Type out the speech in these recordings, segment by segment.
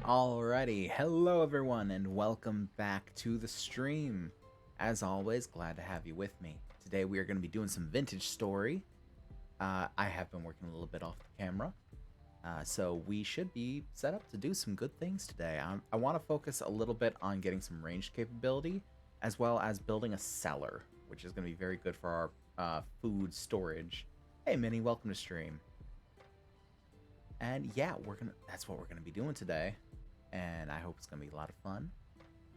Alrighty, hello everyone and welcome back to the stream. As always, glad to have you with me. Today we are going to be doing some vintage story. I have been working a little bit off the camera, so we should be set up to do some good things today. I want to focus a little bit on getting some ranged capability, as well as building a cellar, which is going to be very good for our food storage. Hey Minnie, welcome to stream. And yeah, that's what we're gonna be doing today. And I hope it's gonna be a lot of fun.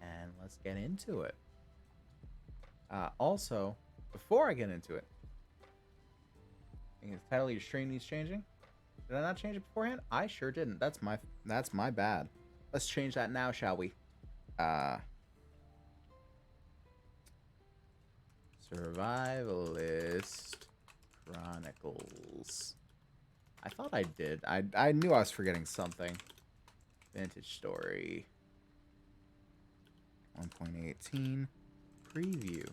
And let's get into it. Also, before I get into it, I think the title of your stream needs changing. Did I not change it beforehand? I sure didn't. That's my bad. Let's change that now, shall we? Survivalist Chronicles. I thought I did. I knew I was forgetting something. Vintage story. 1.18 preview.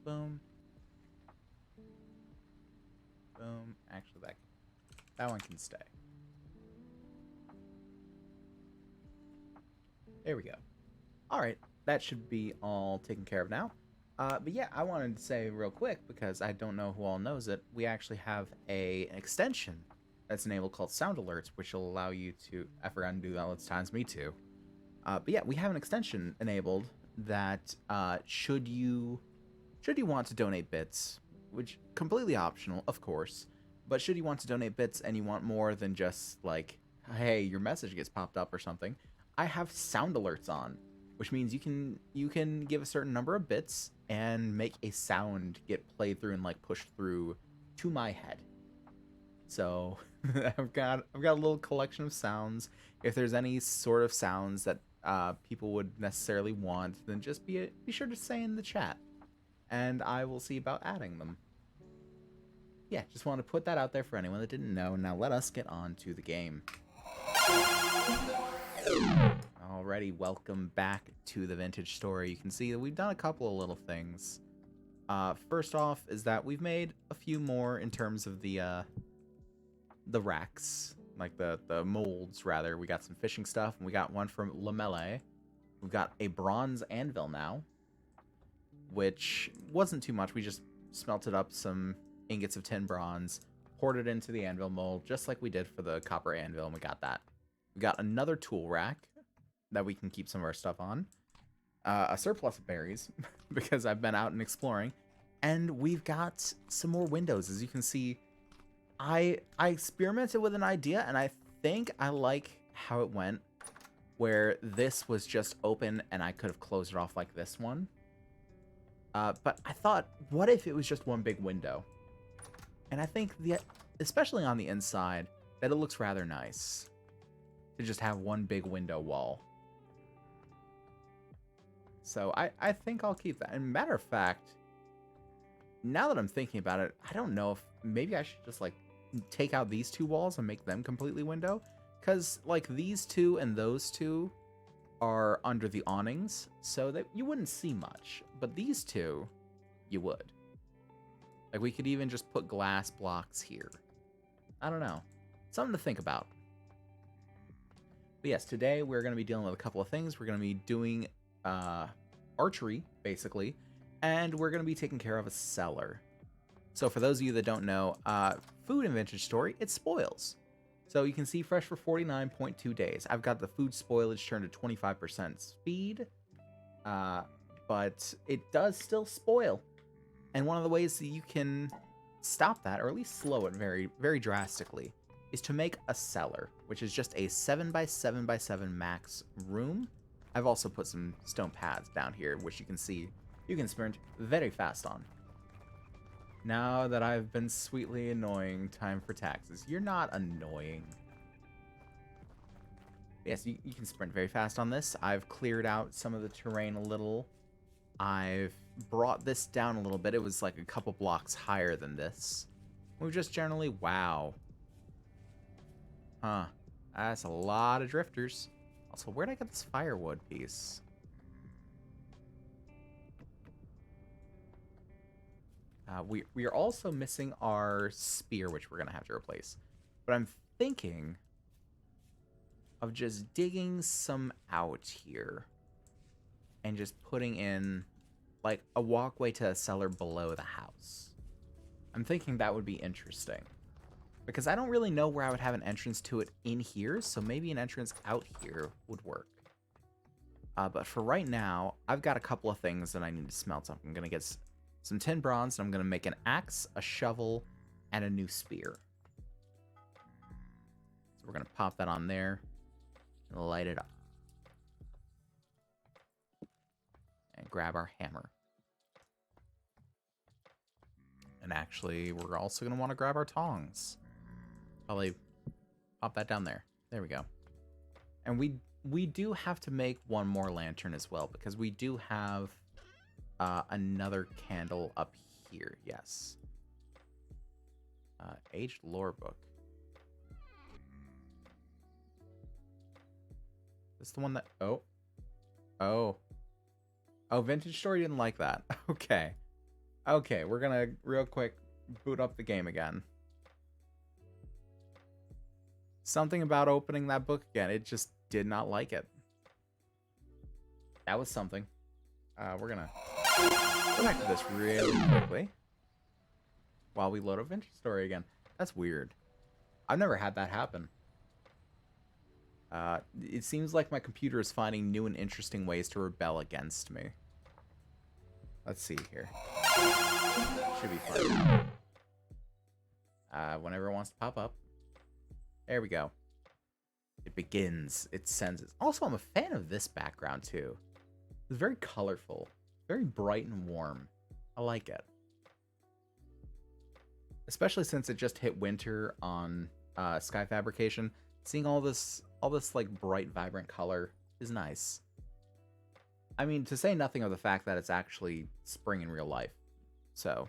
Boom. Boom. Actually, that one can stay. There we go. Alright, that should be all taken care of now. But yeah, I wanted to say real quick, because I don't know who all knows it, we actually have an extension that's enabled called Sound Alerts, which will allow you to... I forgot to do that last times, me too. But yeah, we have an extension enabled that should you want to donate bits, which completely optional, of course, but should you want to donate bits and you want more than just like, hey, your message gets popped up or something, I have sound alerts on, which means you can give a certain number of bits and make a sound get played through and like pushed through to my head. So I've got a little collection of sounds. If there's any sort of sounds that people would necessarily want, then just be sure to say in the chat, and I will see about adding them. Yeah, just want to put that out there for anyone that didn't know. Now let us get on to the game. Alrighty, welcome back to the Vintage Story. You can see that we've done a couple of little things. First off is that we've made a few more in terms of the racks, like the molds rather. We got some fishing stuff, and we got one from Lamelle. We've got a bronze anvil now, which wasn't too much. We just smelted up some ingots of tin bronze, poured it into the anvil mold, just like we did for the copper anvil, and we got that. We got another tool rack that we can keep some of our stuff on. A surplus of berries, because I've been out and exploring. And we've got some more windows. As you can see, I experimented with an idea, and I think I like how it went, where this was just open, and I could have closed it off like this one. But I thought, what if it was just one big window? And I think, especially on the inside, that it looks rather nice to just have one big window wall. So I think I'll keep that. And matter of fact, now that I'm thinking about it, I don't know if maybe I should just like take out these two walls and make them completely window. Because like these two and those two are under the awnings, so that you wouldn't see much. But these two, you would. Like, we could even just put glass blocks here. I don't know. Something to think about. But yes, today we're going to be dealing with a couple of things. We're going to be doing archery, basically. And we're going to be taking care of a cellar. So for those of you that don't know, food in Vintage Story, it spoils. So you can see fresh for 49.2 days. I've got the food spoilage turned to 25% speed. But it does still spoil. And one of the ways that you can stop that, or at least slow it very, very drastically, is to make a cellar, which is just a 7x7x7 max room. I've also put some stone pads down here, which you can see you can sprint very fast on. Now that I've been sweetly annoying, time for taxes. You're not annoying. Yes, you can sprint very fast on this. I've cleared out some of the terrain a little. I've brought this down a little bit. It was like a couple blocks higher than this. We've just generally, wow. Huh. That's a lot of drifters. Also, where'd I get this firewood piece? We are also missing our spear, which we're going to have to replace. But I'm thinking of just digging some out here and just putting in like a walkway to a cellar below the house. I'm thinking that would be interesting because I don't really know where I would have an entrance to it in here, so maybe an entrance out here would work. But for right now, I've got a couple of things that I need to smelt up. I'm going to get some tin bronze, and I'm going to make an axe, a shovel, and a new spear. So we're going to pop that on there and light it up. And grab our hammer. And actually, we're also going to want to grab our tongs. Probably pop that down there. There we go. And we do have to make one more lantern as well, because we do have another candle up here. Yes. Aged lore book. This is the one that... Oh, Vintage Story didn't like that. Okay. Okay, we're gonna real quick boot up the game again. Something about opening that book again. It just did not like it. That was something. We're gonna go back to this really quickly while we load up Vintage Story again. That's weird. I've never had that happen. It seems like my computer is finding new and interesting ways to rebel against me. Let's see here. Should be fun. Whenever it wants to pop up. There we go. It begins its senses. Also, I'm a fan of this background too. It's very colorful, very bright and warm. I like it. Especially since it just hit winter on Sky Fabrication. Seeing all this like bright, vibrant color is nice. I mean, to say nothing of the fact that it's actually spring in real life. So,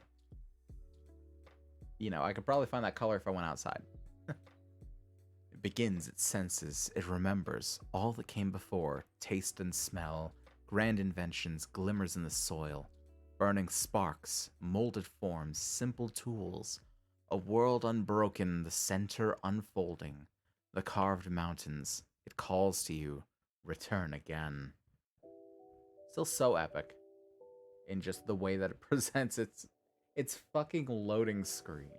you know, I could probably find that color if I went outside. It begins its senses. It remembers all that came before. Taste and smell, grand inventions, glimmers in the soil, burning sparks, molded forms, simple tools, a world unbroken, the center unfolding, the carved mountains. It calls to you, return again. Still so epic in just the way that it presents its fucking loading screen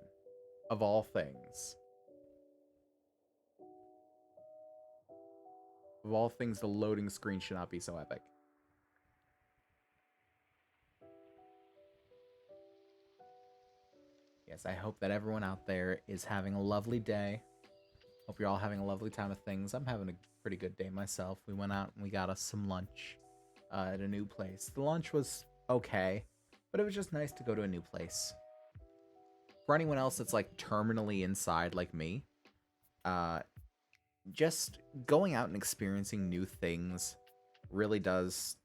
of all things. Of all things, the loading screen should not be so epic. Yes, I hope that everyone out there is having a lovely day. Hope you're all having a lovely time of things. I'm having a pretty good day myself. We went out and we got us some lunch at a new place. The lunch was okay, but it was just nice to go to a new place. For anyone else that's like terminally inside like me, just going out and experiencing new things really does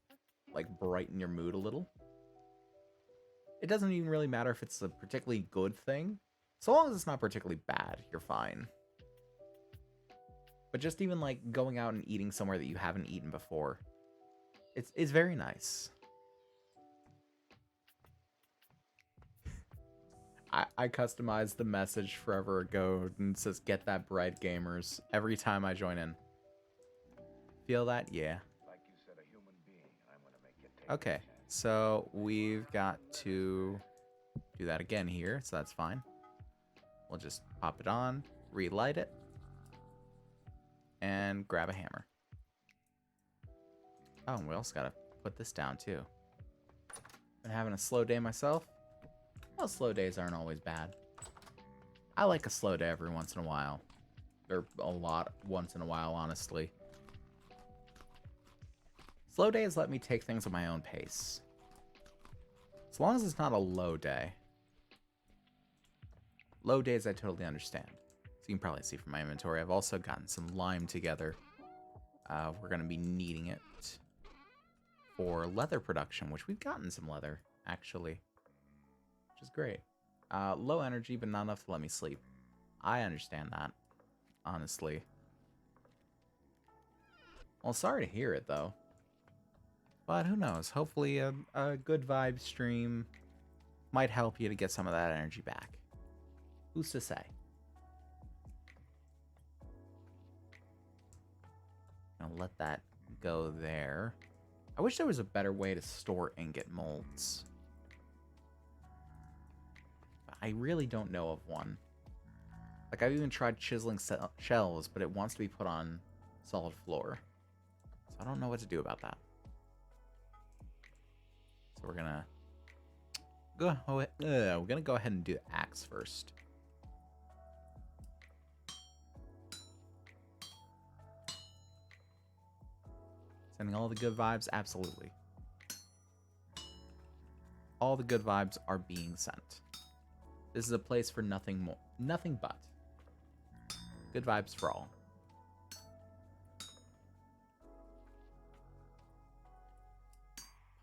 like brighten your mood a little. It doesn't even really matter if it's a particularly good thing. So long as it's not particularly bad, you're fine. But just even like going out and eating somewhere that you haven't eaten before, it's very nice. I customized the message forever ago and it says "Get that bread, gamers" every time I join in. Feel that? Yeah. Like you said, a human being. I'm gonna make you take Okay, so we've got to do that again here, so that's fine. We'll just pop it on, relight it, and grab a hammer. Oh, and we also gotta put this down too. Been having a slow day myself. Well, slow days aren't always bad. I like a slow day every once in a while. Or a lot once in a while, honestly. Slow days let me take things at my own pace. As long as it's not a low day. Low days I totally understand. So you can probably see from my inventory, I've also gotten some lime together. We're going to be needing it for leather production, which we've gotten some leather, actually. Which is great. Low energy, but not enough to let me sleep. I understand that, honestly. Well, sorry to hear it, though. But who knows? Hopefully a good vibe stream might help you to get some of that energy back. Who's to say? I'll let that go there. I wish there was a better way to store ingot molds. But I really don't know of one. Like, I've even tried chiseling shells, but it wants to be put on solid floor. So I don't know what to do about that. So we're gonna go ahead and do the axe first. Sending all the good vibes, absolutely. All the good vibes are being sent. This is a place for nothing more, nothing but good vibes for all.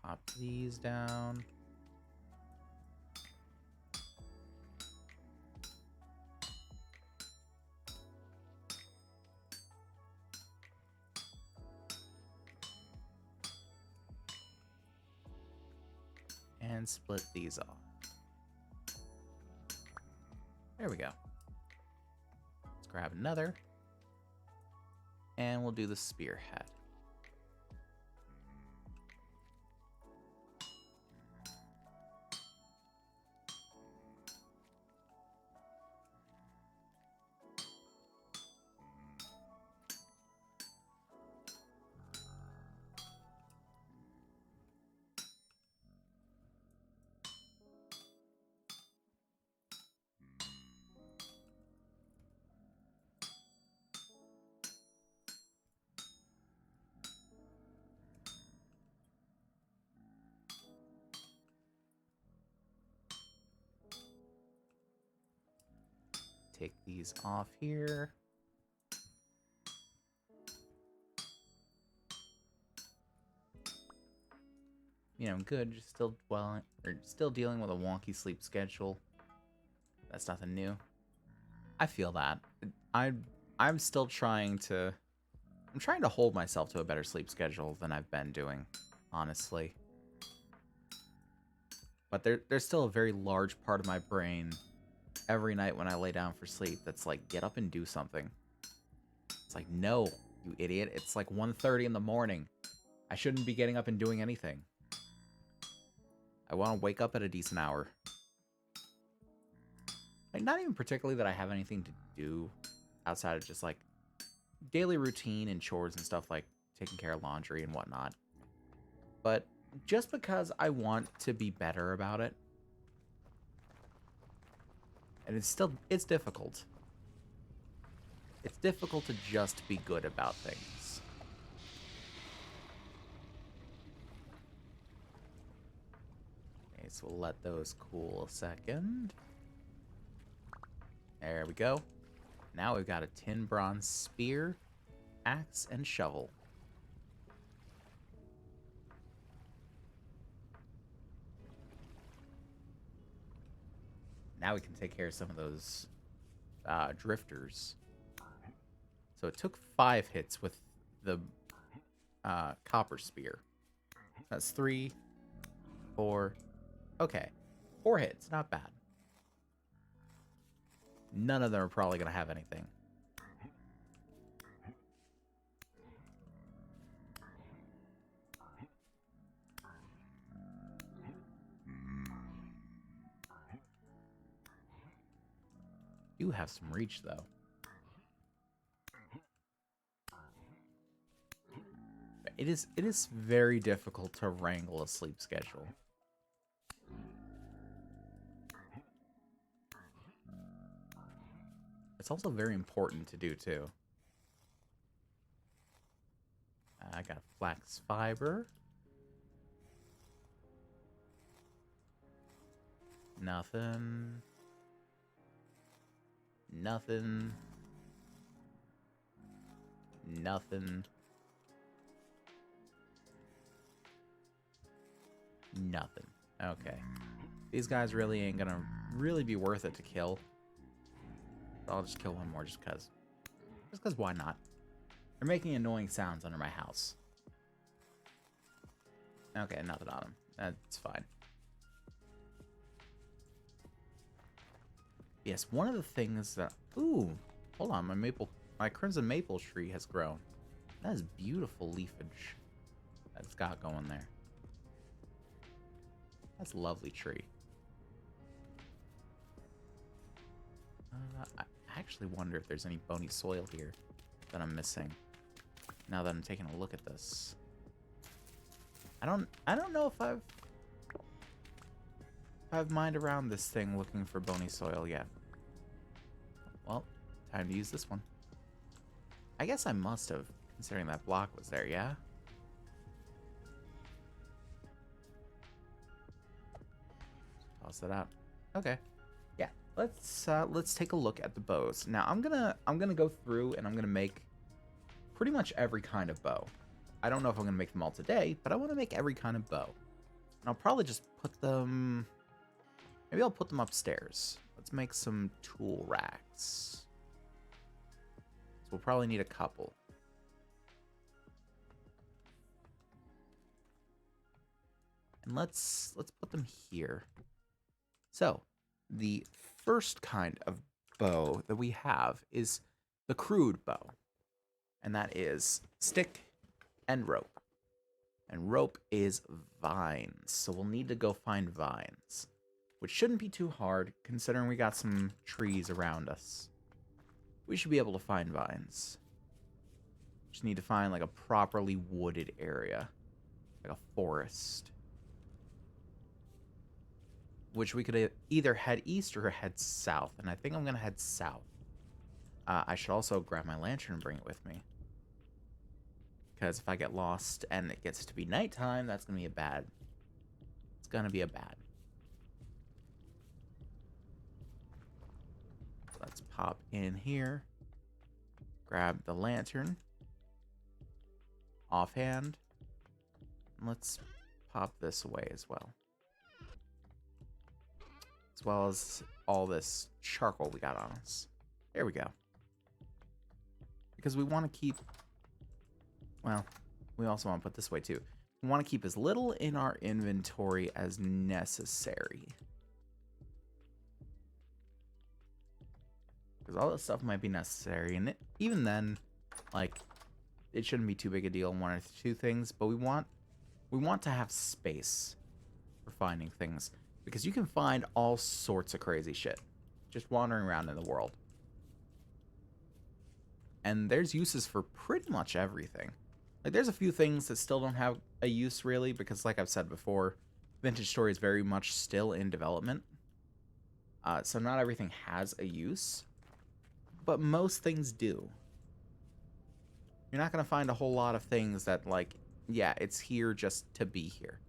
Pop these down. And split these off. There we go. Let's grab another. And we'll do the spearhead. take these off here. You know, good. Just still dealing with a wonky sleep schedule. That's nothing new. I feel that. I'm still trying to. I'm trying to hold myself to a better sleep schedule than I've been doing, honestly. But there's still a very large part of my brain every night when I lay down for sleep that's like, get up and do something. It's like, no, you idiot. It's like 1:30 in the morning. I shouldn't be getting up and doing anything. I want to wake up at a decent hour. Like, not even particularly that I have anything to do outside of just, like, daily routine and chores and stuff like taking care of laundry and whatnot. But just because I want to be better about it. And it's difficult. It's difficult to just be good about things. Okay, so we'll let those cool a second. There we go. Now we've got a tin bronze spear, axe, and shovel. Now we can take care of some of those drifters. So it took 5 hits with the copper spear. That's 3, 4. Okay, 4 hits, not bad. None of them are probably going to have anything. You have some reach, though. It is very difficult to wrangle a sleep schedule. It's also very important to do, too. I got flax fiber. Nothing. Nothing. Nothing. Nothing. Okay. These guys really ain't gonna really be worth it to kill. I'll just kill one more just because. Just because why not? They're making annoying sounds under my house. Okay, nothing on them. That's fine. Yes, one of the things that... Ooh, hold on. My crimson maple tree has grown. That is beautiful leafage that it's got going there. That's a lovely tree. I actually wonder if there's any bony soil here that I'm missing. Now that I'm taking a look at this, I don't know if I've mined around this thing looking for bony soil yet. Well, time to use this one. I guess I must have, considering that block was there. Yeah. Toss that out. Okay. Yeah. Let's take a look at the bows. Now I'm gonna go through and I'm gonna make pretty much every kind of bow. I don't know if I'm gonna make them all today, but I want to make every kind of bow. And I'll probably just put them. Maybe I'll put them upstairs. Let's make some tool racks. So we'll probably need a couple. And let's put them here. So, the first kind of bow that we have is the crude bow. And that is stick and rope. And rope is vines. So we'll need to go find vines. Which shouldn't be too hard, considering we got some trees around us. We should be able to find vines. Just need to find like a properly wooded area. Like a forest. Which we could either head east or head south. And I think I'm going to head south. I should also grab my lantern and bring it with me. Because if I get lost and it gets to be nighttime, that's going to be a bad. It's going to be a bad. Let's pop in here. Grab the lantern. Offhand. And let's pop this away as well. As well as all this charcoal we got on us. There we go. Because we want to keep... Well, we also want to put this way too. We want to keep as little in our inventory as necessary. Because all this stuff might be necessary. And even then, like, it shouldn't be too big a deal in one or two things. But we want to have space for finding things. Because you can find all sorts of crazy shit just wandering around in the world. And there's uses for pretty much everything. Like, there's a few things that still don't have a use, really, because like I've said before, Vintage Story is very much still in development. So not everything has a use, but most things do. You're not going to find a whole lot of things that, like, yeah, it's here just to be here.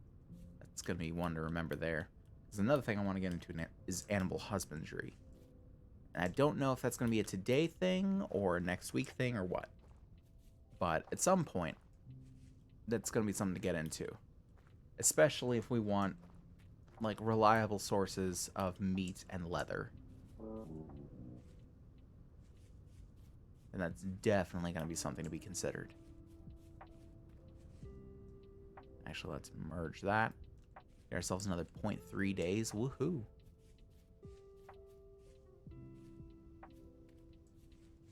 That's going to be one to remember there. There's another thing I want to get into is animal husbandry. And I don't know if that's going to be a today thing or a next week thing or what. But at some point, that's going to be something to get into. Especially if we want, like, reliable sources of meat and leather. And that's definitely going to be something to be considered. Actually, let's merge that. Get ourselves another 0.3 days. Woohoo.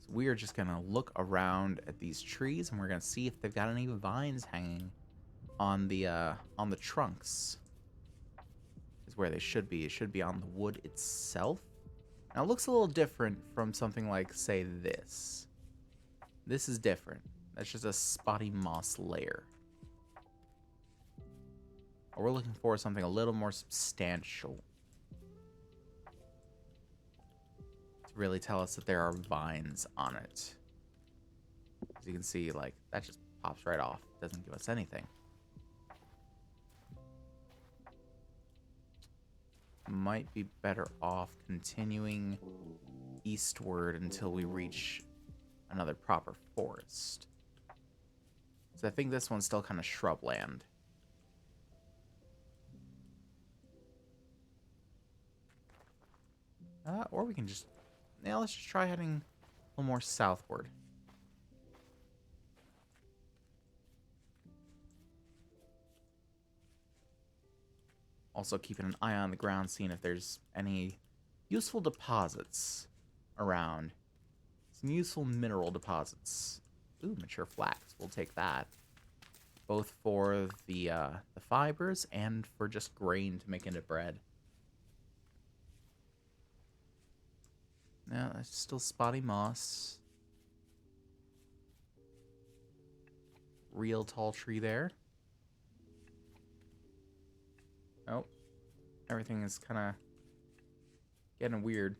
So we are just going to look around at these trees, and we're going to see if they've got any vines hanging on the trunks. Is where they should be. It should be on the wood itself. Now, it looks a little different from something like, say, this. This is different. That's just a spotty moss layer. Or we're looking for something a little more substantial. To really tell us that there are vines on it. As you can see, like, that just pops right off. Doesn't give us anything. Might be better off continuing eastward until we reach another proper forest. So I think this one's still kind of shrubland. Or we can just... Yeah, let's just try heading a little more southward. Also keeping an eye on the ground, seeing if there's any useful deposits around. Some useful mineral deposits. Ooh, mature flax. We'll take that. Both for the fibers and for just grain to make into bread. No, that's still spotty moss. Real tall tree there. Oh, everything is kind of getting weird.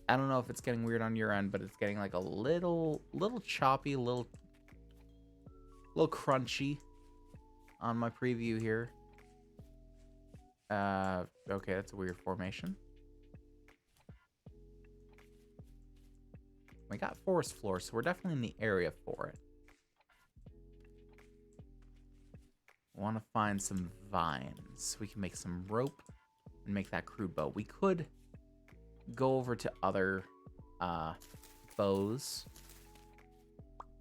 I don't know if it's getting weird on your end, but it's getting like a little choppy, a little crunchy on my preview here. Okay, that's a weird formation. We got forest floor, so we're definitely in the area for it. Want to find some vines. We can make some rope and make that crude bow. We could go over to other bows,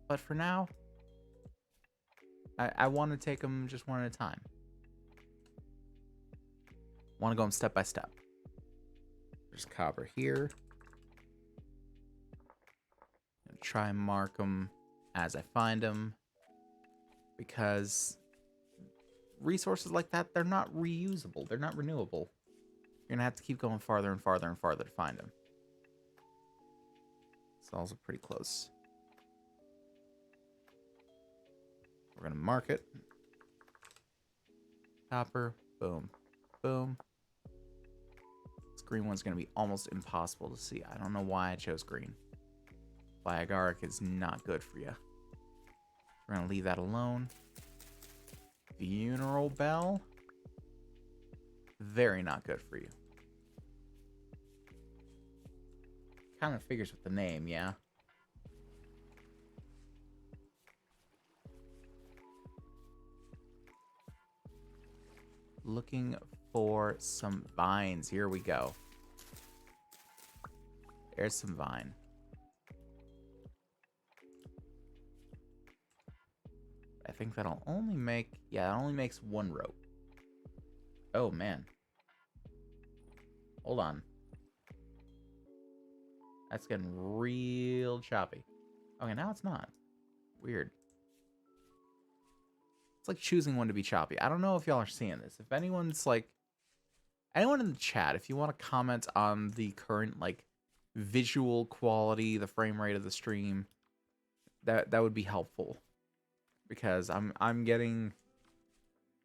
but for now, I want to take them just one at a time. Want to go them step by step. There's copper here. Try and mark them as I find them, because resources like that, they're not reusable. They're not renewable. You're gonna have to keep going farther and farther and farther to find them. It's also pretty close. We're gonna mark it. Copper, boom, boom. This green one's gonna be almost impossible to see. I don't know why I chose green. Agaric is not good for you. We're gonna leave that alone. Funeral bell, very not good for you. kind of figures with the name, yeah. Looking for some vines. Here we go. There's some vine. I think that'll only make... Yeah, it only makes one rope. Oh, man. Hold on. That's getting real choppy. Okay, now it's not. Weird. It's like choosing when to be choppy. I don't know if y'all are seeing this. If anyone's like... Anyone in the chat, if you want to comment on the current, like, visual quality, the frame rate of the stream, that would be helpful. Because I'm getting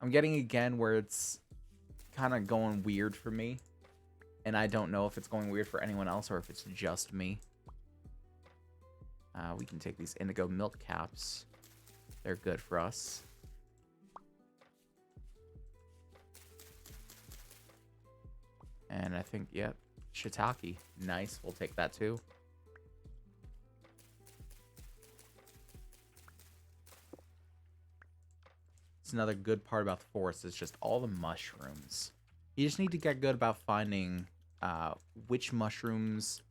again where it's kind of going weird for me. And I don't know if it's going weird for anyone else or if it's just me. We can take these indigo milk caps. They're good for us. And I think, yep, shiitake. Nice, we'll take that too. It's another good part about the forest is just all the mushrooms. You just need to get good about finding which mushrooms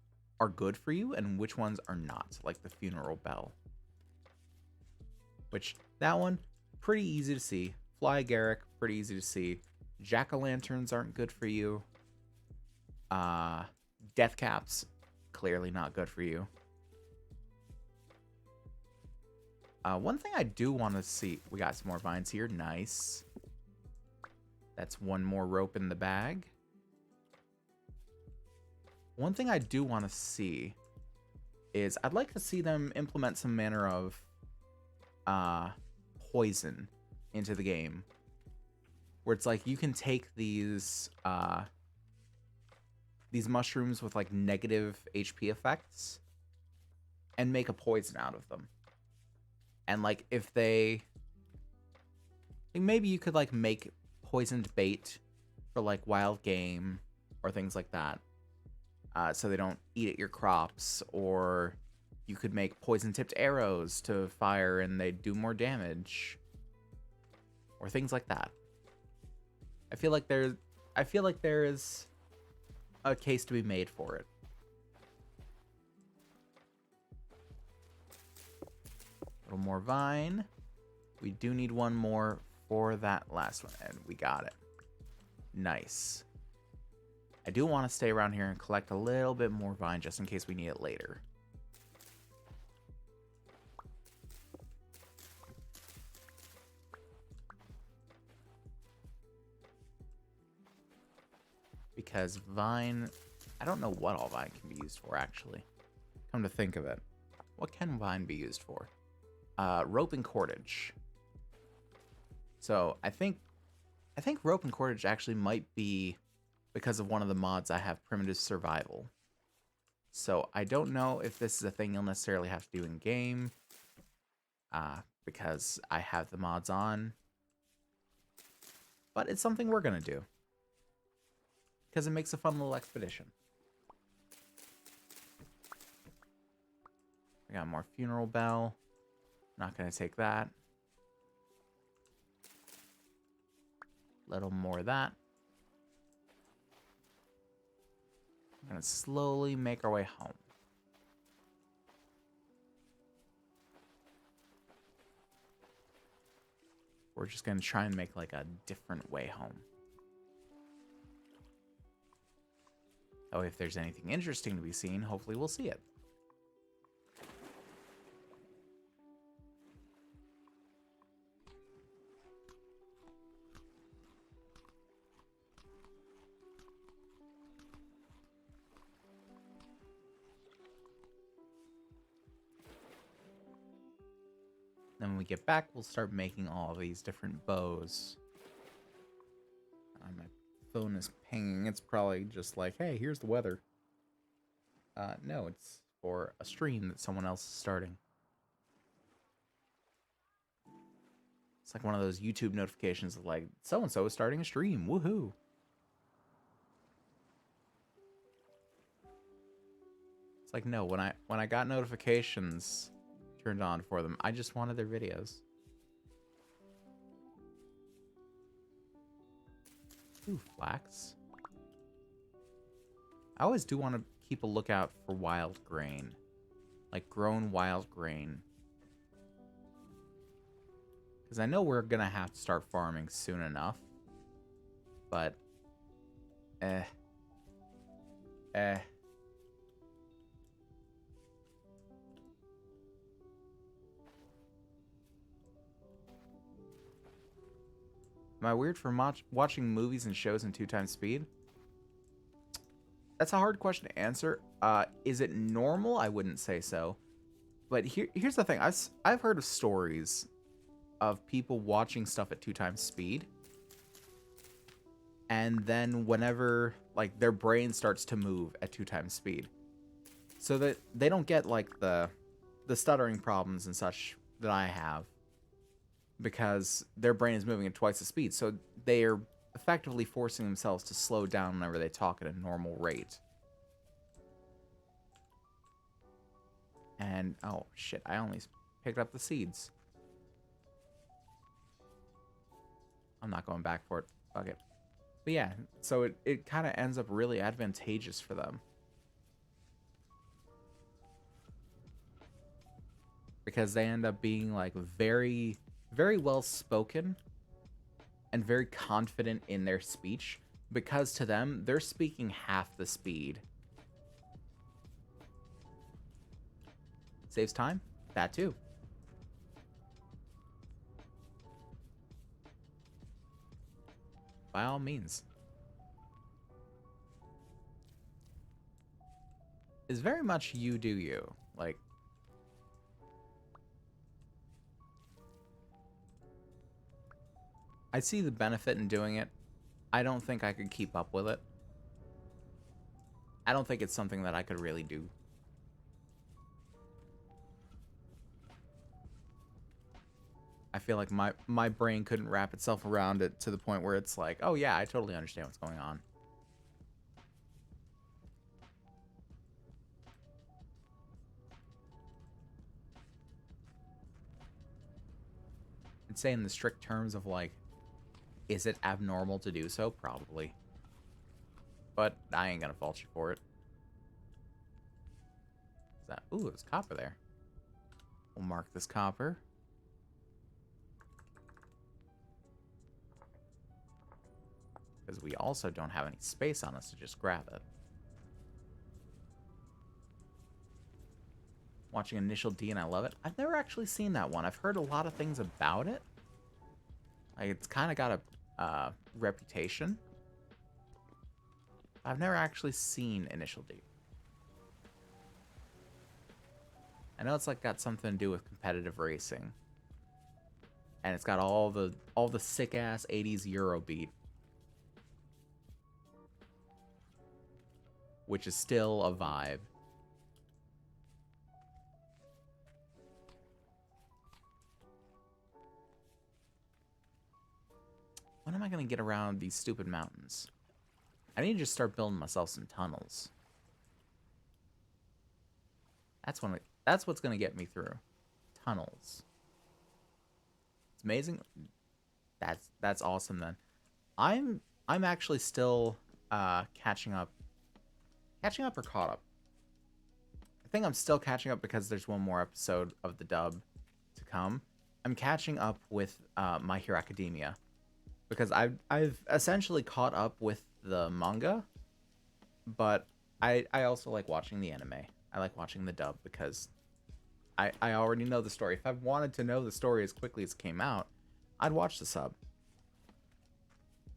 are good for you and which ones are not, like the funeral bell. Which, that one, pretty easy to see. Fly agaric, pretty easy to see. Jack-o'-lanterns aren't good for you. Death caps, clearly not good for you. One thing I do want to see, we got some more vines here, nice. That's one more rope in the bag. One thing I do want to see is I'd like to see them implement some manner of poison into the game. Where it's like you can take these mushrooms with like negative HP effects and make a poison out of them. And like if they... maybe you could like make poisoned bait for like wild game or things like that. So they don't eat at your crops, or you could make poison-tipped arrows to fire and they do more damage, or things like that. I feel like there is a case to be made for it. A little more vine. We do need one more for that last one, and we got it. Nice. I do want to stay around here and collect a little bit more vine just in case we need it later. Because vine... I don't know what all vine can be used for, actually. Come to think of it. What can vine be used for? Rope and cordage. So I think rope and cordage actually might be because of one of the mods I have, primitive survival. So I don't know if this is a thing you'll necessarily have to do in game, because I have the mods on, but it's something we're gonna do because it makes a fun little expedition. We got more funeral bell. Not gonna take that. Little more of that. We're gonna slowly make our way home. We're just gonna try and make like a different way home. Oh, if there's anything interesting to be seen, hopefully we'll see it. Then when we get back, we'll start making all of these different bows. My phone is pinging. It's probably just like, hey, here's the weather. No, it's for a stream that someone else is starting. It's like one of those YouTube notifications of like, so-and-so is starting a stream. Woohoo! It's like, no, when I got notifications turned on for them, I just wanted their videos. Ooh, flax. I always do want to keep a lookout for wild grain. Like grown wild grain. Because I know we're going to have to start farming soon enough. But, eh. Am I weird for watching movies and shows in 2x speed? That's a hard question to answer. Is it normal? I wouldn't say so. But here's the thing. I've heard of stories of people watching stuff at 2x speed. And then whenever, like, their brain starts to move at 2x speed. So that they don't get, like, the stuttering problems and such that I have. Because their brain is moving at twice the speed. So they are effectively forcing themselves to slow down whenever they talk at a normal rate. And, oh, shit, I only picked up the seeds. I'm not going back for it. Fuck it. But yeah, so it kind of ends up really advantageous for them. Because they end up being, like, very, very well spoken and very confident in their speech. Because to them, they're speaking half the speed. Saves time? That too. By all means. It's very much you do you. Like, I see the benefit in doing it. I don't think I could keep up with it. I don't think it's something that I could really do. I feel like my brain couldn't wrap itself around it to the point where it's like, oh yeah, I totally understand what's going on. I'd say in the strict terms of, like, is it abnormal to do so? Probably. But I ain't gonna fault you for it. Is that? Ooh, there's copper there. We'll mark this copper. Because we also don't have any space on us to just grab it. Watching Initial D and I love it. I've never actually seen that one. I've heard a lot of things about it. Like, it's kind of got a reputation. I've never actually seen Initial D. I know it's like got something to do with competitive racing. And it's got all the sick ass 80s Eurobeat. Which is still a vibe. When am I going to get around these stupid mountains? I need to just start building myself some tunnels. That's what's going to get me through. Tunnels. It's amazing. That's awesome then. I'm actually still catching up. Catching up or caught up? I think I'm still catching up because there's one more episode of the dub to come. I'm catching up with My Hero Academia. Because I've essentially caught up with the manga, but I also like watching the anime. I like watching the dub because I already know the story. If I wanted to know the story as quickly as it came out, I'd watch the sub.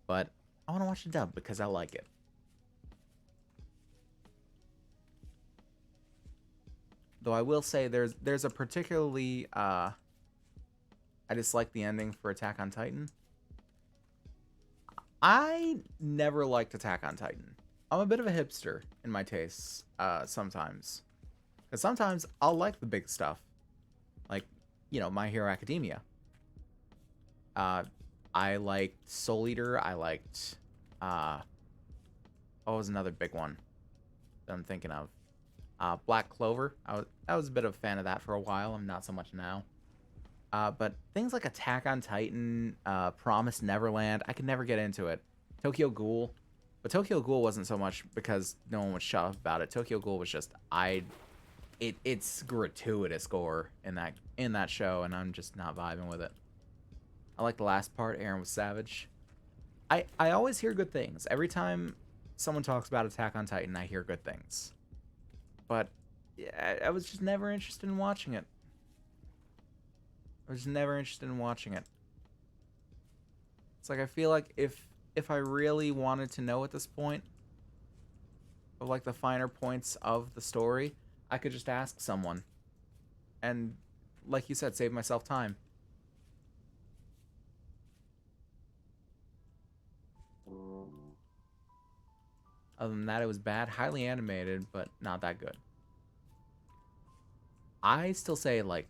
But I want to watch the dub because I like it. Though I will say there's a particularly I dislike the ending for Attack on Titan. I never liked Attack on Titan. I'm a bit of a hipster in my tastes sometimes. Because sometimes I'll like the big stuff. Like, you know, My Hero Academia. I liked Soul Eater. I liked... what was another big one that I'm thinking of? Black Clover, I was a bit of a fan of that for a while. I'm not so much now. But things like Attack on Titan, Promised Neverland, I could never get into it. Tokyo Ghoul, but Tokyo Ghoul wasn't so much because no one would shut up about it. Tokyo Ghoul was just it's gratuitous gore in that show, and I'm just not vibing with it. I like the last part. Aaron was savage. I always hear good things. Every time someone talks about Attack on Titan, I hear good things. But yeah, I was just never interested in watching it. I was never interested in watching it. It's like I feel like if I really wanted to know at this point of like the finer points of the story, I could just ask someone. And like you said, save myself time. Other than that, it was bad, highly animated, but not that good. I still say like,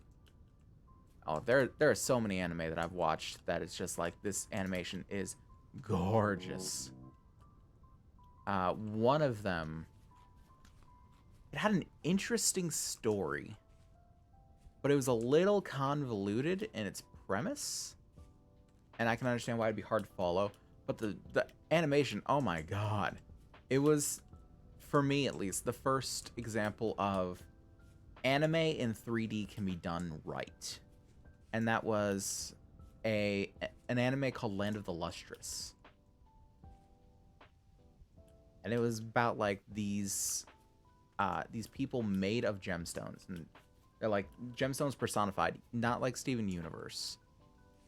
oh, there are so many anime that I've watched that it's just like this animation is gorgeous. One of them, it had an interesting story, but it was a little convoluted in its premise, and I can understand why it'd be hard to follow. But the animation, oh my god, it was, for me at least, the first example of anime in 3D can be done right. And that was an anime called Land of the Lustrous. And it was about like these people made of gemstones, and they're like gemstones personified, not like Steven Universe,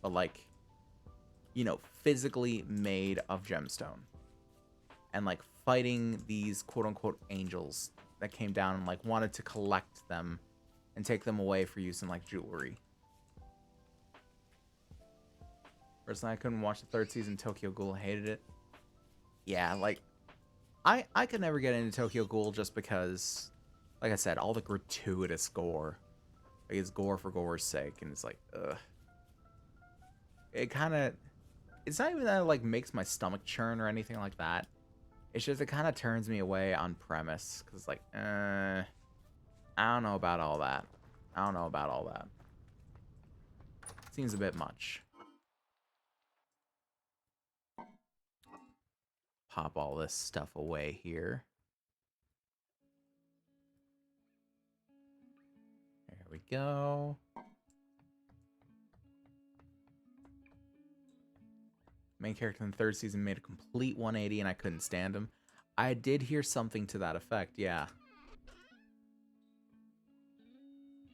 but like, you know, physically made of gemstone, and like fighting these quote unquote angels that came down and like wanted to collect them and take them away for use in like jewelry. Personally, I couldn't watch the third season. Tokyo Ghoul, hated it. Yeah, like I could never get into Tokyo Ghoul just because, like I said, all the gratuitous gore. Like, it's gore for gore's sake, and it's like, ugh. It kind of, it's not even that it like makes my stomach churn or anything like that. It's just it kind of turns me away on premise, because like, I don't know about all that. I don't know about all that. Seems a bit much. Pop all this stuff away here. There we go. Main character in the third season made a complete 180 and I couldn't stand him. I did hear something to that effect, yeah.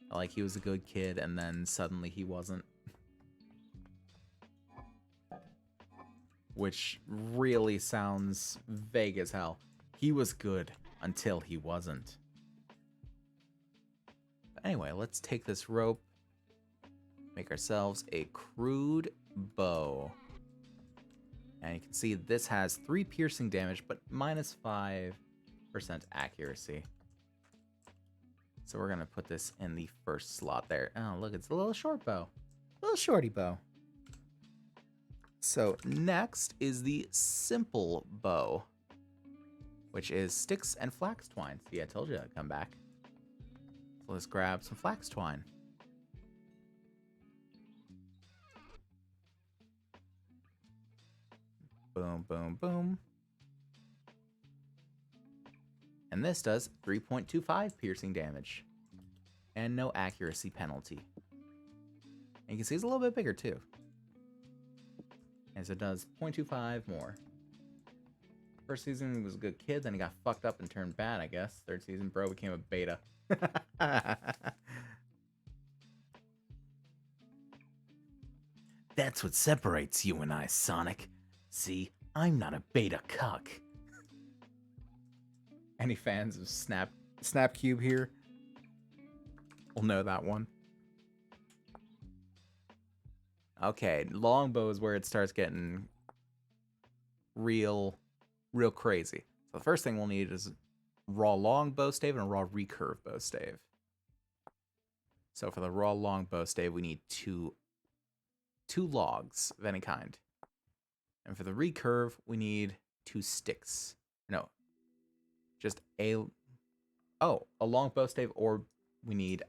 Like he was a good kid and then suddenly he wasn't. Which really sounds vague as hell. He was good until he wasn't. But anyway, let's take this rope, make ourselves a crude bow. And you can see this has 3 piercing damage, but minus 5% accuracy. So we're going to put this in the first slot there. Oh, look, it's a little short bow. A little shorty bow. So next is the simple bow, which is sticks and flax twine. See, I told you I'd come back. So let's grab some flax twine. Boom, boom, boom. And this does 3.25 piercing damage. And no accuracy penalty. And you can see it's a little bit bigger too. As it does 0.25 more. First season he was a good kid, then he got fucked up and turned bad, I guess. Third season, bro became a beta. That's what separates you and I, Sonic. See, I'm not a beta cuck. Any fans of Snap Cube here will know that one. Okay, longbow is where it starts getting real crazy. So the first thing we'll need is raw long bow stave and a raw recurve bow stave. So for the raw long bow stave, we need two logs of any kind. And for the recurve, we need 2 sticks. No, just a Oh, a long bow stave, or we need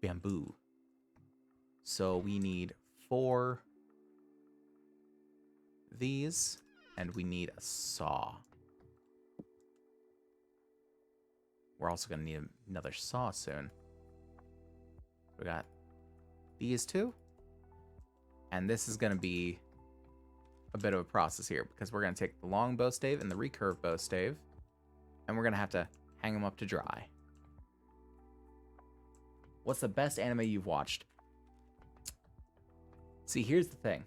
bamboo. So we need 4 these, and we need a saw. We're also going to need another saw soon. We got these 2. And this is going to be a bit of a process here, because we're going to take the long bow stave and the recurve bow stave, and we're going to have to hang them up to dry. What's the best anime you've watched? See, here's the thing.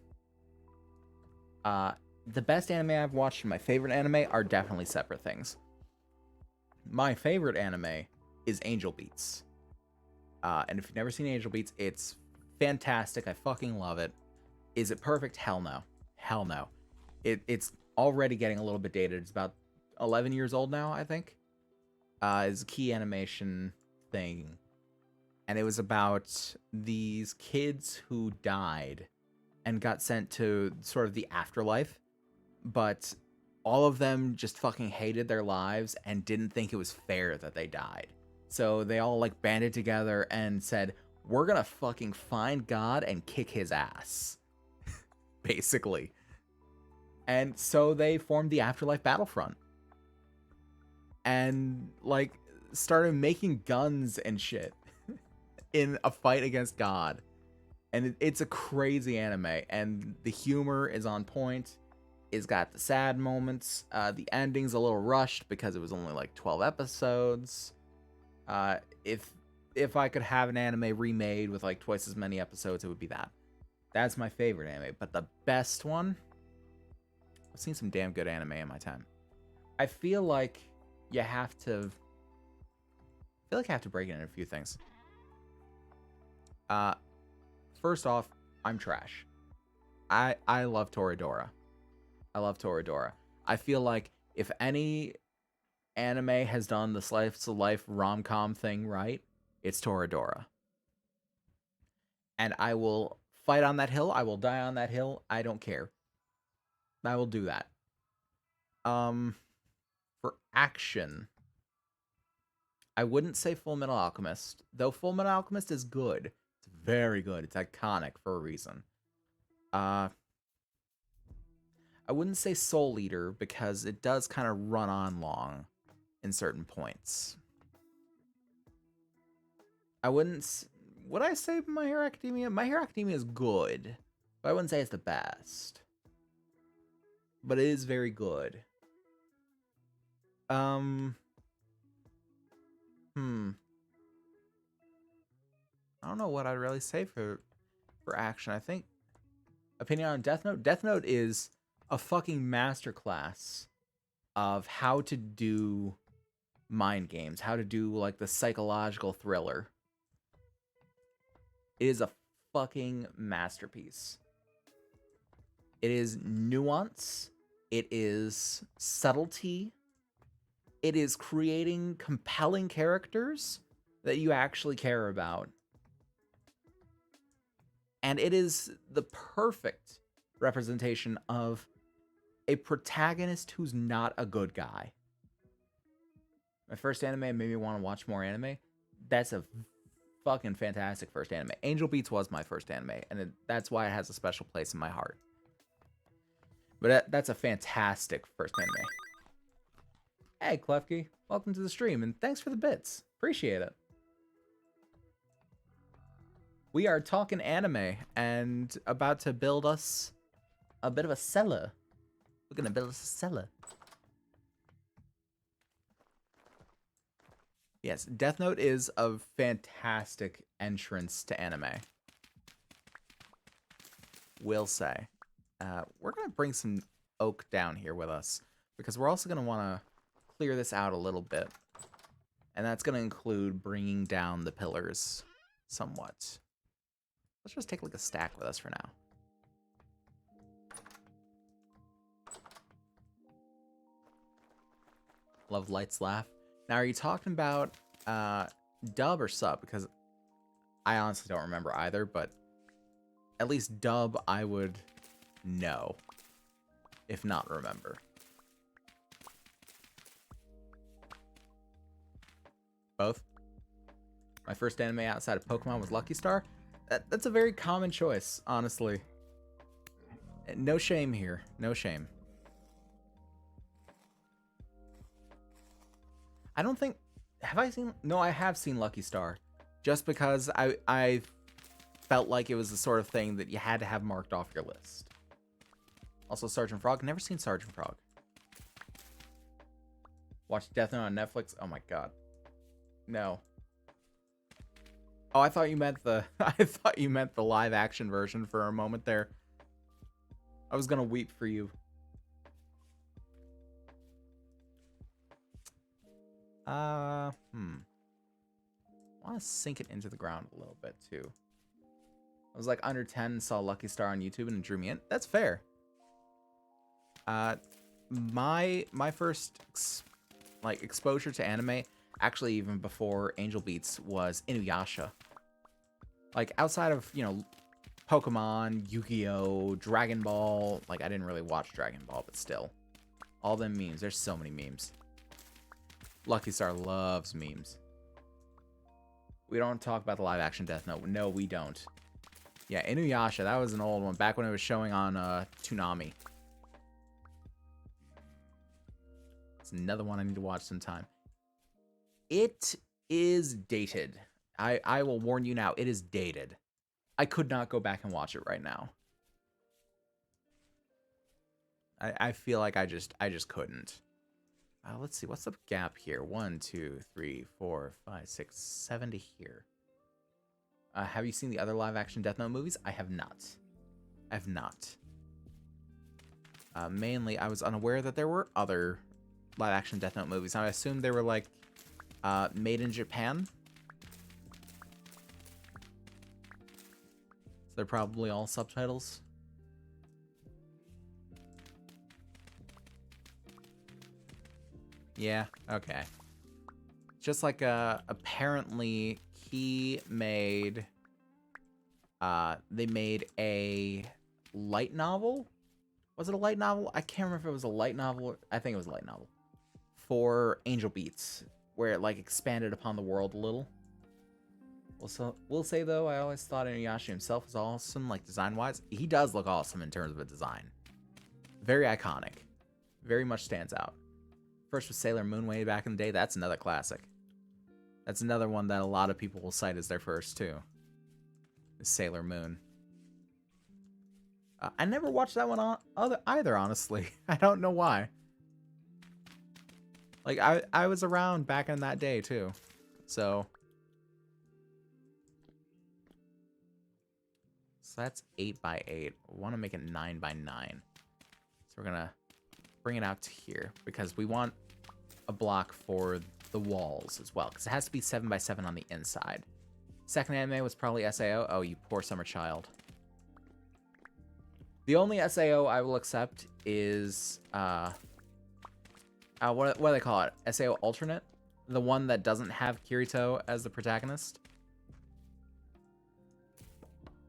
The best anime I've watched and my favorite anime are definitely separate things. My favorite anime is Angel Beats. And if you've never seen Angel Beats, it's fantastic. I fucking love it. Is it perfect? Hell no. Hell no. It's already getting a little bit dated. It's about 11 years old now, I think. It's a key animation thing. And it was about these kids who died and got sent to sort of the afterlife. But all of them just fucking hated their lives and didn't think it was fair that they died. So they all like banded together and said, we're gonna fucking find God and kick his ass. Basically. And so they formed the Afterlife Battlefront. And like started making guns and shit in a fight against God. And it's a crazy anime. And the humor is on point. It's got the sad moments. The ending's a little rushed because it was only like 12 episodes. If I could have an anime remade with like twice as many episodes, it would be that. That's my favorite anime. But the best one, I've seen some damn good anime in my time. I feel like you have to. I feel like I have to break it in a few things. First off, I'm trash. I love Toradora. I love Toradora. I feel like if any anime has done the slice of life rom-com thing right, it's Toradora. And I will fight on that hill. I will die on that hill. I don't care. I will do that. For action, I wouldn't say Full Metal Alchemist, though Full Metal Alchemist is good. It's very good. It's iconic for a reason. I wouldn't say Soul Eater because it does kind of run on long in certain points. I wouldn't. Would I say My Hero Academia? My Hero Academia is good, but I wouldn't say it's the best. But it is very good. I don't know what I'd really say for action. I think opinion on Death Note. Death Note is a fucking masterclass of how to do mind games, how to do like the psychological thriller. It is a fucking masterpiece. It is nuance. It is subtlety. It is creating compelling characters that you actually care about. And it is the perfect representation of a protagonist who's not a good guy. My first anime made me want to watch more anime. That's a fucking fantastic first anime. Angel Beats was my first anime, and that's why it has a special place in my heart. But that's a fantastic first anime. Hey, Klefki, welcome to the stream, and thanks for the bits. Appreciate it. We are talking anime and about to build us a bit of a cellar. We're gonna build us a cellar. Yes, Death Note is a fantastic entrance to anime. Will say. We're gonna bring some oak down here with us because we're also gonna want to clear this out a little bit. And that's gonna include bringing down the pillars somewhat. Let's just take like a stack with us for now. Love Light's laugh. Now, are you talking about dub or sub? Because I honestly don't remember either, but at least dub I would know, if not remember. both. My first anime outside of Pokemon was Lucky Star. That's a very common choice, honestly. No shame here. No shame. I don't think... Have I seen... No, I have seen Lucky Star. Just because I felt like it was the sort of thing that you had to have marked off your list. Also, Sergeant Frog. Never seen Sergeant Frog. Watched Death Note on Netflix. Oh my god. No. Oh, I thought you meant the... I thought you meant the live-action version for a moment there. I was gonna weep for you. I want to sink it into the ground a little bit too. I was like under 10, saw Lucky Star on YouTube and it drew me in. That's fair. My first exposure to anime, actually even before Angel Beats, was Inuyasha. Like outside of, you know, Pokemon, Yu-Gi-Oh, Dragon Ball. Like I didn't really watch Dragon Ball, but still, all them memes. There's so many memes. Lucky Star loves memes. We don't talk about the live-action Death Note. No, we don't. Yeah, Inuyasha, that was an old one, back when it was showing on Toonami. It's another one I need to watch sometime. It is dated. I will warn you now, it is dated. I could not go back and watch it right now. I feel like I just couldn't. Let's see, what's the gap here? 1, 2, 3, 4, 5, 6, 7 to here. Have you seen the other live-action Death Note movies? I have not. I have not. Mainly, I was unaware that there were other live-action Death Note movies. I assumed they were, like, made in Japan. So they're probably all subtitles. Yeah, okay. Just like apparently he made they made a light novel. Was it a light novel? I can't remember if it was a light novel. I think it was a light novel for Angel Beats, where it like expanded upon the world a little. We'll say though, I always thought Inuyasha himself was awesome, like design wise. He does look awesome in terms of a design. Very iconic. Very much stands out. First was Sailor Moon way back in the day. That's another classic. That's another one that a lot of people will cite as their first too. Is Sailor Moon. I never watched that one either, honestly. I don't know why. Like I was around back in that day too, so that's 8x8. I want to make it 9x9. So we're gonna bring it out to here because we want a block for the walls as well, because it has to be 7x7 on the inside. Second anime was probably SAO. Oh, you poor summer child. The only SAO I will accept is what do they call it? SAO alternate, the one that doesn't have Kirito as the protagonist.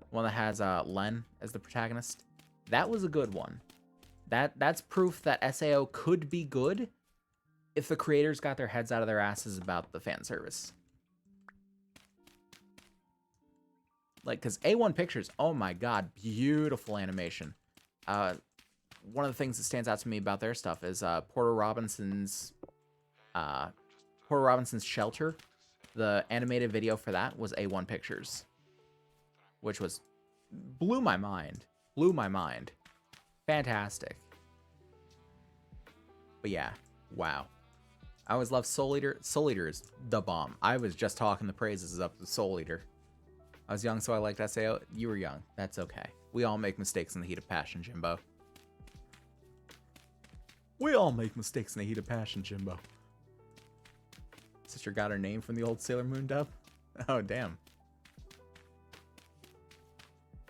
One that has Len as the protagonist. That was a good one. That's proof that SAO could be good if the creators got their heads out of their asses about the fan service. Like, because A1 Pictures, oh my god, beautiful animation. One of the things that stands out to me about their stuff is Porter Robinson's Shelter. The animated video for that was A1 Pictures, which was blew my mind. Blew my mind. Fantastic. But yeah, wow. I always loved Soul Eater. Soul Eater is the bomb. I was just talking the praises of the Soul Eater. I was young, so I liked SAO. You were young. That's okay. We all make mistakes in the heat of passion, Jimbo. We all make mistakes in the heat of passion, Jimbo. Sister got her name from the old Sailor Moon dub? Oh, damn.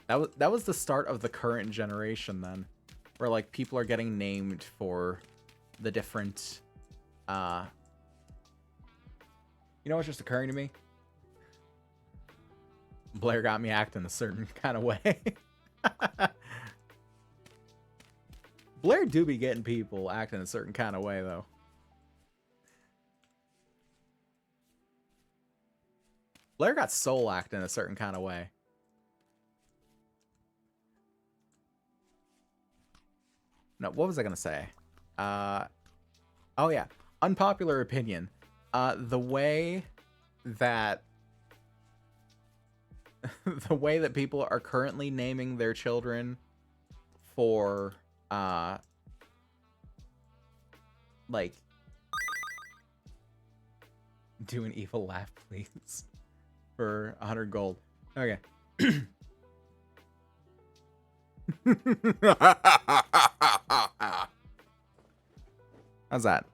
That was the start of the current generation then, where like people are getting named for the different you know what's just occurring to me? Blair got me acting a certain kind of way. Blair do be getting people acting a certain kind of way though. Blair got soul act in a certain kind of way. No, what was I gonna say? Oh yeah, unpopular opinion. The way that the way that people are currently naming their children for like, do an evil laugh, please, for 100 gold. Okay. How's that?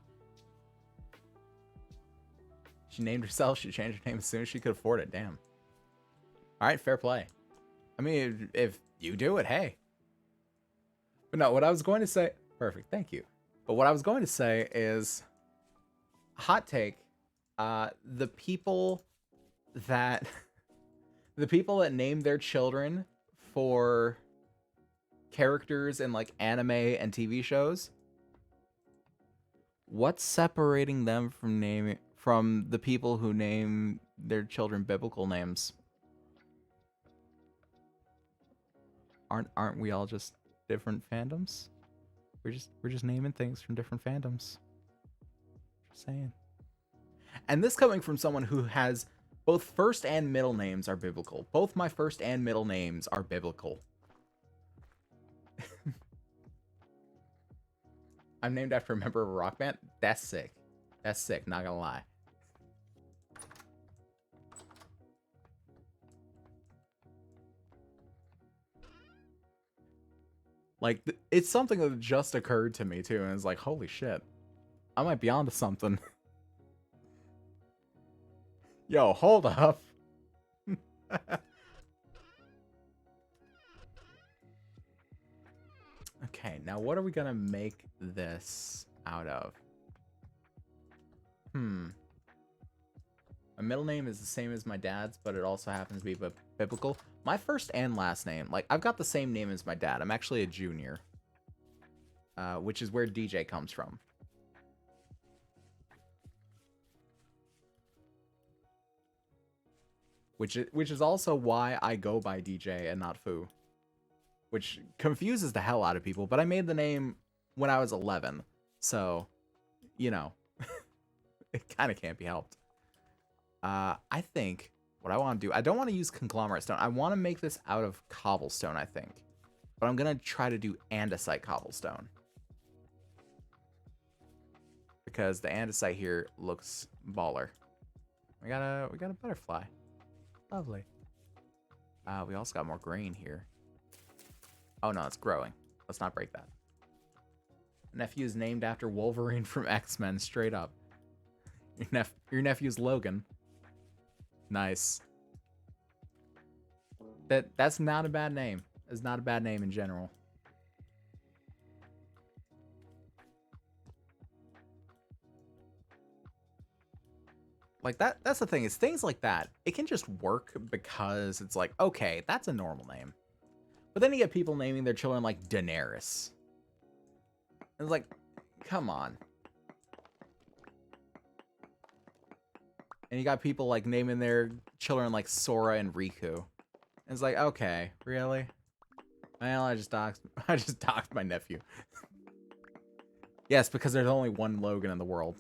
She named herself. She changed her name as soon as she could afford it. Damn. All right, fair play. I mean, if you do it, hey. But no, what I was going to say... Perfect, thank you. But what I was going to say is... Hot take. The people that... The people that name their children for characters in, like, anime and TV shows... What's separating them from the people who name their children biblical names? Aren't we all just different fandoms? We're just naming things from different fandoms. Just saying. And this coming from someone who has both first and middle names are biblical. Both my first and middle names are biblical. I'm named after a member of a rock band. That's sick. That's sick, not gonna lie. Like, it's something that just occurred to me, too, and it's like, holy shit. I might be onto something. Yo, hold up. Okay, now what are we gonna make this out of? My middle name is the same as my dad's, but it also happens to be biblical. My first and last name, like, I've got the same name as my dad. I'm actually a junior, which is where DJ comes from. Which is also why I go by DJ and not Fu. Which confuses the hell out of people, but I made the name when I was 11. So, you know, it kind of can't be helped. I think what I want to do, I don't want to use conglomerate stone. I want to make this out of cobblestone, I think. But I'm going to try to do andesite cobblestone. Because the andesite here looks baller. We got a butterfly. Lovely. We also got more grain here. Oh no, it's growing. Let's not break that. Nephew is named after Wolverine from X-Men, straight up. Your nephew's Logan. Nice. That's not a bad name. It's not a bad name in general. Like, that's the thing, is things like that, it can just work because it's like, okay, that's a normal name. But then you get people naming their children like Daenerys. It's like, come on. And you got people like naming their children like Sora and Riku. And it's like, okay, really? Well, I just doxed my nephew. Yes, because there's only one Logan in the world.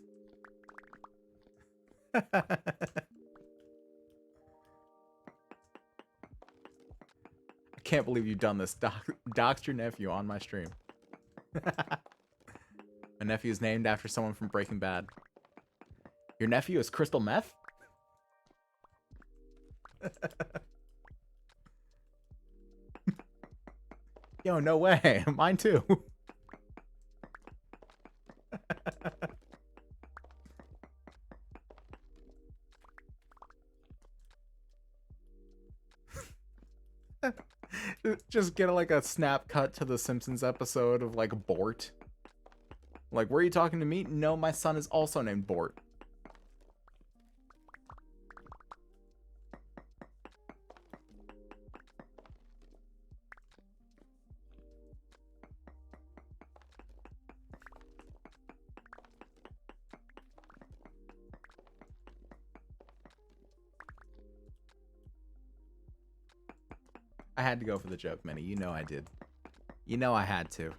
I can't believe you've done this. Doxed your nephew on my stream. My nephew is named after someone from Breaking Bad. Your nephew is Crystal Meth? Yo, no way. Mine too. Just get like a snap cut to the Simpsons episode of like Bort. Like, were you talking to me? No, my son is also named Bort. I had to go for the joke, Minnie. You know I did. You know I had to.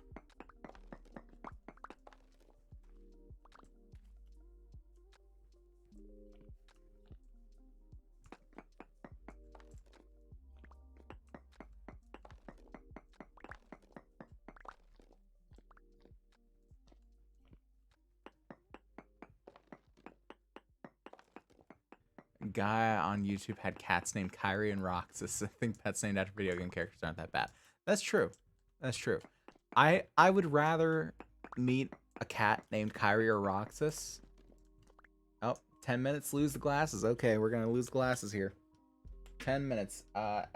Guy on YouTube had cats named Kyrie and Roxas. I think pets named after video game characters aren't that bad. That's true. That's true. I would rather meet a cat named Kyrie or Roxas. Oh, 10 minutes, lose the glasses. Okay, we're gonna lose glasses here. 10 minutes. I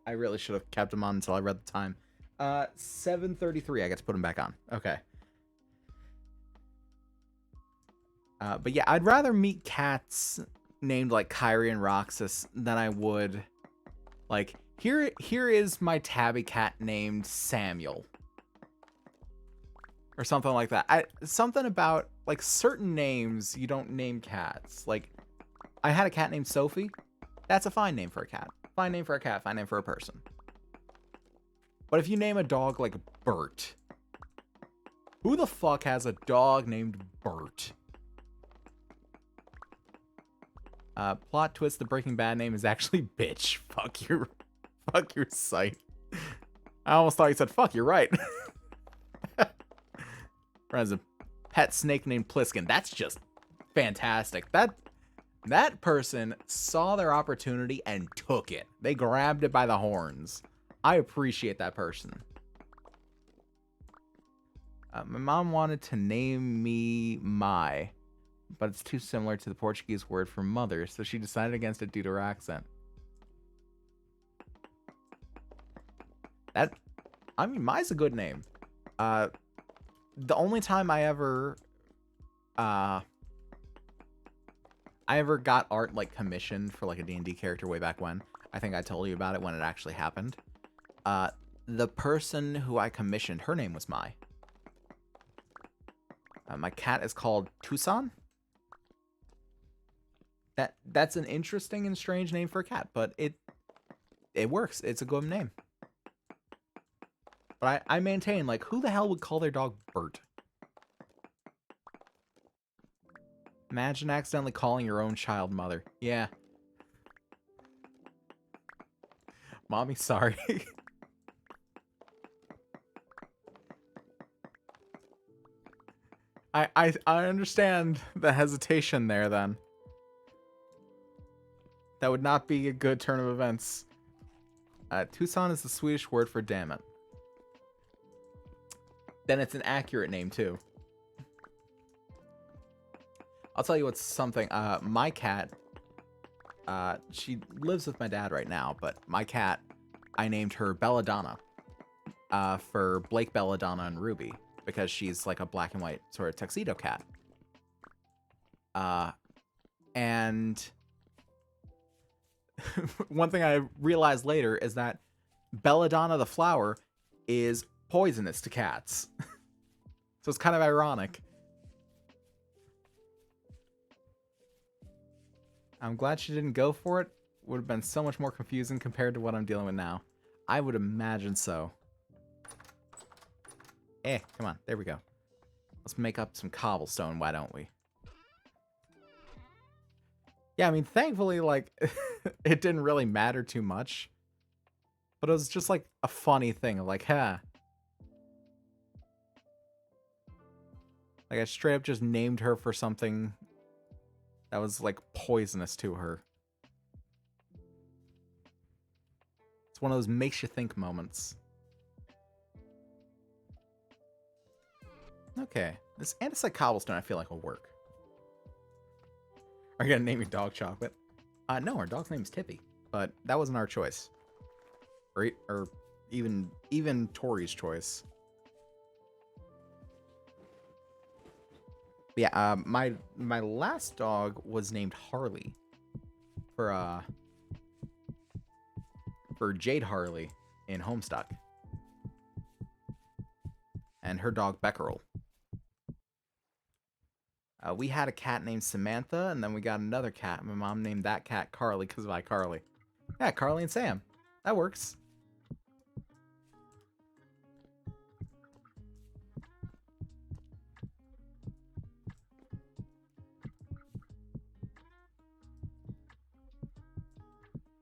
really should have kept them on until I read the time. 7:33. I get to put them back on. Okay. But yeah, I'd rather meet cats named like Kyrie and Roxas than I would like here is my tabby cat named Samuel or something like that. Something about like certain names you don't name cats. Like I had a cat named Sophie. That's a fine name for a cat. Fine name for a cat, fine name for a person. But if you name a dog like Bert, who the fuck has a dog named Bert? Plot twist, the Breaking Bad name is actually bitch. Fuck your site. I almost thought you said fuck, you're right. Has a pet snake named Pliskin. That's just fantastic. That person saw their opportunity and took it. They grabbed it by the horns. I appreciate that person. My mom wanted to name me Mai, but it's too similar to the Portuguese word for mother, so she decided against it due to her accent. I mean, Mai's a good name. The only time I ever got art like commissioned for like a D&D character way back when, I think I told you about it when it actually happened. The person who I commissioned, her name was Mai. My cat is called Tucson. That's an interesting and strange name for a cat, but it works. It's a good name. But I maintain, like, who the hell would call their dog Bert? Imagine accidentally calling your own child mother. Yeah. Mommy, sorry. I understand the hesitation there then. That would not be a good turn of events. Tucson is the Swedish word for damn it. Then it's an accurate name too. I'll tell you what's something. My cat, she lives with my dad right now, but my cat, I named her Belladonna, for Blake, Belladonna, and Ruby, because she's like a black and white sort of tuxedo cat. And one thing I realized later is that Belladonna the flower is poisonous to cats. So it's kind of ironic. I'm glad she didn't go for it. Would have been so much more confusing compared to what I'm dealing with now. I would imagine so. Come on. There we go. Let's make up some cobblestone, why don't we? Yeah, I mean, thankfully, like, it didn't really matter too much. But it was just, like, a funny thing. Like, huh. Like, I straight up just named her for something that was, like, poisonous to her. It's one of those makes you think moments. Okay. This andesite cobblestone I feel like will work. Are you gonna name your dog Chocolate? No, our dog's name is Tippy. But that wasn't our choice. Or even Tori's choice. But yeah, my last dog was named Harley. For Jade Harley in Homestuck. And her dog Becquerel. We had a cat named Samantha, and then we got another cat. My mom named that cat Carly because of iCarly. Yeah, Carly and Sam. That works.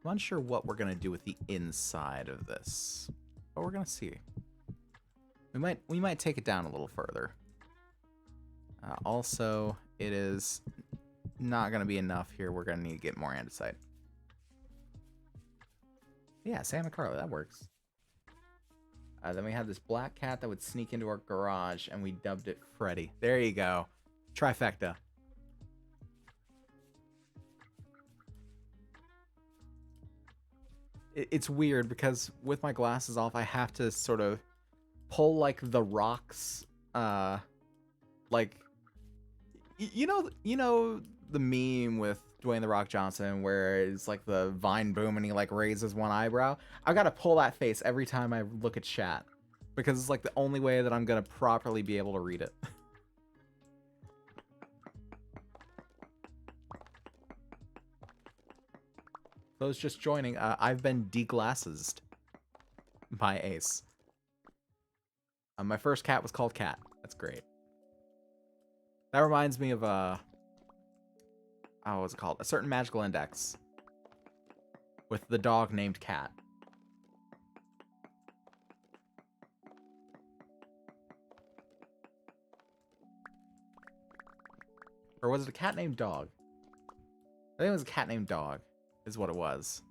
I'm unsure what we're gonna do with the inside of this, but we're gonna see. We might take it down a little further. Also, it is not gonna be enough here. We're gonna need to get more andesite. Yeah, Santa Carla, that works. Then we had this black cat that would sneak into our garage, and we dubbed it Freddy. There you go. Trifecta. It's weird because with my glasses off, I have to sort of pull, like, the rocks, like, you know the meme with Dwayne The Rock Johnson where it's like the vine boom and he like raises one eyebrow? I gotta pull that face every time I look at chat because it's like the only way that I'm gonna properly be able to read it. Those just joining, I've been deglassed by Ace. My first cat was called Cat. That's great. That reminds me of what's it called? A certain magical index with the dog named Cat. Or was it a cat named Dog? I think it was a cat named Dog, is what it was.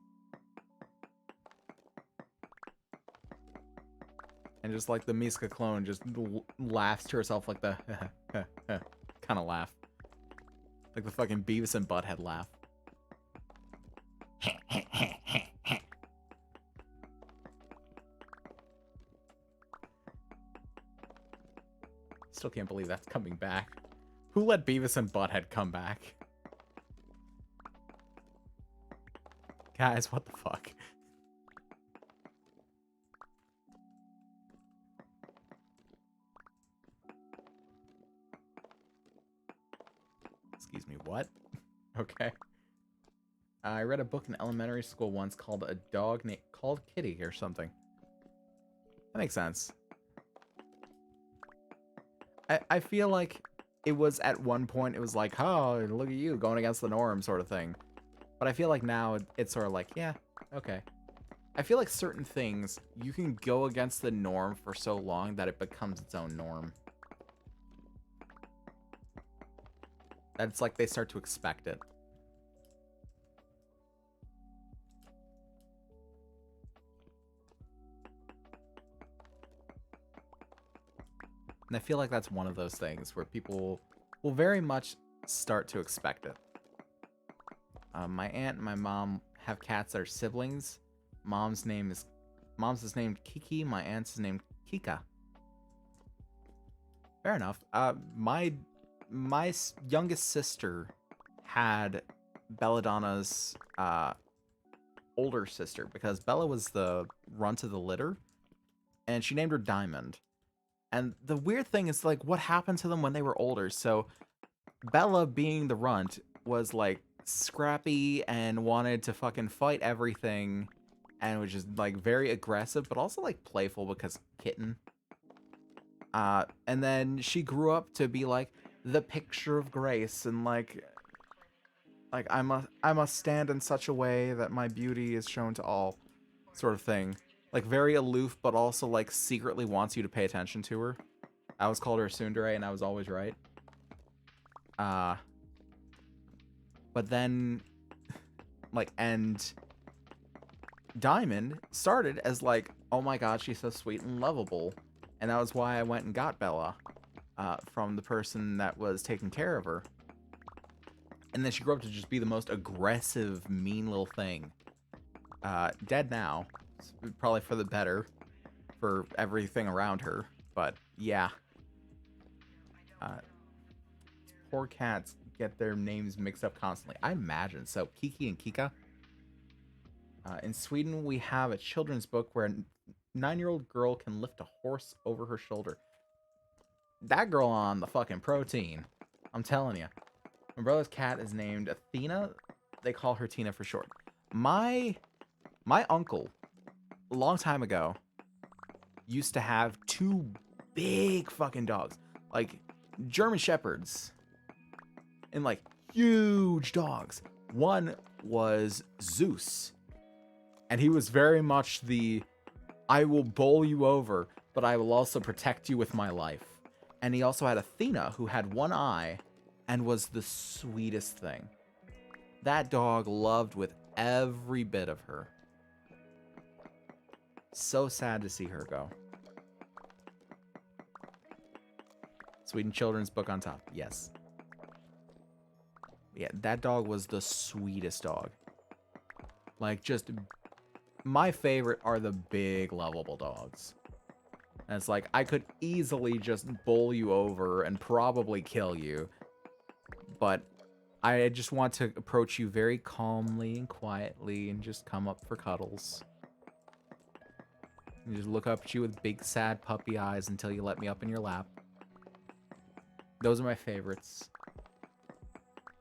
And just like the Miska clone just laughs to herself like the kind of laugh. Like the fucking Beavis and Butthead laugh. Still can't believe that's coming back. Who let Beavis and Butthead come back? Guys, what the fuck? Excuse me, what? Okay. I read a book in elementary school once called A Dog Called Kitty or something. That makes sense. I feel like it was at one point, it was like, oh, look at you going against the norm sort of thing. But I feel like now it's sort of like, yeah, okay. I feel like certain things, you can go against the norm for so long that it becomes its own norm. That it's like they start to expect it. And I feel like that's one of those things where people will very much start to expect it. My aunt and my mom have cats that are siblings. Mom's is named Kiki. My aunt's is named Kika. Fair enough. My youngest sister had Belladonna's older sister because Bella was the runt of the litter, and she named her Diamond. And the weird thing is, like, what happened to them when they were older? So Bella, being the runt, was like scrappy and wanted to fucking fight everything, and was just like very aggressive, but also like playful because kitten. And then she grew up to be like the picture of grace and like I must stand in such a way that my beauty is shown to all, sort of thing. Like very aloof, but also like secretly wants you to pay attention to her. I always called her a tsundere, and I was always right. But then, like, and Diamond started as like, oh my god, she's so sweet and lovable, and that was why I went and got Bella, from the person that was taking care of her. And then she grew up to just be the most aggressive, mean little thing. Dead now. Probably for the better. For everything around her. But, yeah. Poor cats get their names mixed up constantly. I imagine. So, Kiki and Kika. In Sweden, we have a children's book where a 9-year-old girl can lift a horse over her shoulder. That girl on the fucking protein. I'm telling you. My brother's cat is named Athena. They call her Tina for short. My uncle, a long time ago, used to have 2 big fucking dogs. Like, German Shepherds. And, like, huge dogs. One was Zeus. And he was very much the, I will bowl you over, but I will also protect you with my life. And he also had Athena, who had one eye and was the sweetest thing. That dog loved with every bit of her. So sad to see her go. Sweden children's book on top. Yes. Yeah, that dog was the sweetest dog. Like, just... My favorite are the big, lovable dogs. And it's like, I could easily just bowl you over and probably kill you. But I just want to approach you very calmly and quietly and just come up for cuddles. And just look up at you with big, sad puppy eyes until you let me up in your lap. Those are my favorites.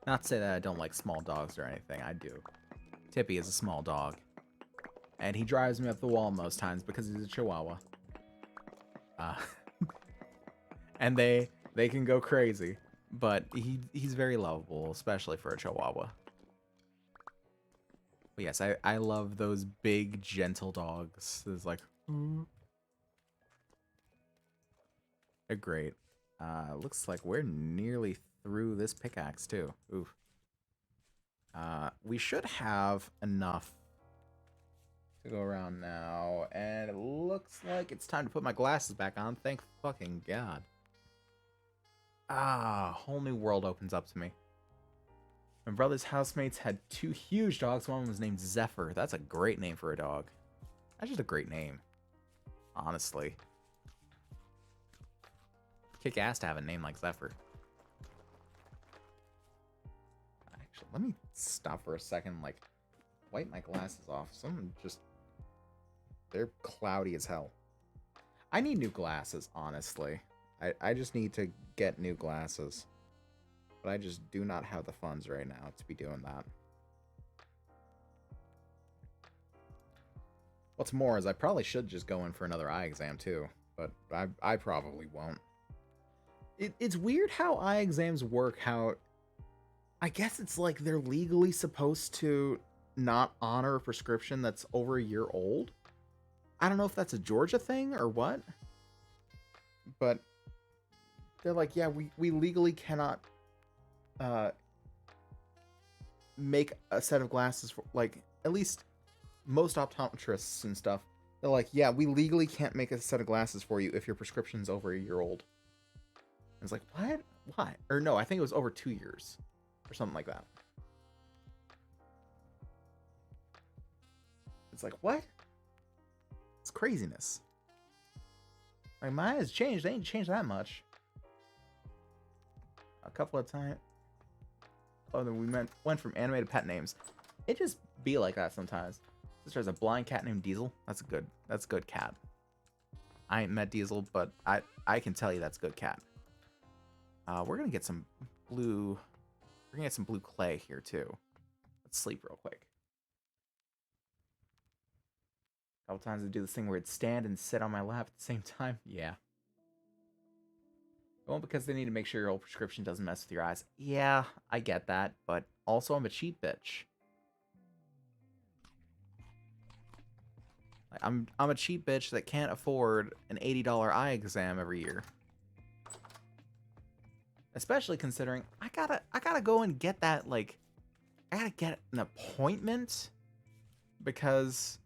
Not to say that I don't like small dogs or anything, I do. Tippy is a small dog. And he drives me up the wall most times because he's a Chihuahua. And they can go crazy. But he's very lovable, especially for a Chihuahua. But yes, I love those big, gentle dogs. It's like... They're great. Looks like we're nearly through this pickaxe, too. Oof. We should have enough to go around now. And it looks like it's time to put my glasses back on. Thank fucking God. A whole new world opens up to me. My brother's housemates had 2 huge dogs. One was named Zephyr. That's a great name for a dog. That's just a great name. Honestly. Kick ass to have a name like Zephyr. Actually, let me stop for a second, like, wipe my glasses off. Some just... They're cloudy as hell. I need new glasses, honestly. I just need to get new glasses. But I just do not have the funds right now to be doing that. What's more is I probably should just go in for another eye exam too. But I probably won't. It's weird how eye exams work, how... I guess it's like they're legally supposed to not honor a prescription that's over a year old. I don't know if that's a Georgia thing or what. But they're like, yeah, we legally cannot make a set of glasses for, like, at least most optometrists and stuff. They're like, yeah, we legally can't make a set of glasses for you if your prescription's over a year old. And it's like, what? Why? Or no, I think it was over 2 years. Or something like that. It's like, what? It's craziness. Like, my eyes changed. They ain't changed that much. A couple of times. Oh, then we went from anime to pet names. It just be like that sometimes. Sister has a blind cat named Diesel. That's a good cat. I ain't met Diesel, but I can tell you that's a good cat. We're gonna get some blue. We're gonna get some blue clay here too. Let's sleep real quick. A couple times I do this thing where it'd stand and sit on my lap at the same time. Yeah. Well, because they need to make sure your old prescription doesn't mess with your eyes. Yeah, I get that, but also I'm a cheap bitch. Like, I'm a cheap bitch that can't afford an $80 eye exam every year. Especially considering I gotta go and get that, like, I gotta get an appointment because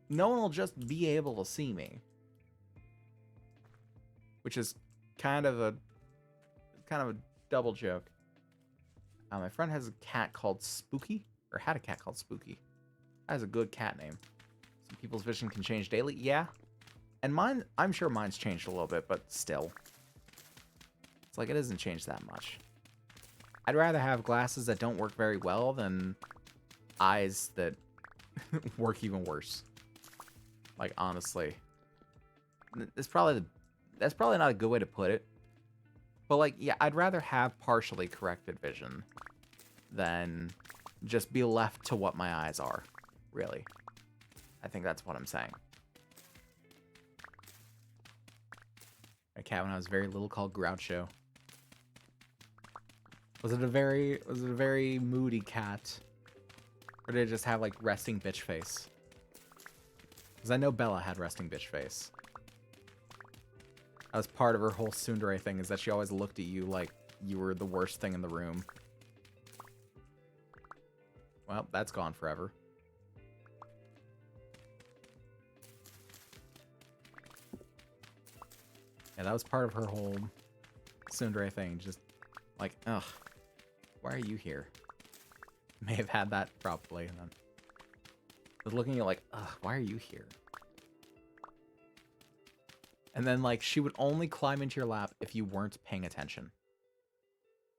no one will just be able to see me. Which is kind of a double joke. My friend has a cat called Spooky, or had a cat called Spooky. That is a good cat name. Some people's vision can change daily, yeah. And mine, I'm sure mine's changed a little bit, but still. It's like it doesn't change that much. I'd rather have glasses that don't work very well than eyes that work even worse. Like, honestly. That's probably not a good way to put it. But, like, yeah, I'd rather have partially corrected vision than just be left to what my eyes are, really. I think that's what I'm saying. A cat when I was very little called Groucho. Was it a very moody cat? Or did it just have, like, resting bitch face? Because I know Bella had resting bitch face. That was part of her whole tsundere thing, is that she always looked at you like you were the worst thing in the room. Well, that's gone forever. Yeah, that was part of her whole tsundere thing. Just like, ugh, why are you here? May have had that probably. And then was looking at you like, ugh, why are you here? And then, like, she would only climb into your lap if you weren't paying attention.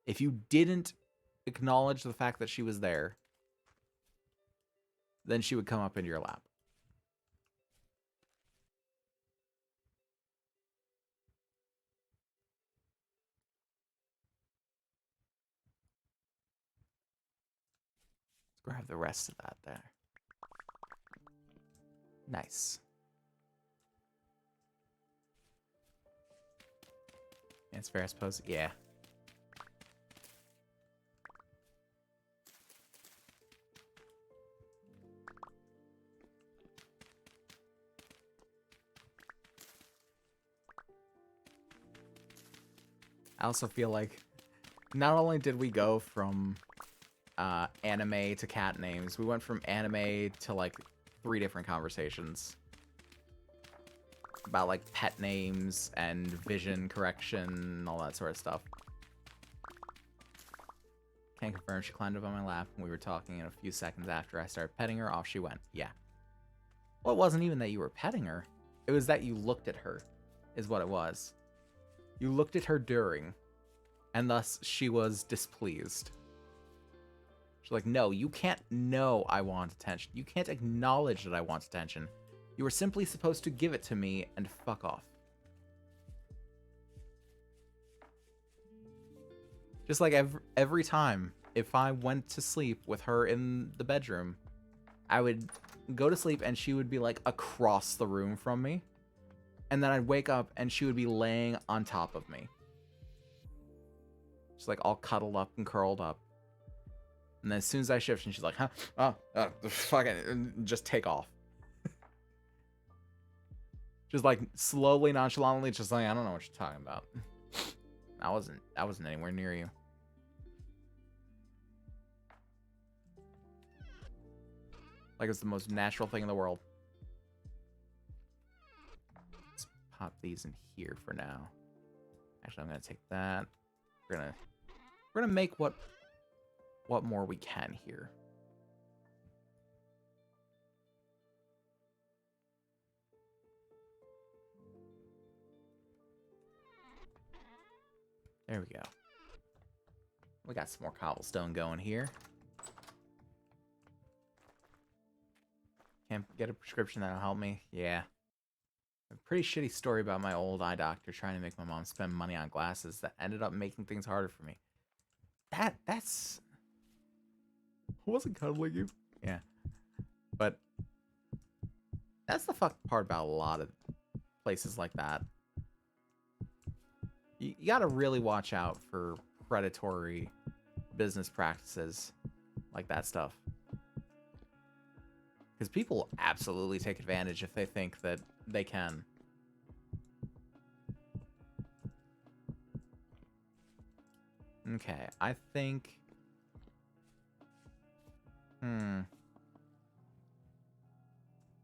If you didn't acknowledge the fact that she was there, then she would come up into your lap. Let's grab the rest of that there. Nice. It's fair, I suppose. Yeah. I also feel like not only did we go from anime to cat names, we went from anime to like 3 different conversations about like pet names and vision correction and all that sort of stuff. Can confirm she climbed up on my lap and we were talking, and a few seconds after I started petting her, off she went. Yeah. Well, it wasn't even that you were petting her. It was that you looked at her, is what it was. You looked at her during, and thus she was displeased. She's like, no, you can't know I want attention. You can't acknowledge that I want attention. You were simply supposed to give it to me and fuck off. Just like every time, if I went to sleep with her in the bedroom, I would go to sleep and she would be like across the room from me. And then I'd wake up and she would be laying on top of me. Just like all cuddled up and curled up. And then as soon as I shift, and she's like, huh? Fucking just take off. Just like slowly, nonchalantly, just like, I don't know what you're talking about. I wasn't anywhere near you. Like it's the most natural thing in the world. Let's pop these in here for now. Actually, I'm gonna take that. We're gonna make what more we can here. There we go. We got some more cobblestone going here. Can't get a prescription that'll help me? Yeah. A pretty shitty story about my old eye doctor trying to make my mom spend money on glasses that ended up making things harder for me. That's... I wasn't cuddling you. Yeah. But that's the fucked part about a lot of places like that. You gotta really watch out for predatory business practices like that stuff. Because people absolutely take advantage if they think that they can. Okay, I think...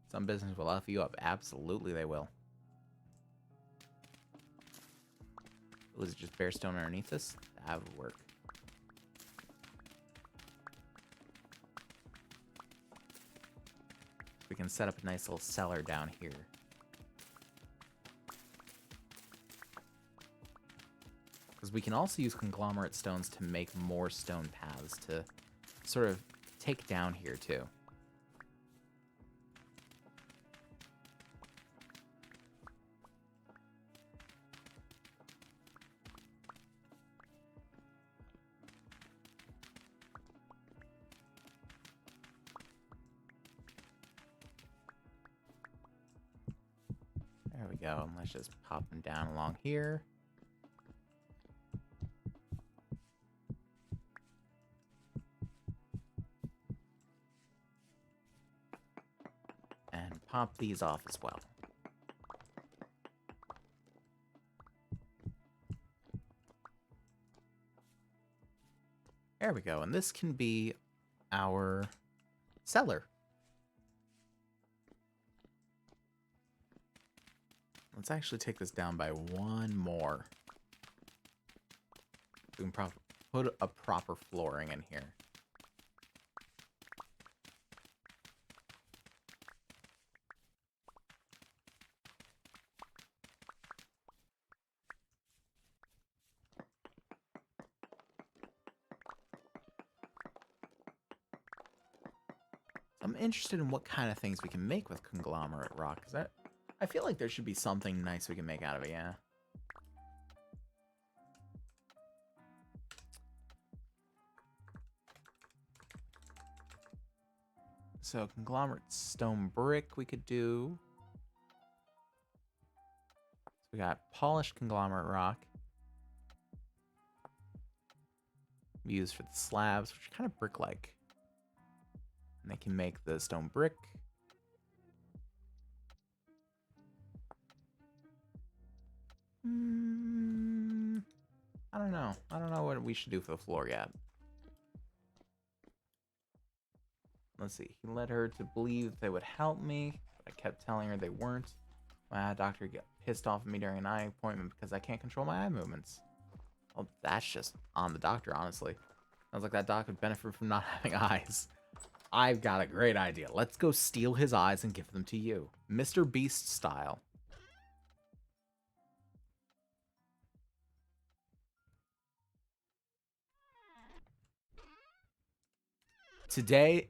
Some business will offer you up. Absolutely they will. Was it just bare stone underneath this? That would work. We can set up a nice little cellar down here. Because we can also use conglomerate stones to make more stone paths to sort of take down here too. There we go, and let's just pop them down along here. And pop these off as well. There we go. And this can be our cellar. Let's actually take this down by one more. We can put a proper flooring in here. I'm interested in what kind of things we can make with conglomerate rock. I feel like there should be something nice we can make out of it, yeah. So conglomerate stone brick we could do. So we got polished conglomerate rock. Used for the slabs, which are kind of brick-like. And they can make the stone brick. I don't know. I don't know what we should do for the floor yet. Let's see. He led her to believe they would help me, but I kept telling her they weren't. My eye doctor got pissed off at me during an eye appointment because I can't control my eye movements. Well, that's just on the doctor, honestly. Sounds like that doc would benefit from not having eyes. I've got a great idea. Let's go steal his eyes and give them to you. Mr. Beast style.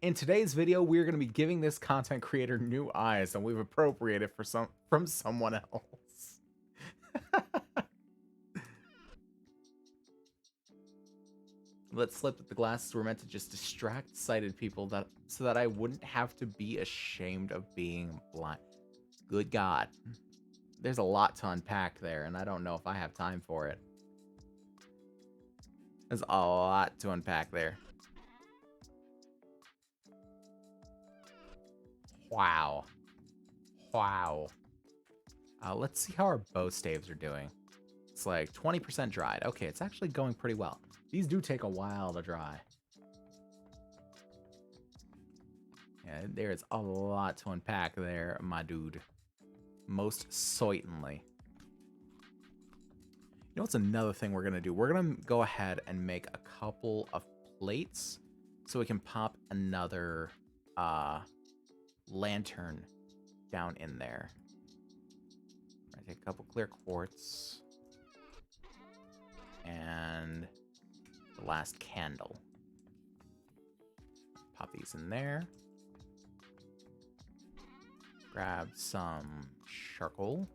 In today's video, we're going to be giving this content creator new eyes, and we've appropriated from someone else. Let's flip that the glasses were meant to just distract sighted people so that I wouldn't have to be ashamed of being blind. Good God. There's a lot to unpack there, and I don't know if I have time for it. There's a lot to unpack there. Wow. Wow. Let's see how our bow staves are doing. It's like 20% dried. Okay, it's actually going pretty well. These do take a while to dry. Yeah, there's a lot to unpack there, my dude. Most certainly. You know what's another thing we're going to do? We're going to go ahead and make a couple of plates so we can pop another lantern down in there. I take a couple clear quartz. And the last candle. Pop these in there. Grab some charcoal.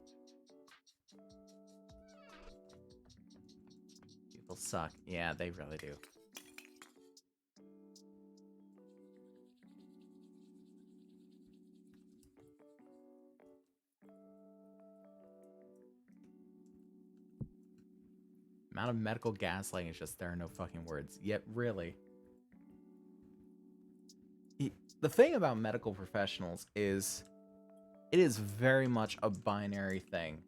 People suck. Yeah, they really do. Amount of medical gaslighting is just, there are no fucking words. Yet, really. The thing about medical professionals is it is very much a binary thing.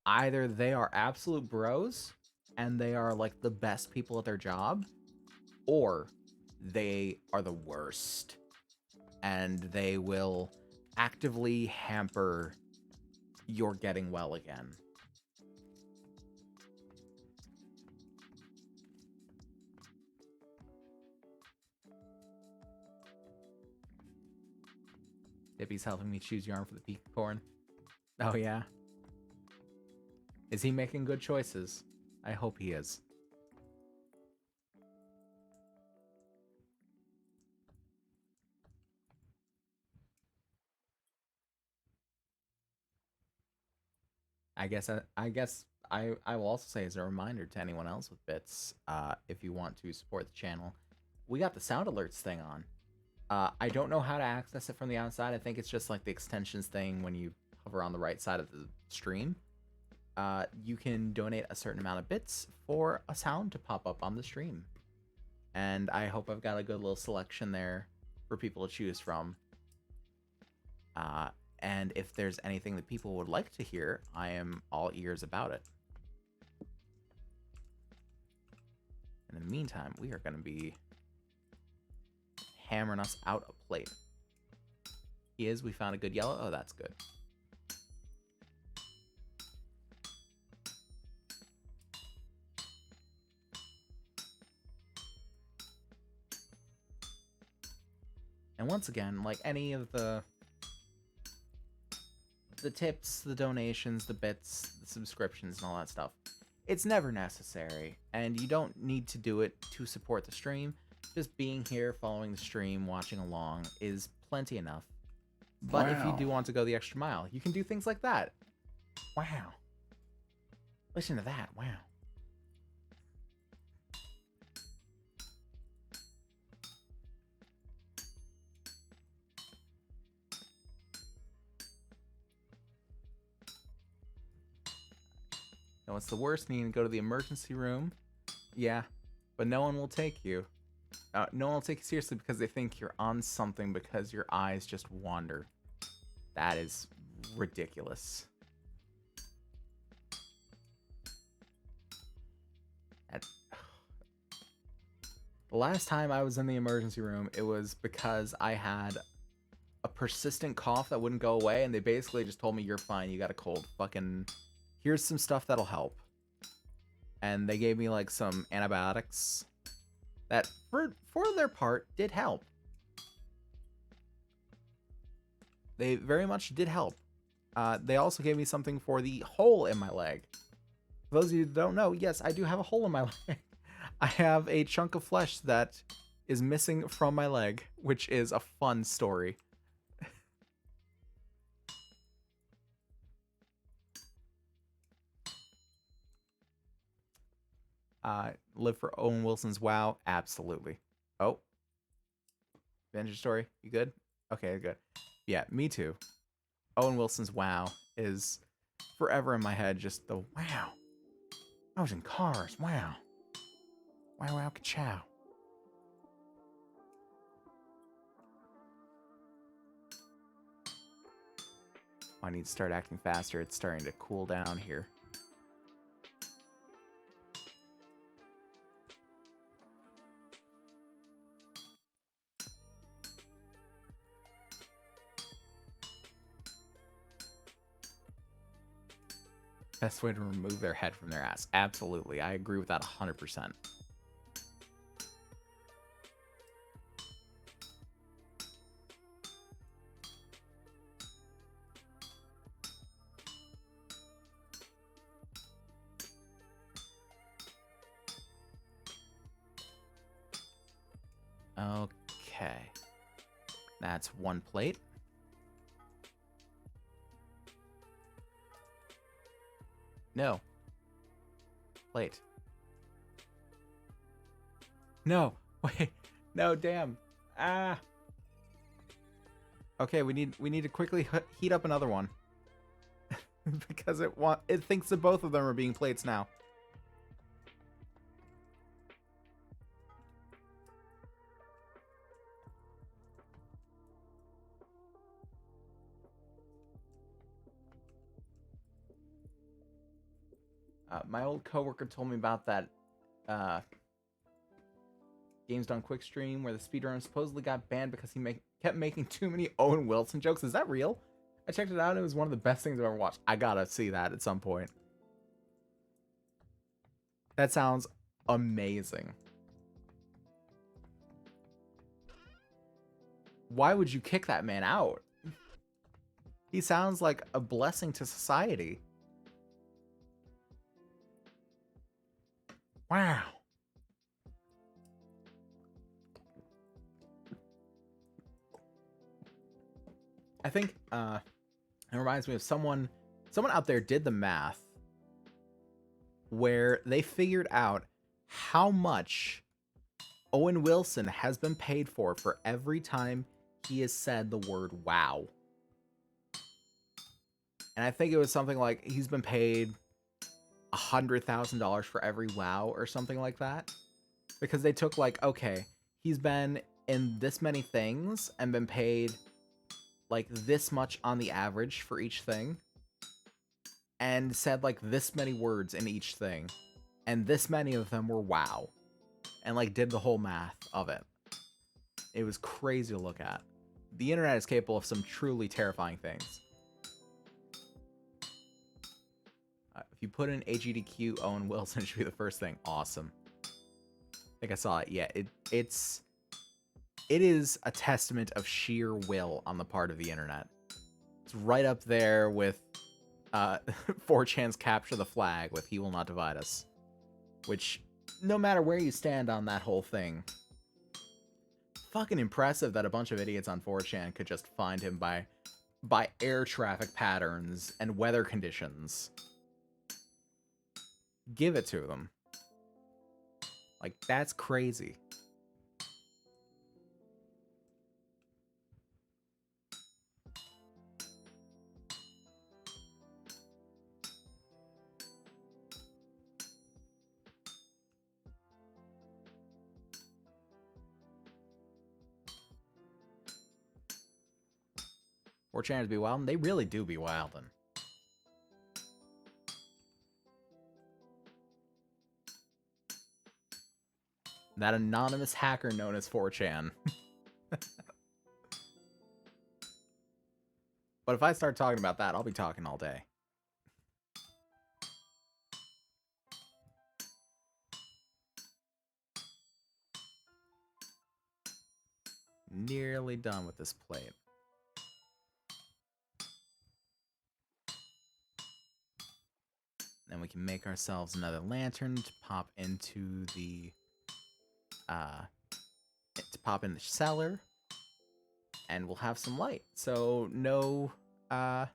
Either they are absolute bros and they are like the best people at their job, or they are the worst and they will actively hamper your getting well again. Dippy's helping me choose yarn for the peak corn. Oh, yeah? Is he making good choices? I hope he is. I guess I will also say as a reminder to anyone else with bits, if you want to support the channel, we got the sound alerts thing on. I don't know how to access it from the outside. I think it's just like the extensions thing when you hover on the right side of the stream. You can donate a certain amount of bits for a sound to pop up on the stream. And I hope I've got a good little selection there for people to choose from. And if there's anything that people would like to hear, I am all ears about it. In the meantime, we are going to be hammering us out a plate. We found a good yellow. Oh, that's good. And once again, like any of the tips, the donations, the bits, the subscriptions, and all that stuff, it's never necessary, and you don't need to do it to support the stream. Just being here, following the stream, watching along is plenty enough. But if you do want to go the extra mile, you can do things like that. Wow. Listen to that. Wow. Now, what's the worst? You need to go to the emergency room. Yeah, but no one will take you. No one will take you seriously because they think you're on something because your eyes just wander. That is ridiculous. The last time I was in the emergency room, it was because I had a persistent cough that wouldn't go away, and they basically just told me, you're fine, you got a cold. Fucking, here's some stuff that'll help. And they gave me like some antibiotics that for their part did help. They very much did help. They also gave me something for the hole in my leg. For those of you who don't know, yes, I do have a hole in my leg. I have a chunk of flesh that is missing from my leg, which is a fun story. Live for Owen Wilson's WoW? Absolutely. Oh. Vintage story? You good? Okay, good. Yeah, me too. Owen Wilson's WoW is forever in my head, just the wow. I was in Cars, wow. Wow, wow, ka-chow. I need to start acting faster. It's starting to cool down here. Best way to remove their head from their ass. Absolutely. I agree with that 100%. Okay. That's one plate. No. Plate. No. Wait. No, damn. Ah. Okay, we need to quickly heat up another one. Because it thinks that both of them are being plates now. My old coworker told me about that Games Done Quick stream where the speedrunner supposedly got banned because he kept making too many Owen Wilson jokes. Is that real? I checked it out and it was one of the best things I've ever watched. I gotta see that at some point. That sounds amazing. Why would you kick that man out? He sounds like a blessing to society. Wow. I think it reminds me of someone out there did the math where they figured out how much Owen Wilson has been paid for every time he has said the word wow. And I think it was something like he's been paid $100,000 for every wow or something like that. Because they took like, okay, he's been in this many things and been paid like this much on the average for each thing, and said like this many words in each thing, and this many of them were wow, and like did the whole math of it. It was crazy to look at. The internet is capable of some truly terrifying things. If you put in AGDQ Owen Wilson, it should be the first thing. Awesome. I think I saw it. Yeah, it is a testament of sheer will on the part of the internet. It's right up there with 4chan's Capture the Flag with He Will Not Divide Us. Which, no matter where you stand on that whole thing, fucking impressive that a bunch of idiots on 4chan could just find him by air traffic patterns and weather conditions. Give it to them. Like, that's crazy. Or channels be wildin'? They really do be wildin'. That anonymous hacker known as 4chan. But if I start talking about that, I'll be talking all day. Nearly done with this plate. Then we can make ourselves another lantern to pop into the cellar, and we'll have some light. So no I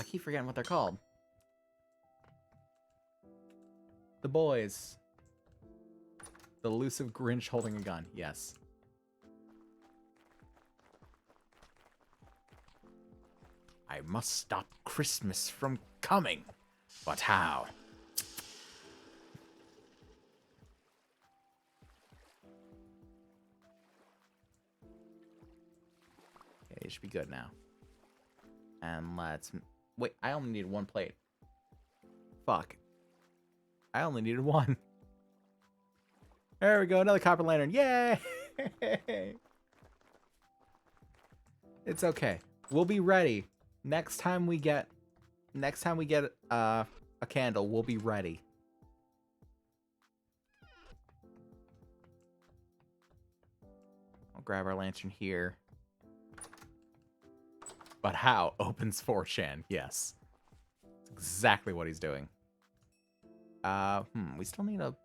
keep forgetting what they're called. The boys. The elusive Grinch holding a gun. Yes. I must stop Christmas from coming. But how? Okay, it should be good now. And let's... Wait, I only needed one plate. Fuck. I only needed one. There we go, another copper lantern. Yay! It's okay. We'll be ready. Next time we get a candle, we'll be ready. I'll grab our lantern here. But how? Opens 4chan. Yes. That's exactly what he's doing. We still need a...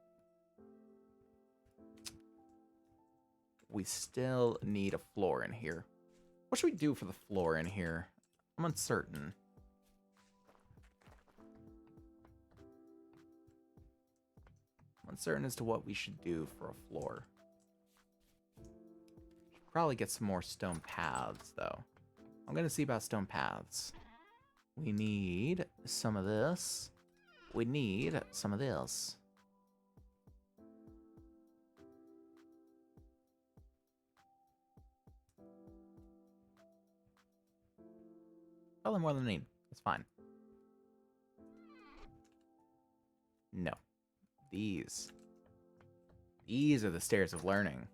We still need a floor in here. What should we do for the floor in here? I'm uncertain. I'm uncertain as to what we should do for a floor. Should probably get some more stone paths, though. I'm gonna see about stone paths. We need some of this. We need some of this. Probably more than I need. That's fine. No. These are the stairs of learning.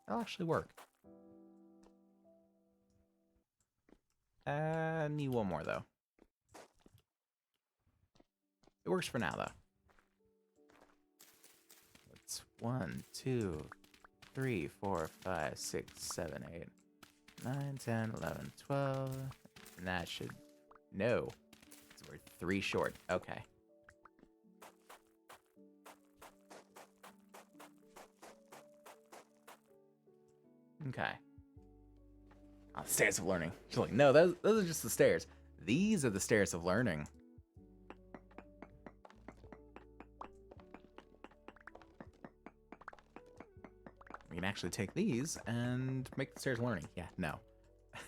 That'll actually work. Need one more, though. It works for now, though. It's 1, 2, 3, 4, 5, 6, 7, 8, 9, 10, 11, 12. And that should... No. So we're 3 short. Okay. Okay. Oh, stairs of learning. She's like, no, those are just the stairs. These are the stairs of learning. We can actually take these and make the stairs of learning. Yeah, no.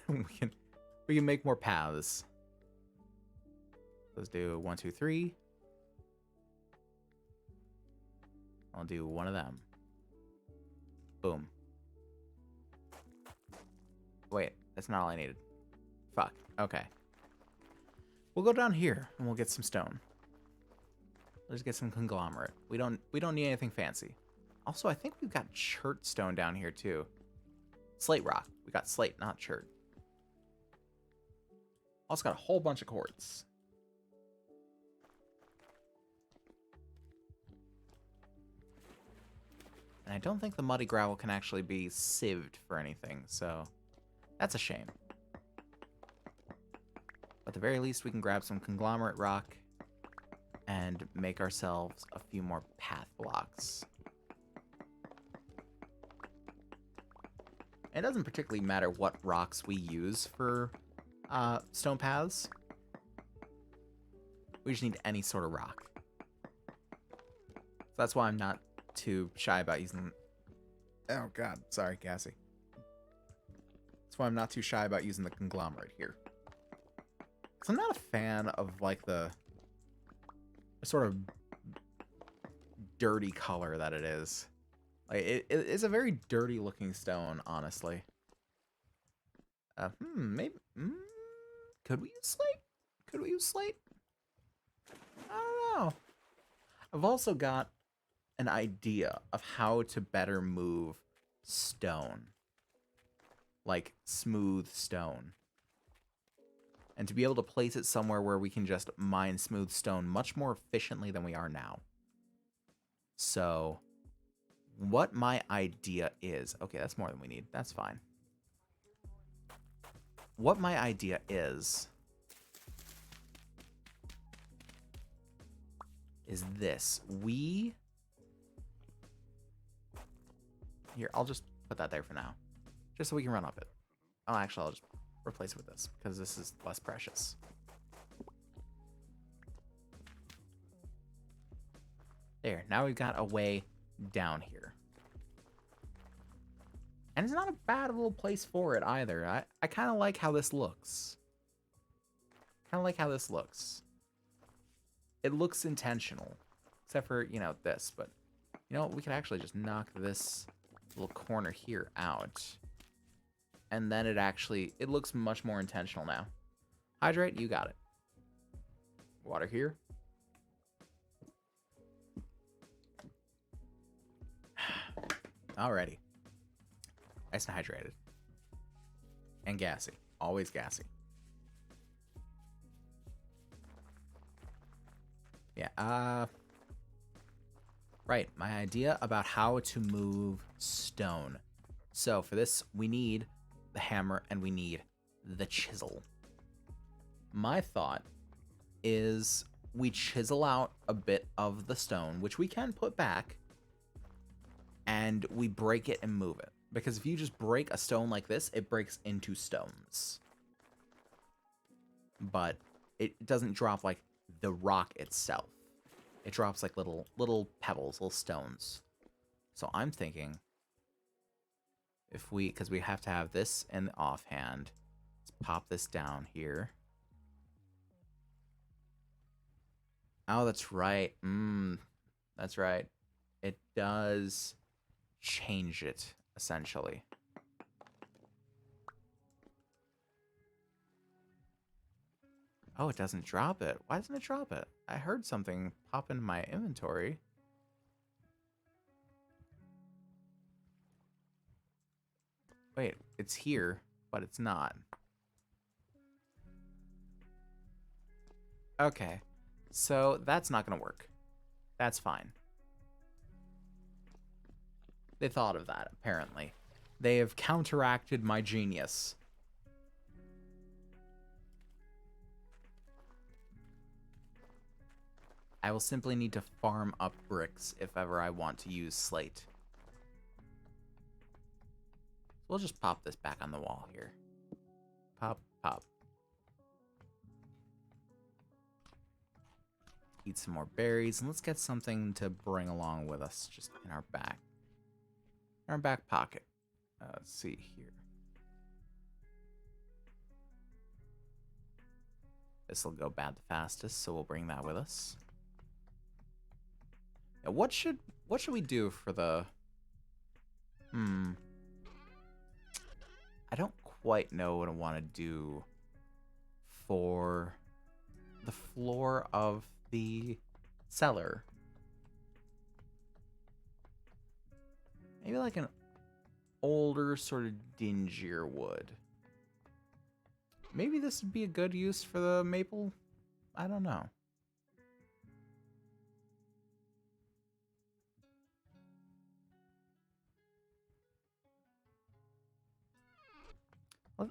we can make more paths. Let's do 1, 2, 3. I'll do one of them. Boom. Wait, that's not all I needed. Fuck. Okay. We'll go down here and we'll get some stone. Let's get some conglomerate. We don't need anything fancy. Also, I think we've got chert stone down here too. Slate rock. We got slate, not chert. Also got a whole bunch of quartz. And I don't think the muddy gravel can actually be sieved for anything, so that's a shame. At the very least, we can grab some conglomerate rock and make ourselves a few more path blocks. It doesn't particularly matter what rocks we use for stone paths. We just need any sort of rock. So that's why I'm not too shy about using... Oh god, sorry, Cassie. That's why I'm not too shy about using the conglomerate here. Because I'm not a fan of, like, the sort of dirty color that it is. Like, it's a very dirty looking stone, honestly. Maybe... could we use slate? Could we use slate? I don't know. I've also got an idea of how to better move stone. Like, smooth stone. And to be able to place it somewhere where we can just mine smooth stone much more efficiently than we are now. So, what my idea is... Okay, that's more than we need. That's fine. What my idea is this. Here, I'll just put that there for now. Just so we can run up it. Oh, actually, I'll just replace it with this, because this is less precious. There, now we've got a way down here. And it's not a bad little place for it either. I kind of like how this looks. It looks intentional. Except for, you know, this. But, you know, we could actually just knock this little corner here out. And then it looks much more intentional now. Hydrate, you got it. Water here. Alrighty. Nice and hydrated. And gassy. Always gassy. Yeah, right, my idea about how to move stone. So for this, we need the hammer and we need the chisel. My thought is we chisel out a bit of the stone, which we can put back, and we break it and move it. Because if you just break a stone like this, it breaks into stones. But it doesn't drop like the rock itself. It drops like little pebbles, little stones. So I'm thinking if because we have to have this in the offhand, let's pop this down here. Oh, that's right. That's right. It does change it, essentially. Oh, it doesn't drop it. Why doesn't it drop it? I heard something pop into my inventory. Wait, it's here, but it's not. Okay, so that's not gonna work. That's fine. They thought of that, apparently. They have counteracted my genius. I will simply need to farm up bricks if ever I want to use slate. We'll just pop this back on the wall here. Pop, pop. Eat some more berries, and let's get something to bring along with us just in our back pocket. Let's see here. This will go bad the fastest, so we'll bring that with us. Now, what should what should we do for the... I don't quite know what I want to do for the floor of the cellar. Maybe like an older, sort of dingier wood. Maybe this would be a good use for the maple? I don't know.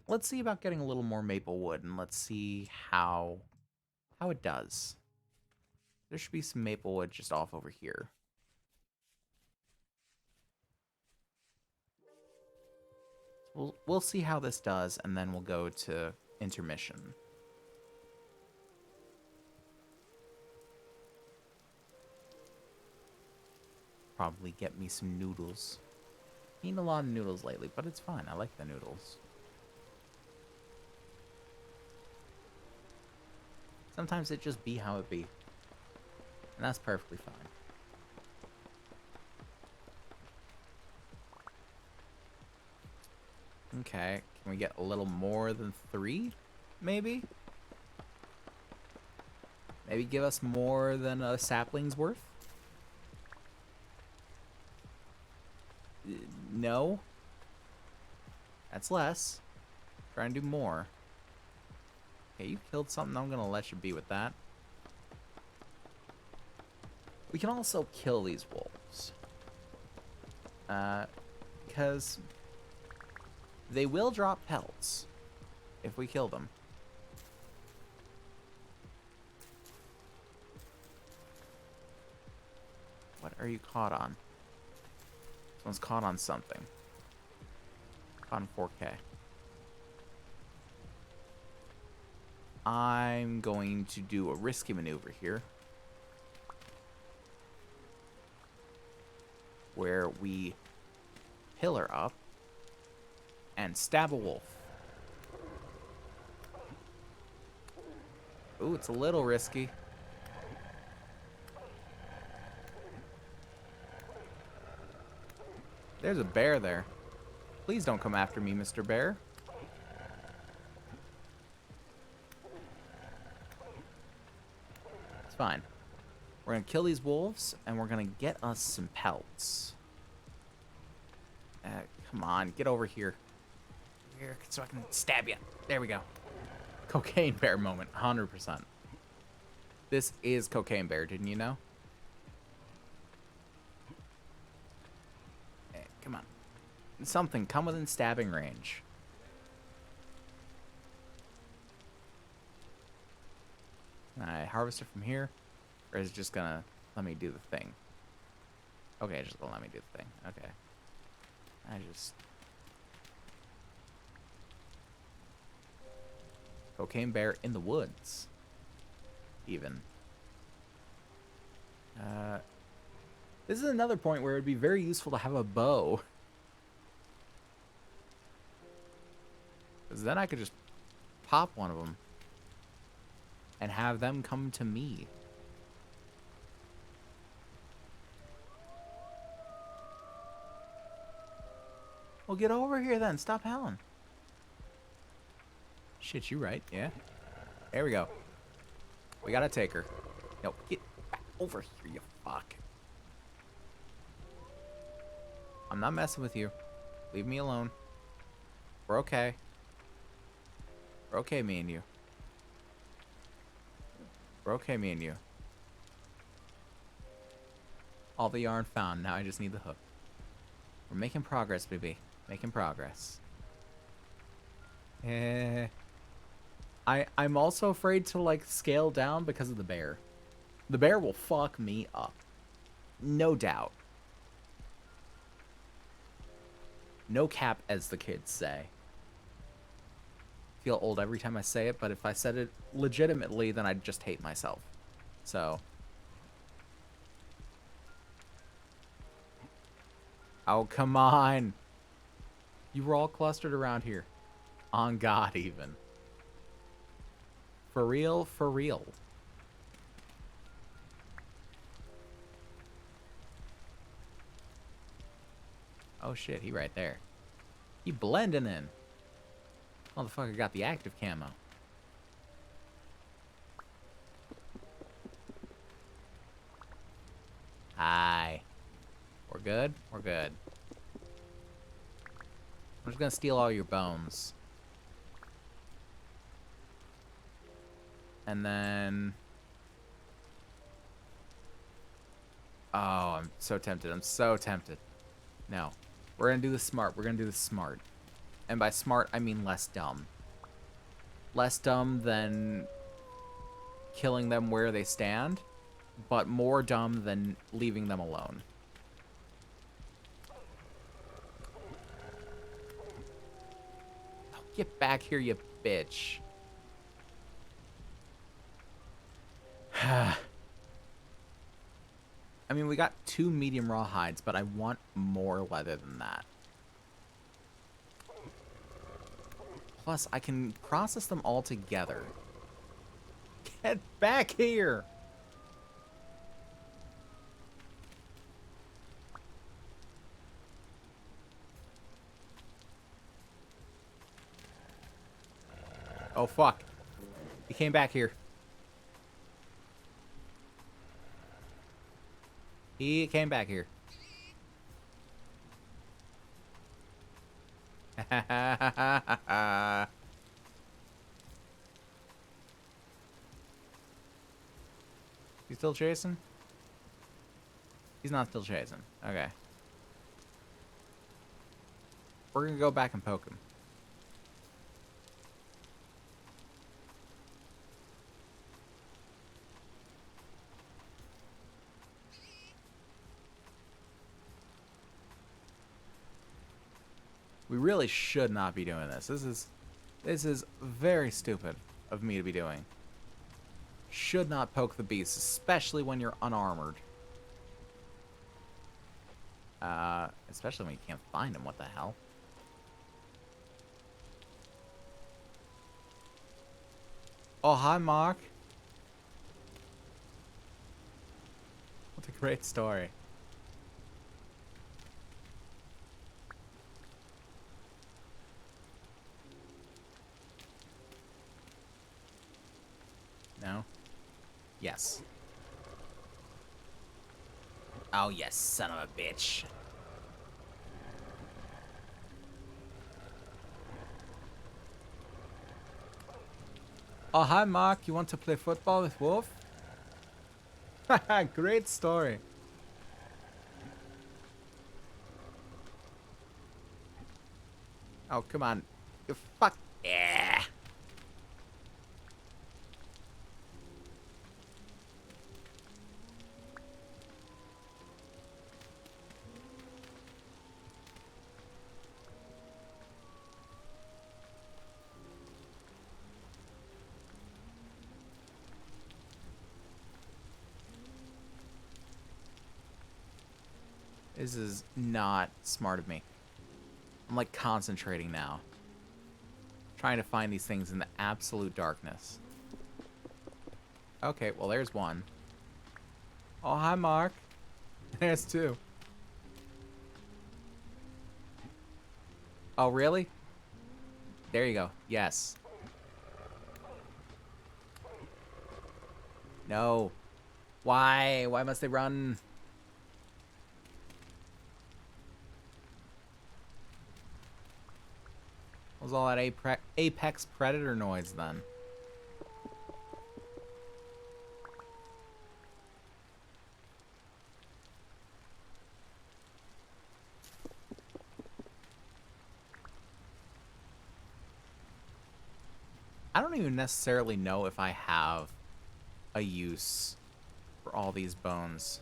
Let's see about getting a little more maple wood, and let's see how it does. There should be some maple wood just off over here. We'll see how this does, and then we'll go to intermission. Probably get me some noodles. Eating a lot of noodles lately, but it's fine. I like the noodles. Sometimes it just be how it be. And that's perfectly fine. Okay, can we get a little more than 3? Maybe? Maybe give us more than a sapling's worth? No? That's less. Try and do more. Okay, you killed something. I'm gonna let you be with that. We can also kill these wolves. Because they will drop pelts if we kill them. What are you caught on? Someone's caught on something. Caught on 4K. I'm going to do a risky maneuver here. Where we pillar up and stab a wolf. Ooh, it's a little risky. There's a bear there. Please don't come after me, Mr. Bear. It's fine. We're gonna kill these wolves, and we're gonna get us some pelts. Come on, get over here. Here, so I can stab you. There we go. Cocaine bear moment, 100%. This is cocaine bear, didn't you know? Hey, come on. Something, come within stabbing range. Can I harvest it from here? Or is it just gonna let me do the thing? Okay, it's just gonna let me do the thing. Okay. Cocaine bear in the woods. Even. This is another point where it would be very useful to have a bow. Because then I could just pop one of them. And have them come to me. Well, get over here then. Stop howling. Shit, you right. Yeah. There we go. We gotta take her. No, get back over here, you fuck. I'm not messing with you. Leave me alone. We're okay. We're okay, me and you. We're okay, me and you. All the yarn found. Now I just need the hook. We're making progress, baby. Making progress. I'm also afraid to, like, scale down because of the bear. The bear will fuck me up. No doubt. No cap, as the kids say. I feel old every time I say it, but if I said it legitimately, then I'd just hate myself. So. Oh, come on. You were all clustered around here. On God, even. For real, for real. Oh shit, he right there. He blending in. Motherfucker got the active camo. Hi. We're good? We're good. I'm just gonna steal all your bones. And then... Oh, I'm so tempted. I'm so tempted. No. We're gonna do the smart. We're gonna do the smart. And by smart, I mean less dumb. Less dumb than killing them where they stand, but more dumb than leaving them alone. Oh, get back here, you bitch. I mean, we got 2 medium raw hides, but I want more leather than that. Plus, I can process them all together. Get back here! Oh, fuck. He came back here. He came back here. He's still chasing? He's not still chasing. Okay. We're gonna go back and poke him. We really should not be doing this. This is very stupid of me to be doing. Should not poke the beast, especially when you're unarmored. Especially when you can't find him. What the hell? Oh, hi, Mark. What a great story. No? Yes. Oh, yes, son of a bitch. Oh, hi, Mark. You want to play football with Wolf? Haha, great story. Oh, come on. You fuck. Yeah. This is not smart of me. I'm like concentrating now. Trying to find these things in the absolute darkness. Okay, well there's one. Oh, hi, Mark. There's two. Oh, really? There you go. Yes. No. Why? Why must they run? What was all that apex predator noise then? I don't even necessarily know if I have a use for all these bones.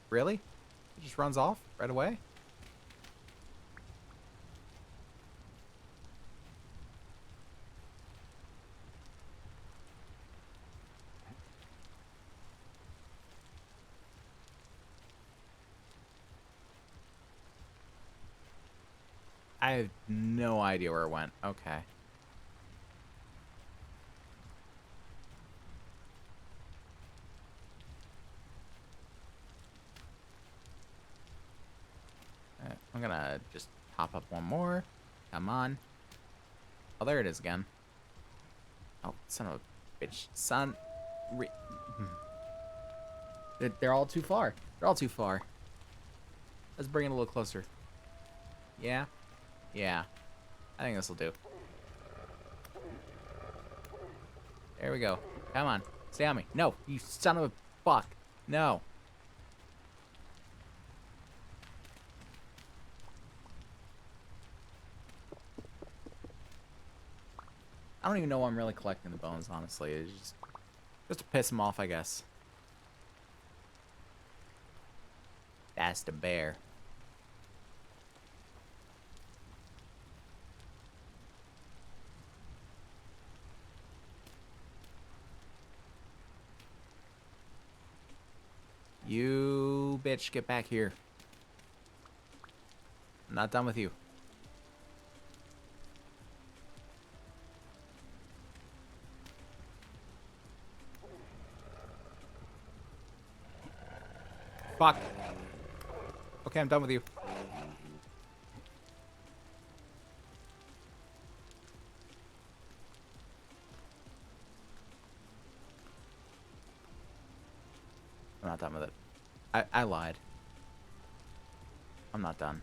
Really? It just runs off right away? I have no idea where it went. Okay. I'm gonna just pop up one more. Come on. Oh, there it is again. Oh, son of a bitch. Son. They're all too far. They're all too far. Let's bring it a little closer. Yeah? Yeah. I think this will do. There we go. Come on. Stay on me. No, you son of a fuck. No. I don't even know why I'm really collecting the bones, honestly. It's just to piss him off, I guess. That's the bear. You bitch, get back here. I'm not done with you. Fuck. Okay, I'm done with you. I'm not done with it. I lied. I'm not done.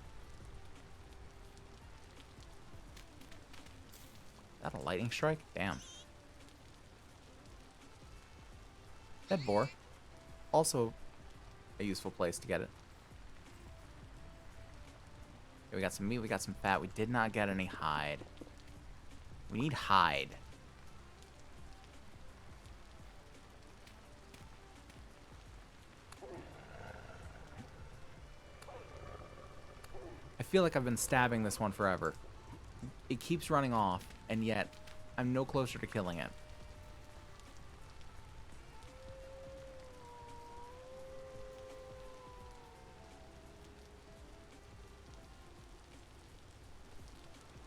Is that a lightning strike? Damn. Dead boar. Also a useful place to get it. Okay, we got some meat, we got some fat. We did not get any hide. We need hide. I feel like I've been stabbing this one forever. It keeps running off, and yet I'm no closer to killing it.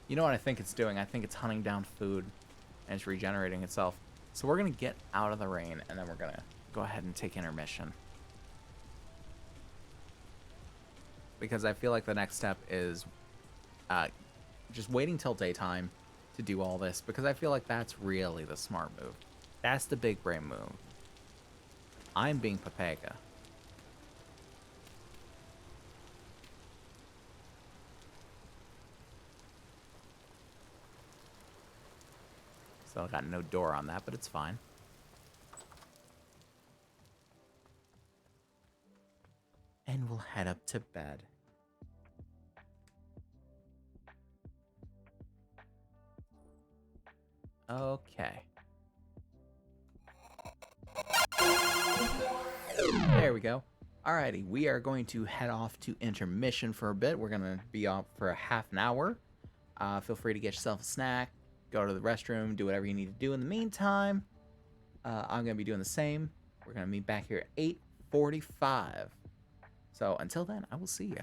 You know what I think it's doing? I think it's hunting down food, and it's regenerating itself. So we're going to get out of the rain, and then we're going to go ahead and take intermission. Because I feel like the next step is just waiting till daytime to do all this, because I feel like that's really the smart move. That's the big brain move. I'm being Papega. So I got no door on that, but it's fine. And we'll head up to bed. Okay. There we go. Alrighty, we are going to head off to intermission for a bit. We're going to be off for a half an hour. Feel free to get yourself a snack, go to the restroom, do whatever you need to do in the meantime. I'm going to be doing the same. We're going to meet back here at 8:45. So until then, I will see ya.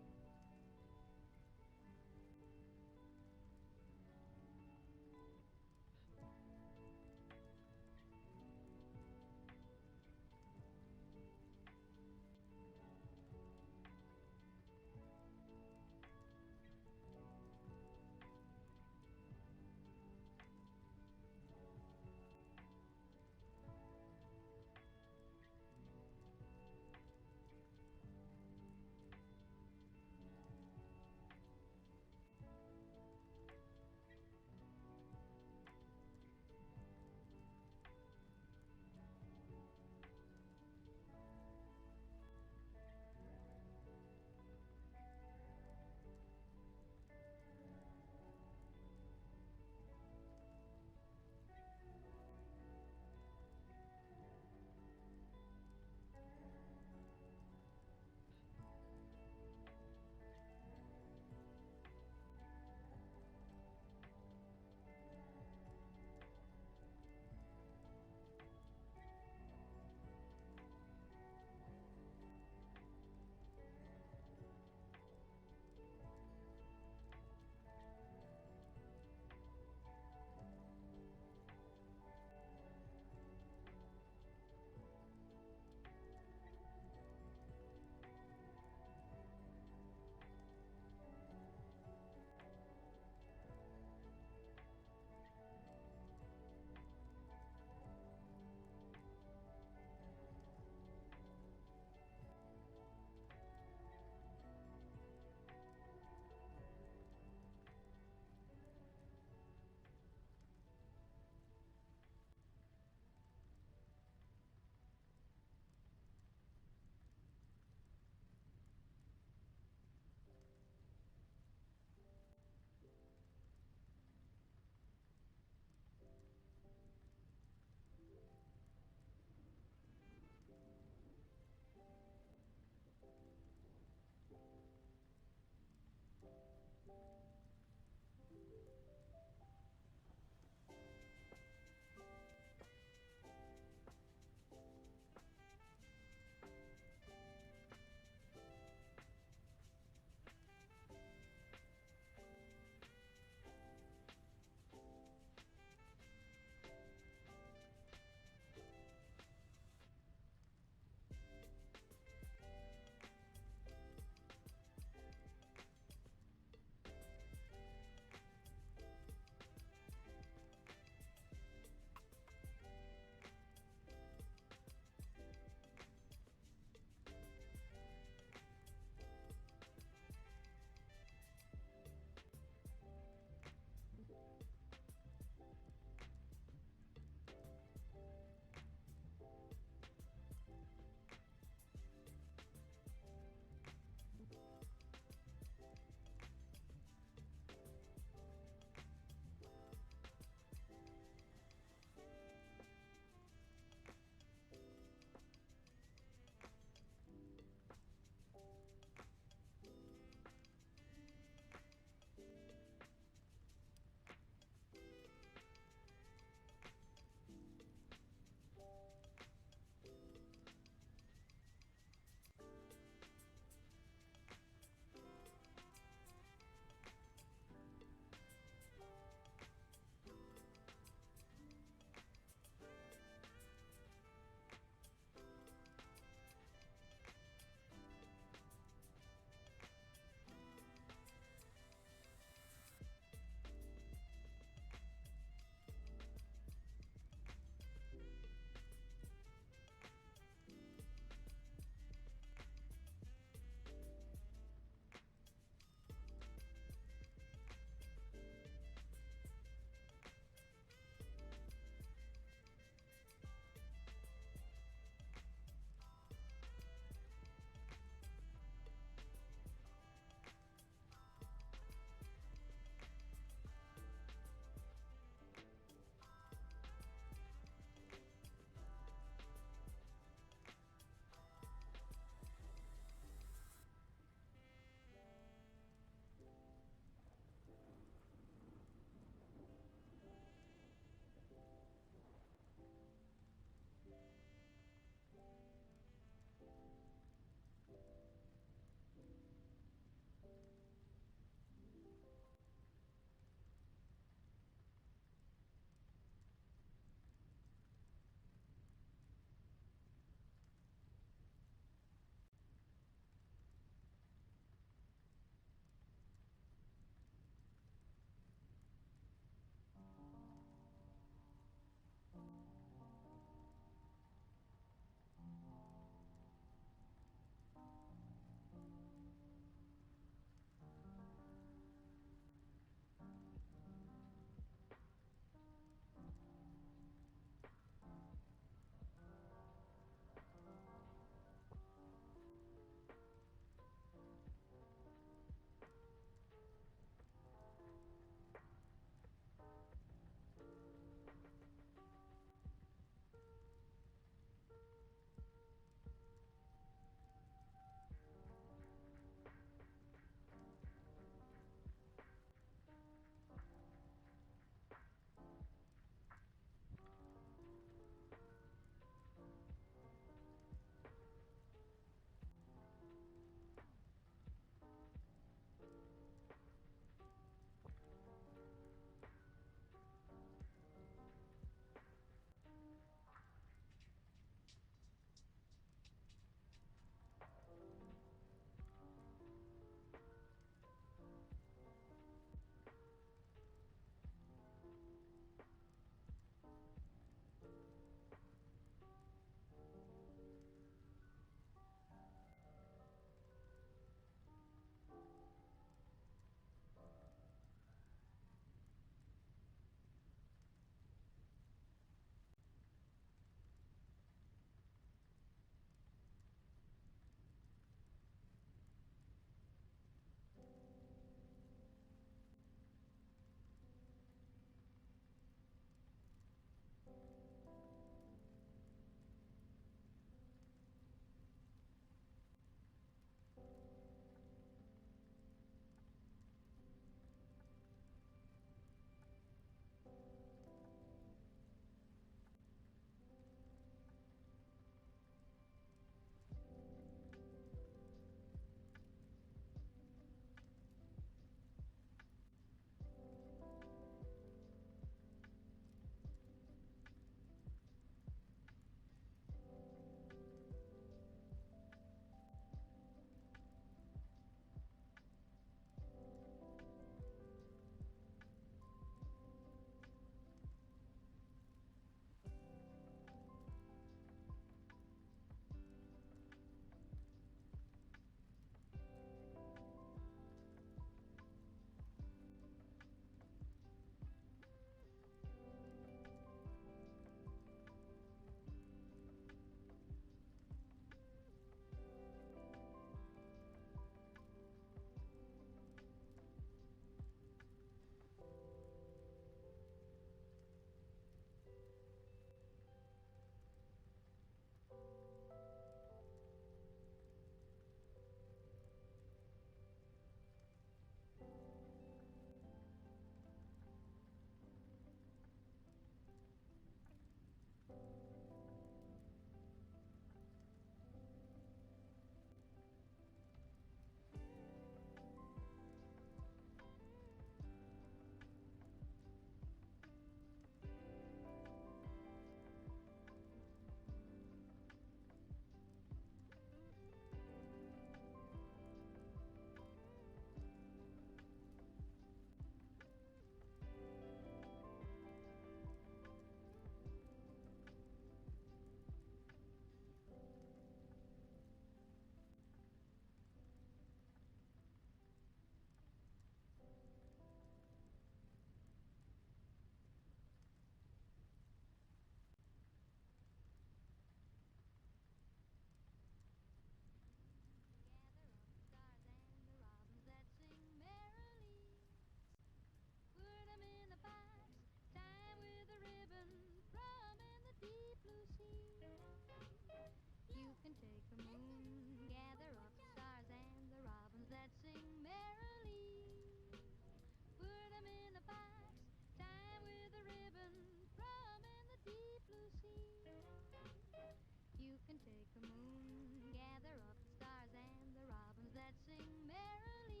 the moon, gather up the stars and the robins that sing merrily.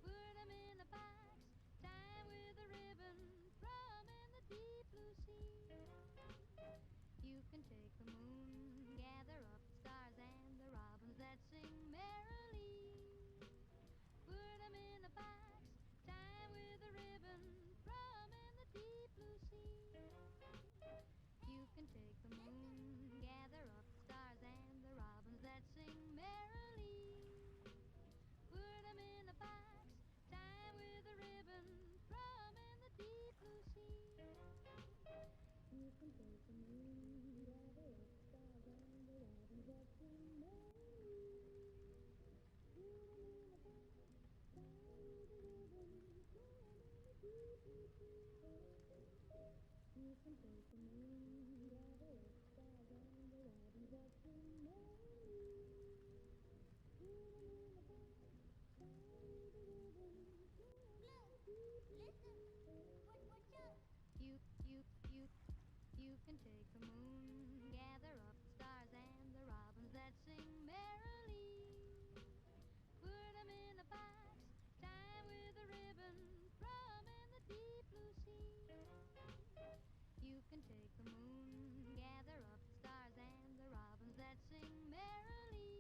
Put them in a box, tie with a ribbon, throw 'em in the deep blue sea. You can take the moon, gather up the stars and the robins that sing merrily. Put 'em in a box, tie with a ribbon, throw 'em in the deep blue sea. You can take the moon, gather up the stars and the robins that sing merrily. Put 'em in a box, tie with a ribbon, throw 'em in the deep blue sea. You can take the moon, gather up the stars and the robins that sing merrily. Put 'em in a box, tie with a ribbon, throw 'em in the deep blue sea. You can take the moon, gather up the stars and the robins that sing merrily. Put 'em in a box, tie with a ribbon, throw 'em in the deep blue sea. What's up? You can take the moon, gather up the stars and the robins that sing merrily. Put 'em in a box, tie with a ribbon, throw 'em in the deep blue sea. You can take the moon, gather up the stars and the robins that sing merrily.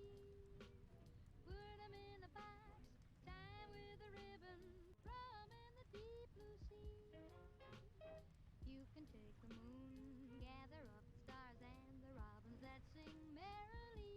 Put 'em in a box, tie with a ribbon, throw 'em in the deep blue sea. You can take the moon, gather up the stars and the robins that sing merrily.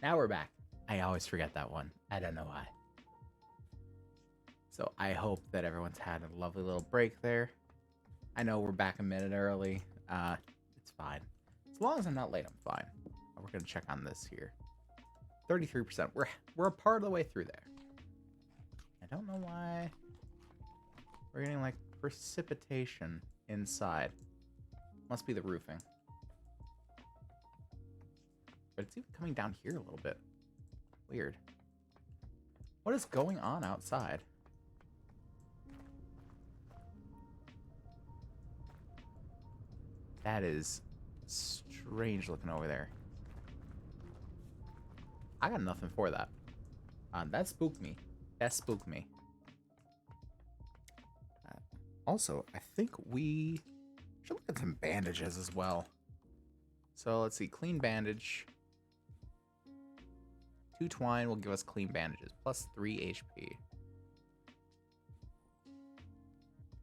Now we're back. I always forget that one. I don't know why. So I hope that everyone's had a lovely little break there. I know we're back a minute early. It's fine. As long as I'm not late, I'm fine. We're gonna check on this here. 33%. We're a part of the way through there. I don't know why we're getting like precipitation inside. Must be the roofing. But it's even coming down here a little bit. Weird. What is going on outside? That is strange looking over there. I got nothing for that. That spooked me. That spooked me. Also, I think we should look at some bandages as well. So let's see. Clean bandage. 2 twine will give us clean bandages. Plus 3 HP.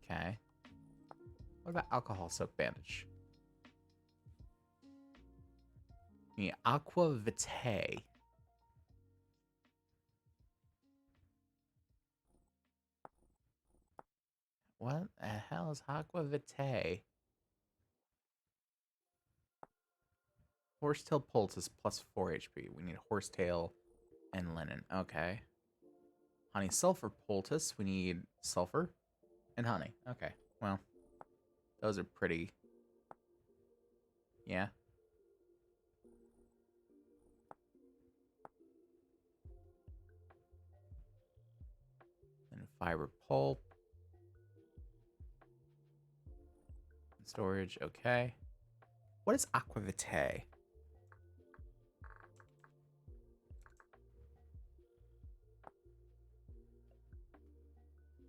Okay. What about alcohol soaked bandage? The aqua vitae. What the hell is aqua vitae? Horsetail poultice plus 4 HP. We need horsetail and linen. Okay. Honey sulfur poultice. We need sulfur and honey. Okay. Well, those are pretty. Yeah. And fiber pulp. Storage. Okay. What is aqua vitae?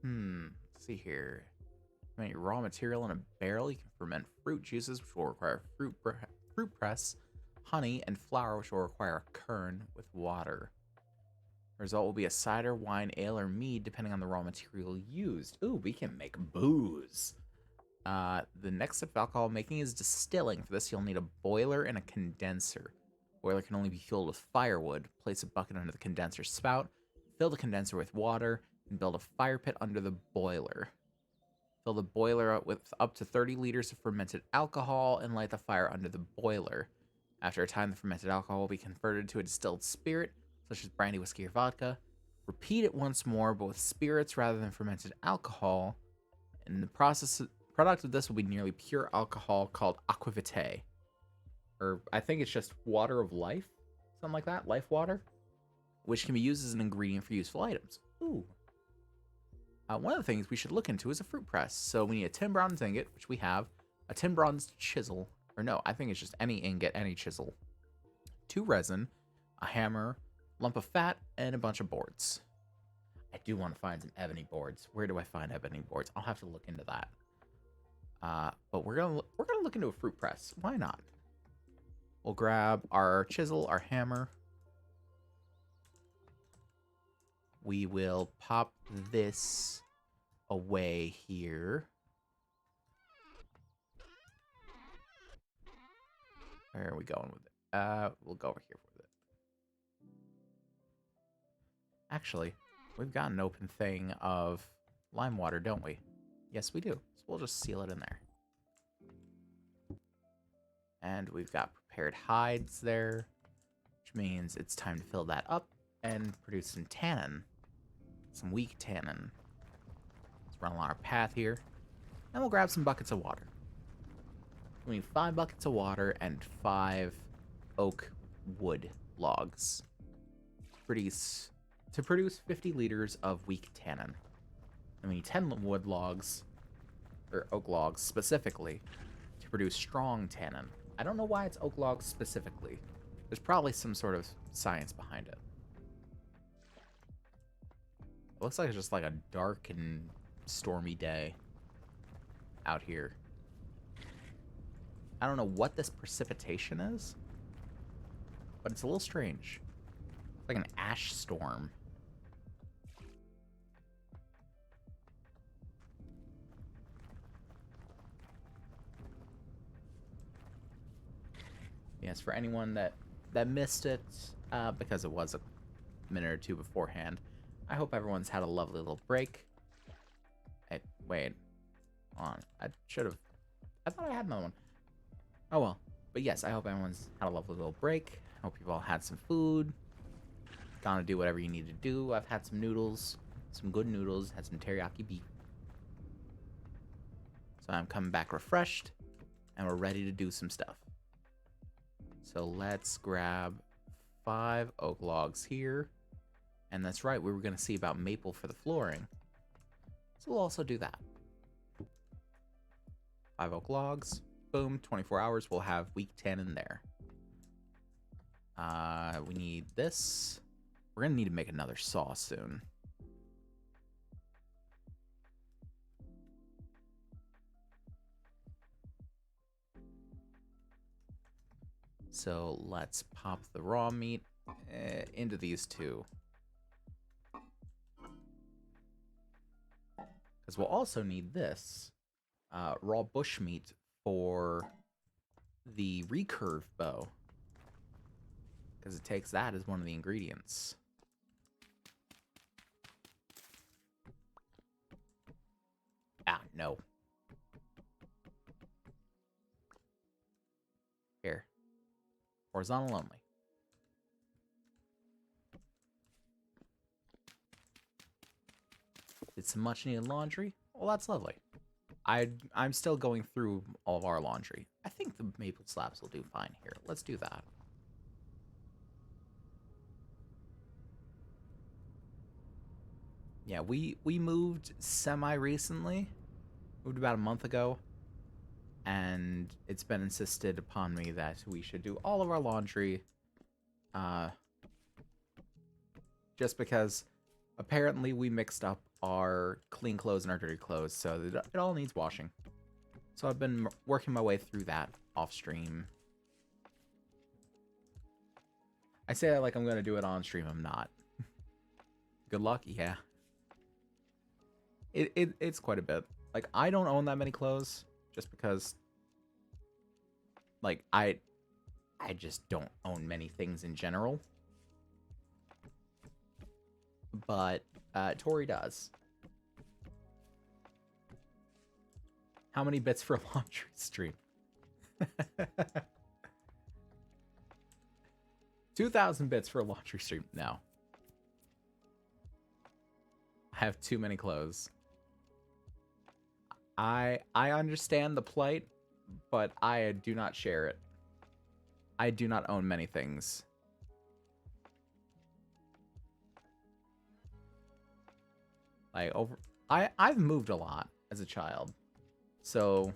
Let's see here. Ferment raw material in a barrel. You can ferment fruit juices, which will require fruit press, honey, and flour, which will require a kern with water. The result will be a cider, wine, ale, or mead, depending on the raw material used. Ooh, we can make booze. The next step of alcohol making is distilling. For this, you'll need a boiler and a condenser. Boiler can only be filled with firewood. Place a bucket under the condenser spout. Fill the condenser with water and build a fire pit under the boiler. Fill the boiler up with up to 30 liters of fermented alcohol and light the fire under the boiler. After a time, the fermented alcohol will be converted to a distilled spirit, such as brandy, whiskey, or vodka. Repeat it once more, but with spirits rather than fermented alcohol. And the product of this will be nearly pure alcohol called aqua vitae. Or I think it's just water of life, something like that, life water, which can be used as an ingredient for useful items. Ooh. One of the things we should look into is a fruit press. So we need a tin bronze ingot, which we have, a tin bronze chisel, or no, I think it's just any ingot, any chisel, 2 resin, a hammer, lump of fat, and a bunch of boards. I do want to find some ebony boards. Where do I find ebony boards? I'll have to look into that. But we're gonna look into a fruit press. Why not? We'll grab our chisel, our hammer. We will pop this away here. Where are we going with it? We'll go over here with it. Actually, we've got an open thing of lime water, don't we? Yes, we do. So we'll just seal it in there. And we've got prepared hides there, which means it's time to fill that up and produce some tannin. Some weak tannin. Let's run along our path here. And we'll grab some buckets of water. We need 5 buckets of water and 5 oak wood logs. To produce 50 liters of weak tannin. And we need 10 wood logs, or oak logs specifically, to produce strong tannin. I don't know why it's oak logs specifically. There's probably some sort of science behind it. It looks like it's just like a dark and stormy day out here. I don't know what this precipitation is, but it's a little strange. It's like an ash storm. Yes, for anyone that missed it, because it was a minute or two beforehand. I hope everyone's had a lovely little break. Hey, wait. Hold on. I thought I had another one. Oh well. But yes, I hope everyone's had a lovely little break. I hope you've all had some food. Gonna do whatever you need to do. I've had some noodles. Some good noodles. Had some teriyaki beef. So I'm coming back refreshed. And we're ready to do some stuff. So let's grab 5 oak logs here. And that's right, we were going to see about maple for the flooring. So we'll also do that. 5 oak logs. Boom, 24 hours. We'll have week 10 in there. We need this. We're going to need to make another saw soon. So let's pop the raw meat into these two. Because we'll also need this raw bush meat for the recurve bow. Because it takes that as one of the ingredients. Ah, no. Here. Horizontal only. Did some much needed laundry. Well, that's lovely. I'm still going through all of our laundry. I think the maple slabs will do fine here. Let's do that. Yeah, we moved semi-recently. Moved about a month ago. And it's been insisted upon me that we should do all of our laundry. Just because apparently we mixed up our clean clothes and our dirty clothes, so it all needs washing. So I've been working my way through that off stream. I say that like I'm gonna do it on stream. I'm not. Good luck, yeah. It's quite a bit. Like, I don't own that many clothes, just because, like, I just don't own many things in general. But Tori does. How many bits for a laundry stream? 2,000 bits for a laundry stream. No. I have too many clothes. I understand the plight, but I do not share it. I do not own many things. Like, I've moved a lot as a child. So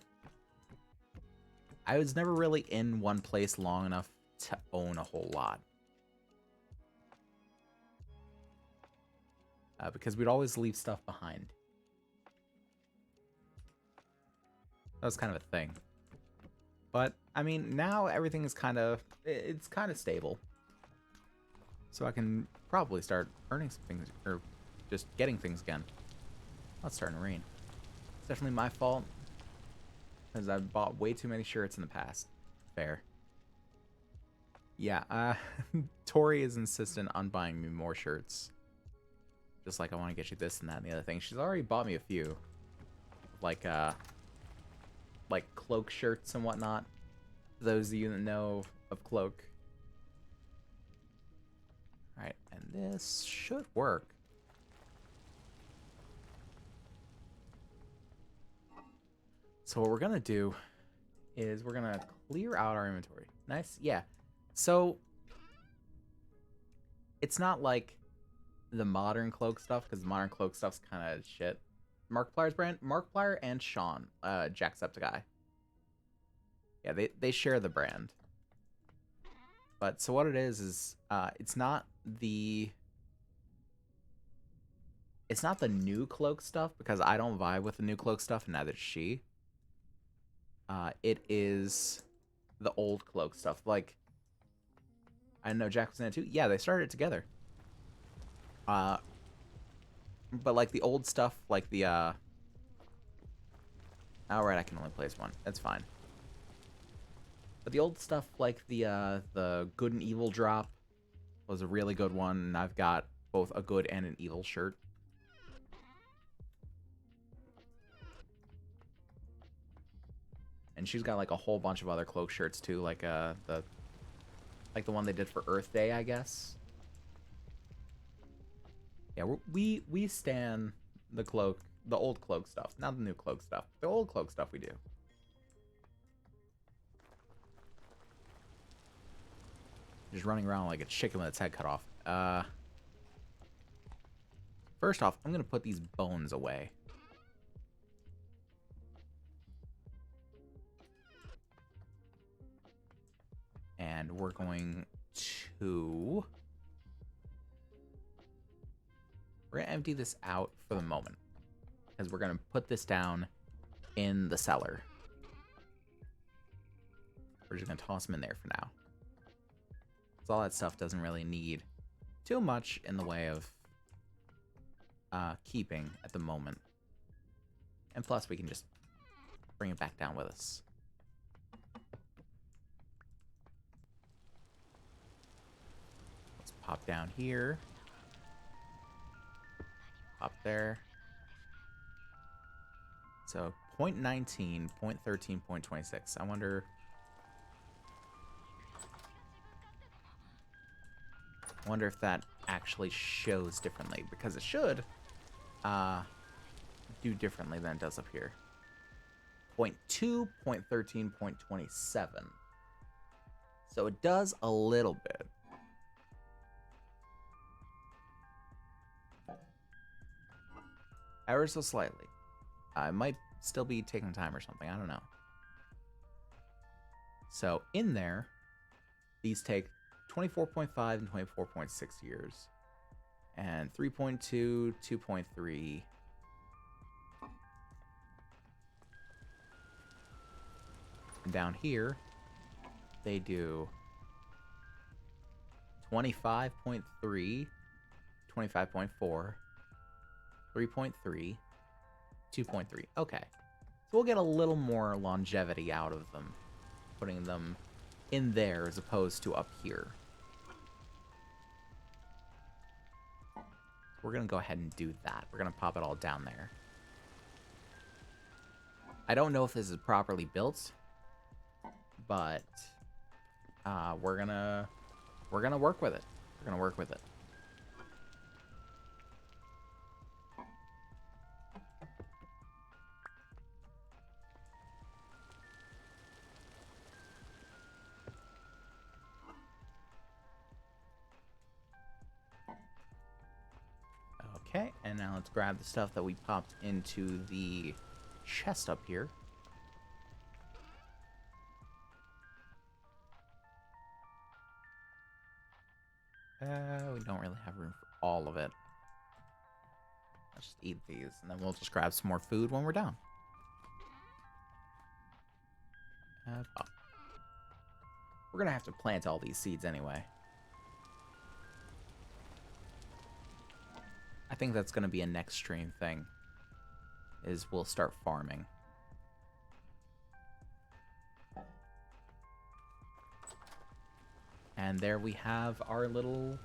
I was never really in one place long enough to own a whole lot. Because we'd always leave stuff behind. That was kind of a thing. But, I mean, now everything is it's kind of stable. So I can probably start earning some things, or just getting things again. Oh, it's starting to rain. It's definitely my fault, because I've bought way too many shirts in the past. Fair. Yeah, Tori is insistent on buying me more shirts. Just like, I want to get you this and that and the other thing. She's already bought me a few. Like cloak shirts and whatnot. For those of you that know of cloak. Alright, and this should work. So what we're gonna do is we're gonna clear out our inventory. Nice, yeah. So it's not like the modern cloak stuff, because the modern cloak stuff's kind of shit. Markiplier's brand, Markiplier and Sean, Jacksepticeye. Yeah, they share the brand. But so what it is it's not the new cloak stuff, because I don't vibe with the new cloak stuff, and neither does she. It is the old cloak stuff. Like, I know Jack was in it too. Yeah, they started it together. But like the old stuff, like the oh right, I can only place one. That's fine. But the old stuff, like the good and evil drop, was a really good one, and I've got both a good and an evil shirt. And she's got like a whole bunch of other cloak shirts too, like the one they did for Earth Day, I guess. Yeah, we stan the cloak, the old cloak stuff, not the new cloak stuff. The old cloak stuff we do. Just running around like a chicken with its head cut off. First off, I'm gonna put these bones away. And we're going to... We're gonna empty this out for the moment, because we're gonna put this down in the cellar. We're just gonna toss them in there for now. So all that stuff doesn't really need too much in the way of keeping at the moment. And plus we can just bring it back down with us. Let's pop down here. Pop there. So 0.19, 0.13, 0.26. I wonder if that actually shows differently, because it should do differently than it does up here. 0.2, 0.13, 0.27. So it does a little bit. Ever so slightly. I might still be taking time or something. I don't know. So in there, these take 24.5 and 24.6 years. And 3.2, 2.3. And down here, they do 25.3, 25.4, 3.3, 2.3. Okay. So we'll get a little more longevity out of them, putting them in there as opposed to up here. We're going to go ahead and do that. We're going to pop it all down there. I don't know if this is properly built, but we're gonna work with it. We're gonna work with it. Okay, and now let's grab the stuff that we popped into the chest up here. We don't really have room for all of it. Let's just eat these, and then we'll just grab some more food when we're done. Oh. We're gonna have to plant all these seeds anyway. I think that's gonna be a next stream thing, is we'll start farming. And there we have our little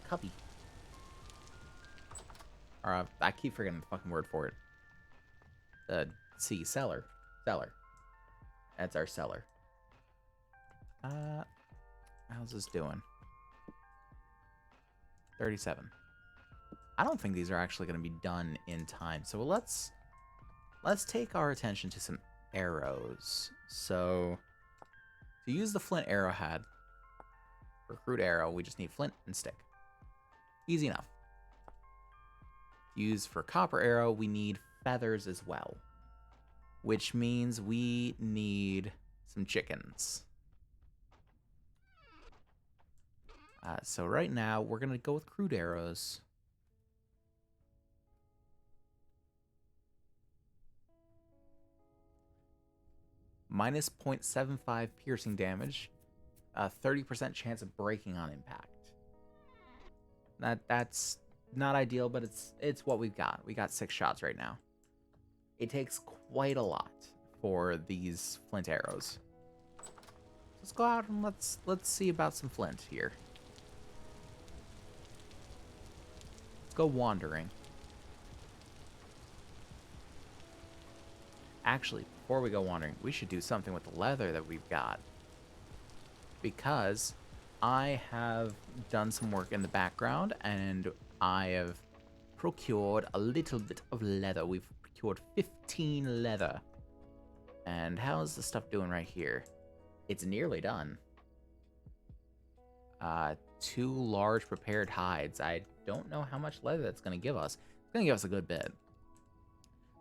cubby. Or I keep forgetting the fucking word for it. Cellar. Cellar. That's our cellar. How's this doing? 37. I don't think these are actually going to be done in time. So let's take our attention to some arrows. So to use the flint arrowhead, for crude arrow, we just need flint and stick. Easy enough. Use for copper arrow, we need feathers as well, which means we need some chickens. So right now, we're going to go with crude arrows. Minus 0.75 piercing damage. 30% chance of breaking on impact. That's not ideal, but it's what we've got. We got 6 shots right now. It takes quite a lot for these flint arrows. So let's go out and let's see about some flint here. Let's go wandering. Actually, before we go wandering, we should do something with the leather that we've got. Because I have done some work in the background and I have procured a little bit of leather. We've procured 15 leather. And how's the stuff doing right here? It's nearly done. 2 large prepared hides. I don't know how much leather that's going to give us. It's going to give us a good bit.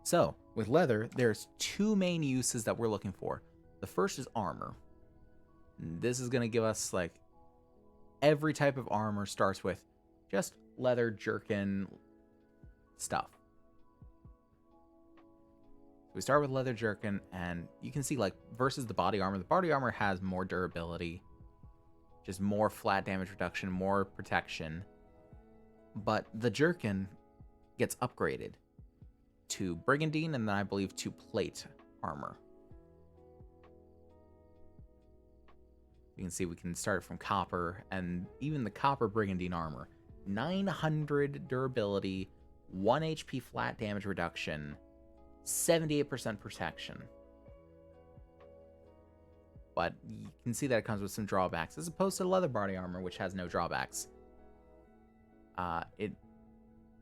So, with leather, there's 2 main uses that we're looking for. The first is armor. This is going to give us, like, every type of armor starts with just leather, jerkin, stuff. We start with leather jerkin, and you can see, like, versus the body armor has more durability, just more flat damage reduction, more protection. But the jerkin gets upgraded to brigandine, and then I believe to plate armor. You can see we can start from copper, and even the copper brigandine armor. 900 durability, 1 HP flat damage reduction, 78% protection. But you can see that it comes with some drawbacks, as opposed to the leather body armor, which has no drawbacks. It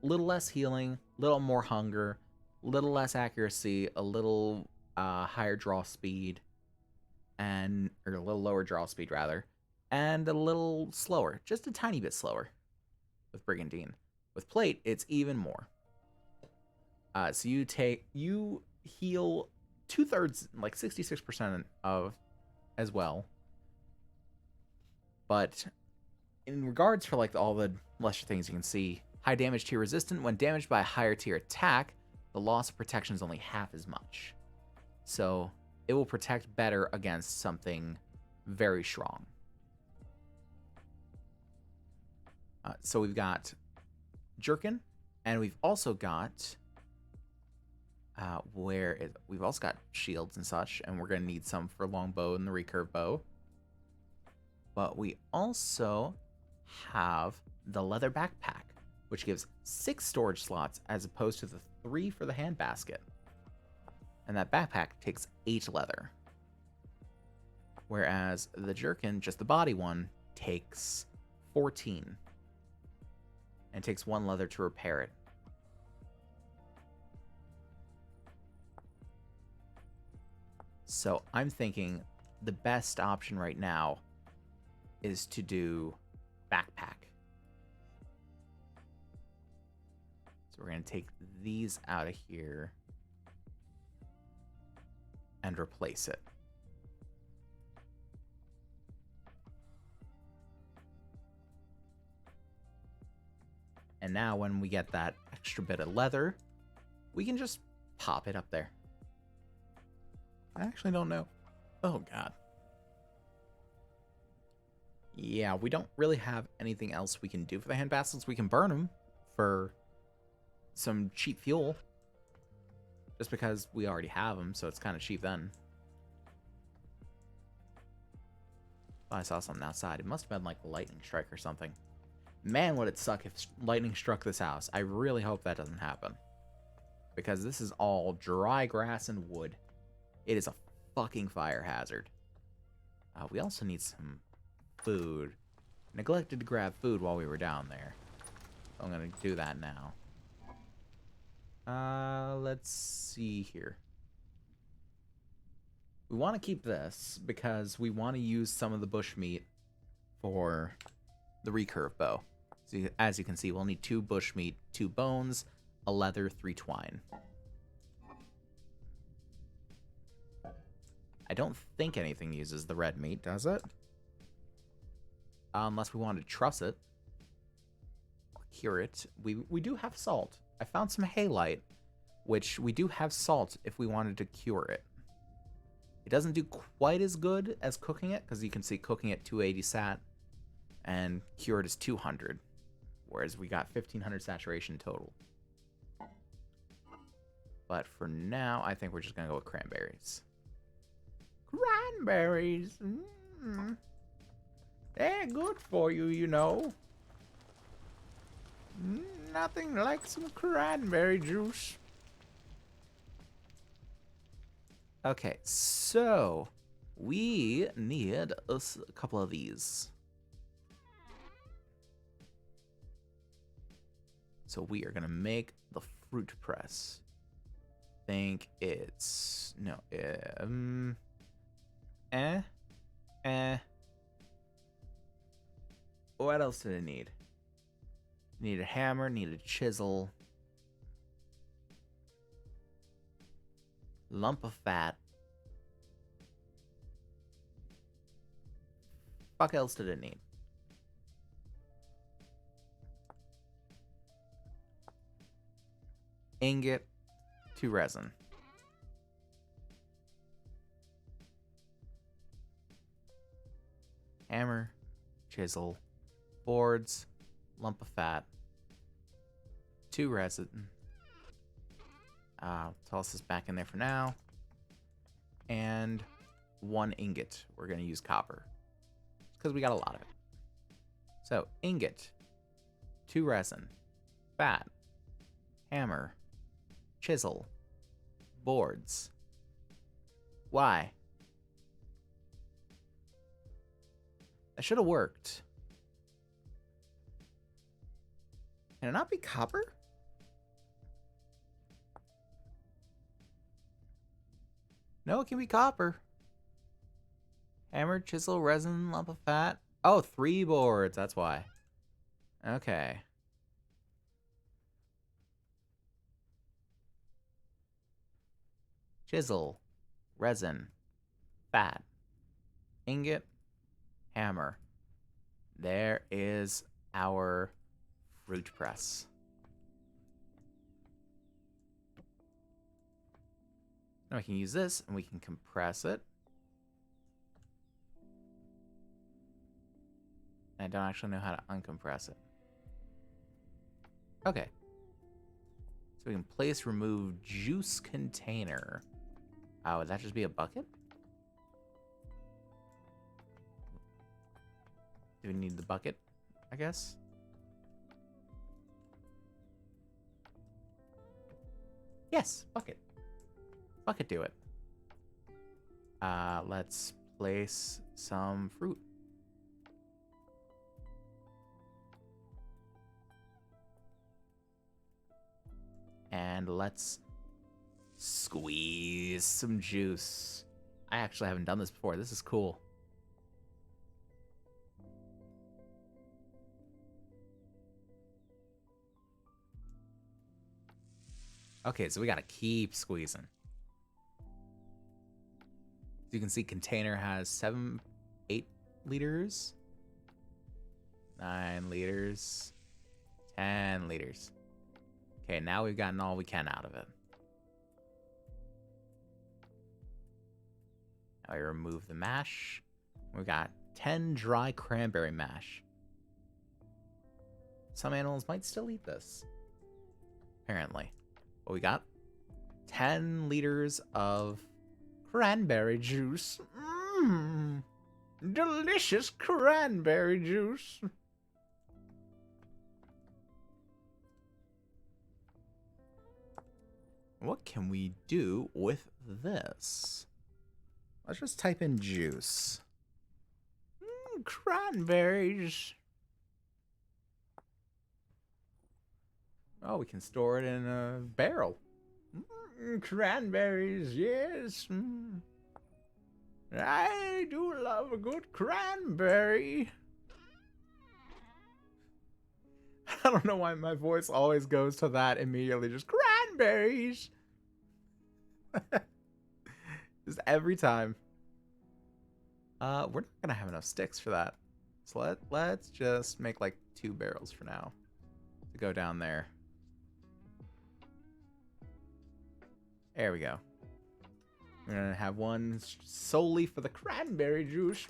little less healing, little more hunger, little less accuracy, a little higher draw speed, or a little lower draw speed rather, and a little slower, just a tiny bit slower with brigandine. With plate, it's even more. So you heal 2/3, like 66% of as well. But in regards for like all the lesser things you can see, high damage tier resistant. When damaged by a higher tier attack, the loss of protection is only half as much. So it will protect better against something very strong. So we've got jerkin, and we've also got we've also got shields and such, and we're gonna need some for longbow and the recurve bow. But we also have the leather backpack, which gives 6 storage slots as opposed to the 3 for the hand basket. And that backpack takes 8 leather. Whereas the jerkin, just the body one, takes 14. And takes 1 leather to repair it. So I'm thinking the best option right now is to do backpack. So we're going to take these out of here and replace it. And now when we get that extra bit of leather, we can just pop it up there. I actually don't know. Oh, God. Yeah, we don't really have anything else we can do for the hand baskets. We can burn them for some cheap fuel. Just because we already have them, so it's kind of cheap then. Oh, I saw something outside. It must have been like a lightning strike or something. Man, would it suck if lightning struck this house. I really hope that doesn't happen. Because this is all dry grass and wood. It is a fucking fire hazard. We also need some food. Neglected to grab food while we were down there. I'm gonna do that now. Let's see here. We want to keep this because we want to use some of the bush meat for the recurve bow. So as you can see, we'll need 2 bush meat, 2 bones, a leather, 3 twine. I don't think anything uses the red meat, does it? Unless we want to truss it. Or cure it. We do have salt. I found some halite, which we do have salt if we wanted to cure it. It doesn't do quite as good as cooking it, because you can see cooking at 280 sat, and cured is 200. Whereas we got 1500 saturation total. But for now, I think we're just going to go with cranberries. Cranberries! They're good for you, you know. Nothing like some cranberry juice. Okay, so we need a couple of these. So we are gonna make the fruit press. Think it's no, What else did it need? Need a hammer, need a chisel, lump of fat. Fuck else did it need? Ingot, 2 resin. Hammer, chisel, boards, lump of fat, 2 resin. Toss this back in there for now. And 1 ingot. We're going to use copper. Because we got a lot of it. So, ingot, 2 resin, fat, hammer, chisel, boards. Why? That should have worked. Can it not be copper? No, it can be copper. Hammer, chisel, resin, lump of fat. Oh, 3 boards. That's why. Okay. Chisel, resin, fat, ingot, hammer. There is our fruit press. Now we can use this and we can compress it. I don't actually know how to uncompress it. Okay. So we can place remove juice container. Oh, would that just be a bucket? Do we need the bucket, I guess? Yes, bucket. Bucket do it. Let's place some fruit. And let's squeeze some juice. I actually haven't done this before. This is cool. Okay, so we gotta keep squeezing. As you can see, container has 8 liters, 9 liters, 10 liters. Okay, now we've gotten all we can out of it. Now we remove the mash. We've got 10 dry cranberry mash. Some animals might still eat this, apparently. But we got 10 liters of cranberry juice. Mmm, delicious cranberry juice. What can we do with this? Let's just type in juice. Cranberries. Oh, we can store it in a barrel. Cranberries, yes. I do love a good cranberry. I don't know why my voice always goes to that immediately. Just cranberries. Just every time. We're not gonna have enough sticks for that. So let's just make like 2 barrels for now to go down there. There we go. We're gonna have one solely for the cranberry juice.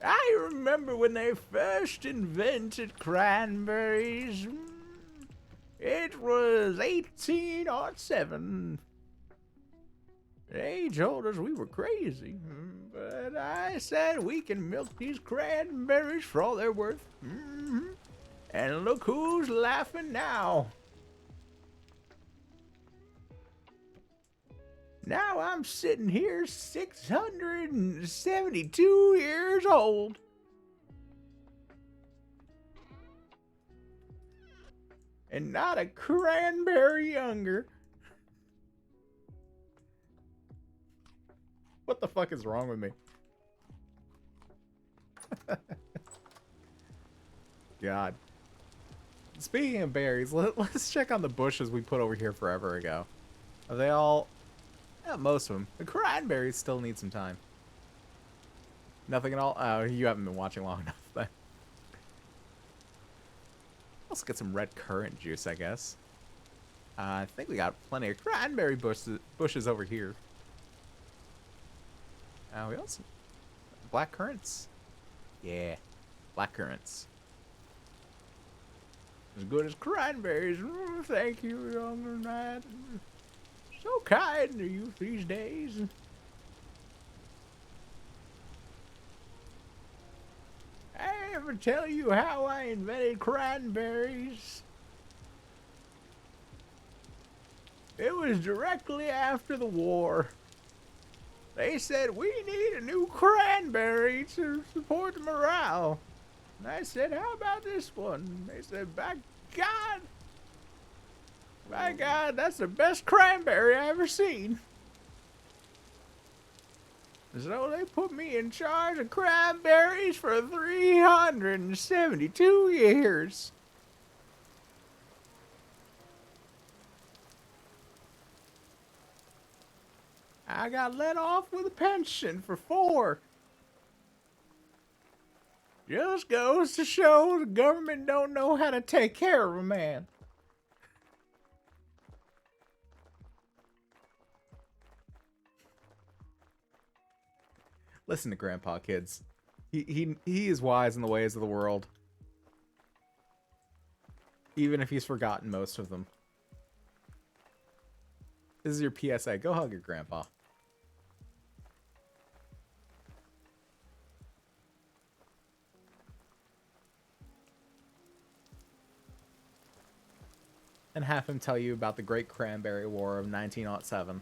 I remember when they first invented cranberries. It was 1807. They told us we were crazy, but I said we can milk these cranberries for all they're worth. And look who's laughing now. Now I'm sitting here 672 years old. And not a cranberry younger. What the fuck is wrong with me? God. Speaking of berries, let's check on the bushes we put over here forever ago. Are they all... Yeah, most of them. The cranberries still need some time. Nothing at all? Oh, you haven't been watching long enough then. Let's get some red currant juice, I guess. I think we got plenty of cranberry bushes over here. We also... Black currants? Yeah. Black currants. As good as cranberries. Thank you, young knight. So kind to you these days. I ever tell you how I invented cranberries? It was directly after the war. They said, we need a new cranberry to support the morale. And I said, how about this one? They said, by God, that's the best cranberry I ever seen. So they put me in charge of cranberries for 372 years. I got let off with a pension for 4. Just goes to show the government don't know how to take care of a man. Listen to Grandpa, kids. He is wise in the ways of the world. Even if he's forgotten most of them. This is your PSA. Go hug your grandpa. And have him tell you about the Great Cranberry War of 1907.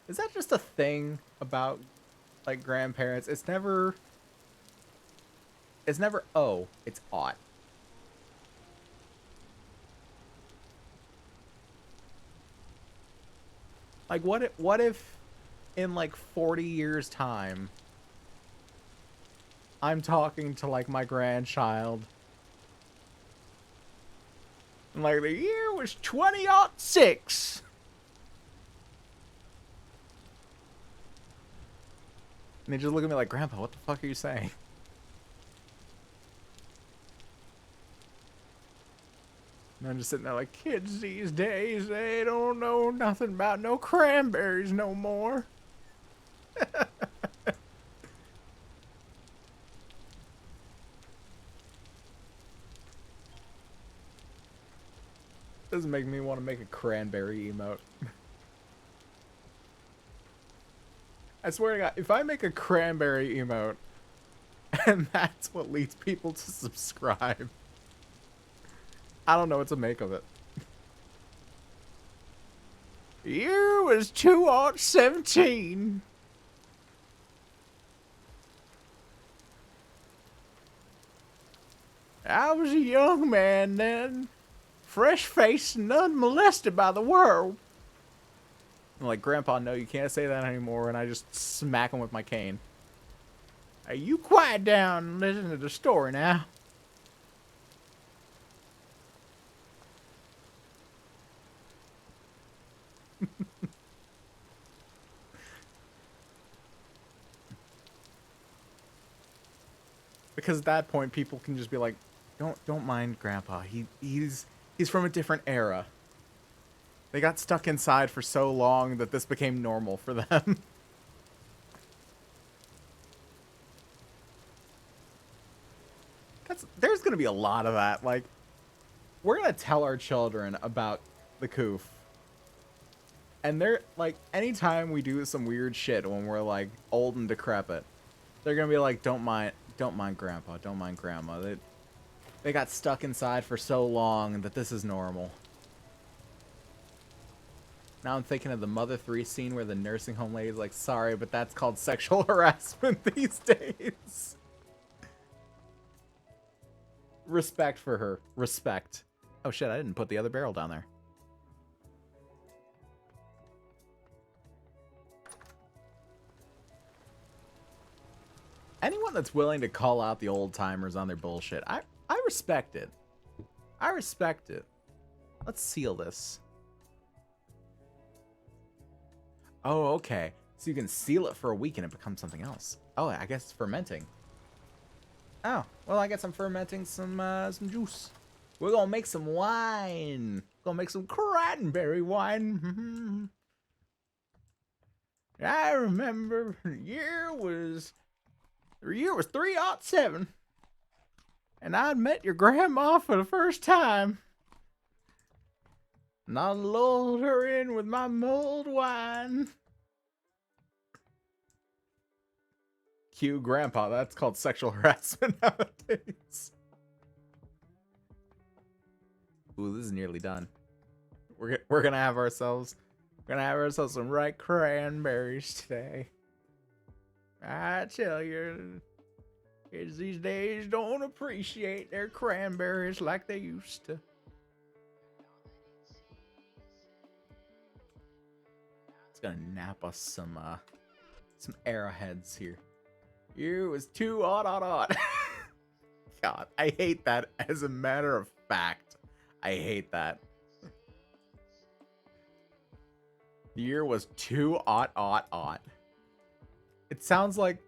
Is that just a thing about, like, grandparents? It's never, oh, it's ought. Like, what if in, like, 40 years' time, I'm talking to, like, my grandchild, and, like, the year was 2006. And they just look at me like, Grandpa, what the fuck are you saying? And I'm just sitting there like, kids these days, they don't know nothing about no cranberries no more. This is making me want to make a cranberry emote. I swear to God, if I make a cranberry emote, and that's what leads people to subscribe, I don't know what to make of it. Year was 2017. I was a young man then, fresh-faced and unmolested by the world. I'm like, Grandpa, no, you can't say that anymore, and I just smack him with my cane. Hey, you quiet down and listen to the story now. Because at that point, people can just be like, don't mind Grandpa. He's from a different era. They got stuck inside for so long that this became normal for them. There's gonna be a lot of that. Like, we're gonna tell our children about the coof. And they're like, anytime we do some weird shit when we're like old and decrepit, they're gonna be like, don't mind grandpa, don't mind grandma. They got stuck inside for so long that this is normal. Now I'm thinking of the Mother 3 scene where the nursing home lady's like, sorry, but that's called sexual harassment these days. Respect for her. Respect. Oh shit, I didn't put the other barrel down there. Anyone that's willing to call out the old timers on their bullshit, I respect it. I respect it. Let's seal this. Oh, okay. So you can seal it for a week and it becomes something else. Oh, I guess it's fermenting. Oh, well, I guess I'm fermenting some juice. We're gonna make some wine. Gonna make some cranberry wine. I remember the year was 307, and I'd met your grandma for the first time. And I lulled her in with my mulled wine. Cue grandpa. That's called sexual harassment nowadays. Ooh, this is nearly done. We're gonna have ourselves some ripe cranberries today. I tell you, kids these days don't appreciate their cranberries like they used to. It's gonna nap us some arrowheads here. You was too odd. God, I hate that as a matter of fact. I hate that. The year was too odd. It sounds like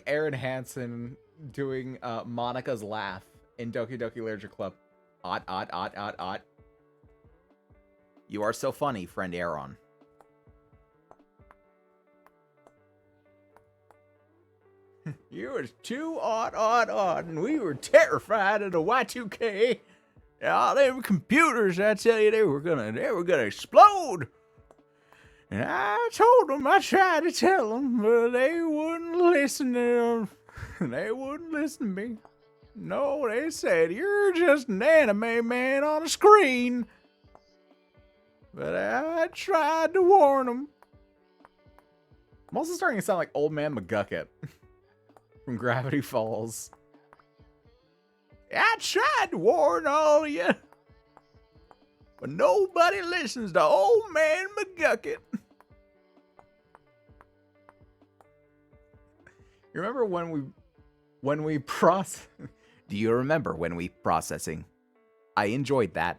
Aaron Hansen doing Monica's laugh in Doki Doki Literature Club. Odd. You are so funny, friend Aaron. You was too odd, and we were terrified of the Y2K. All them computers, I tell you, they were gonna explode. And I told them, I tried to tell them, but they wouldn't listen to them. They wouldn't listen to me. No, they said, you're just an anime man on a screen. But I tried to warn them. I'm also starting to sound like Old Man McGucket from Gravity Falls. I tried to warn all of you, but nobody listens to Old Man McGucket. You remember when we process? Do you remember when we processing? I enjoyed that.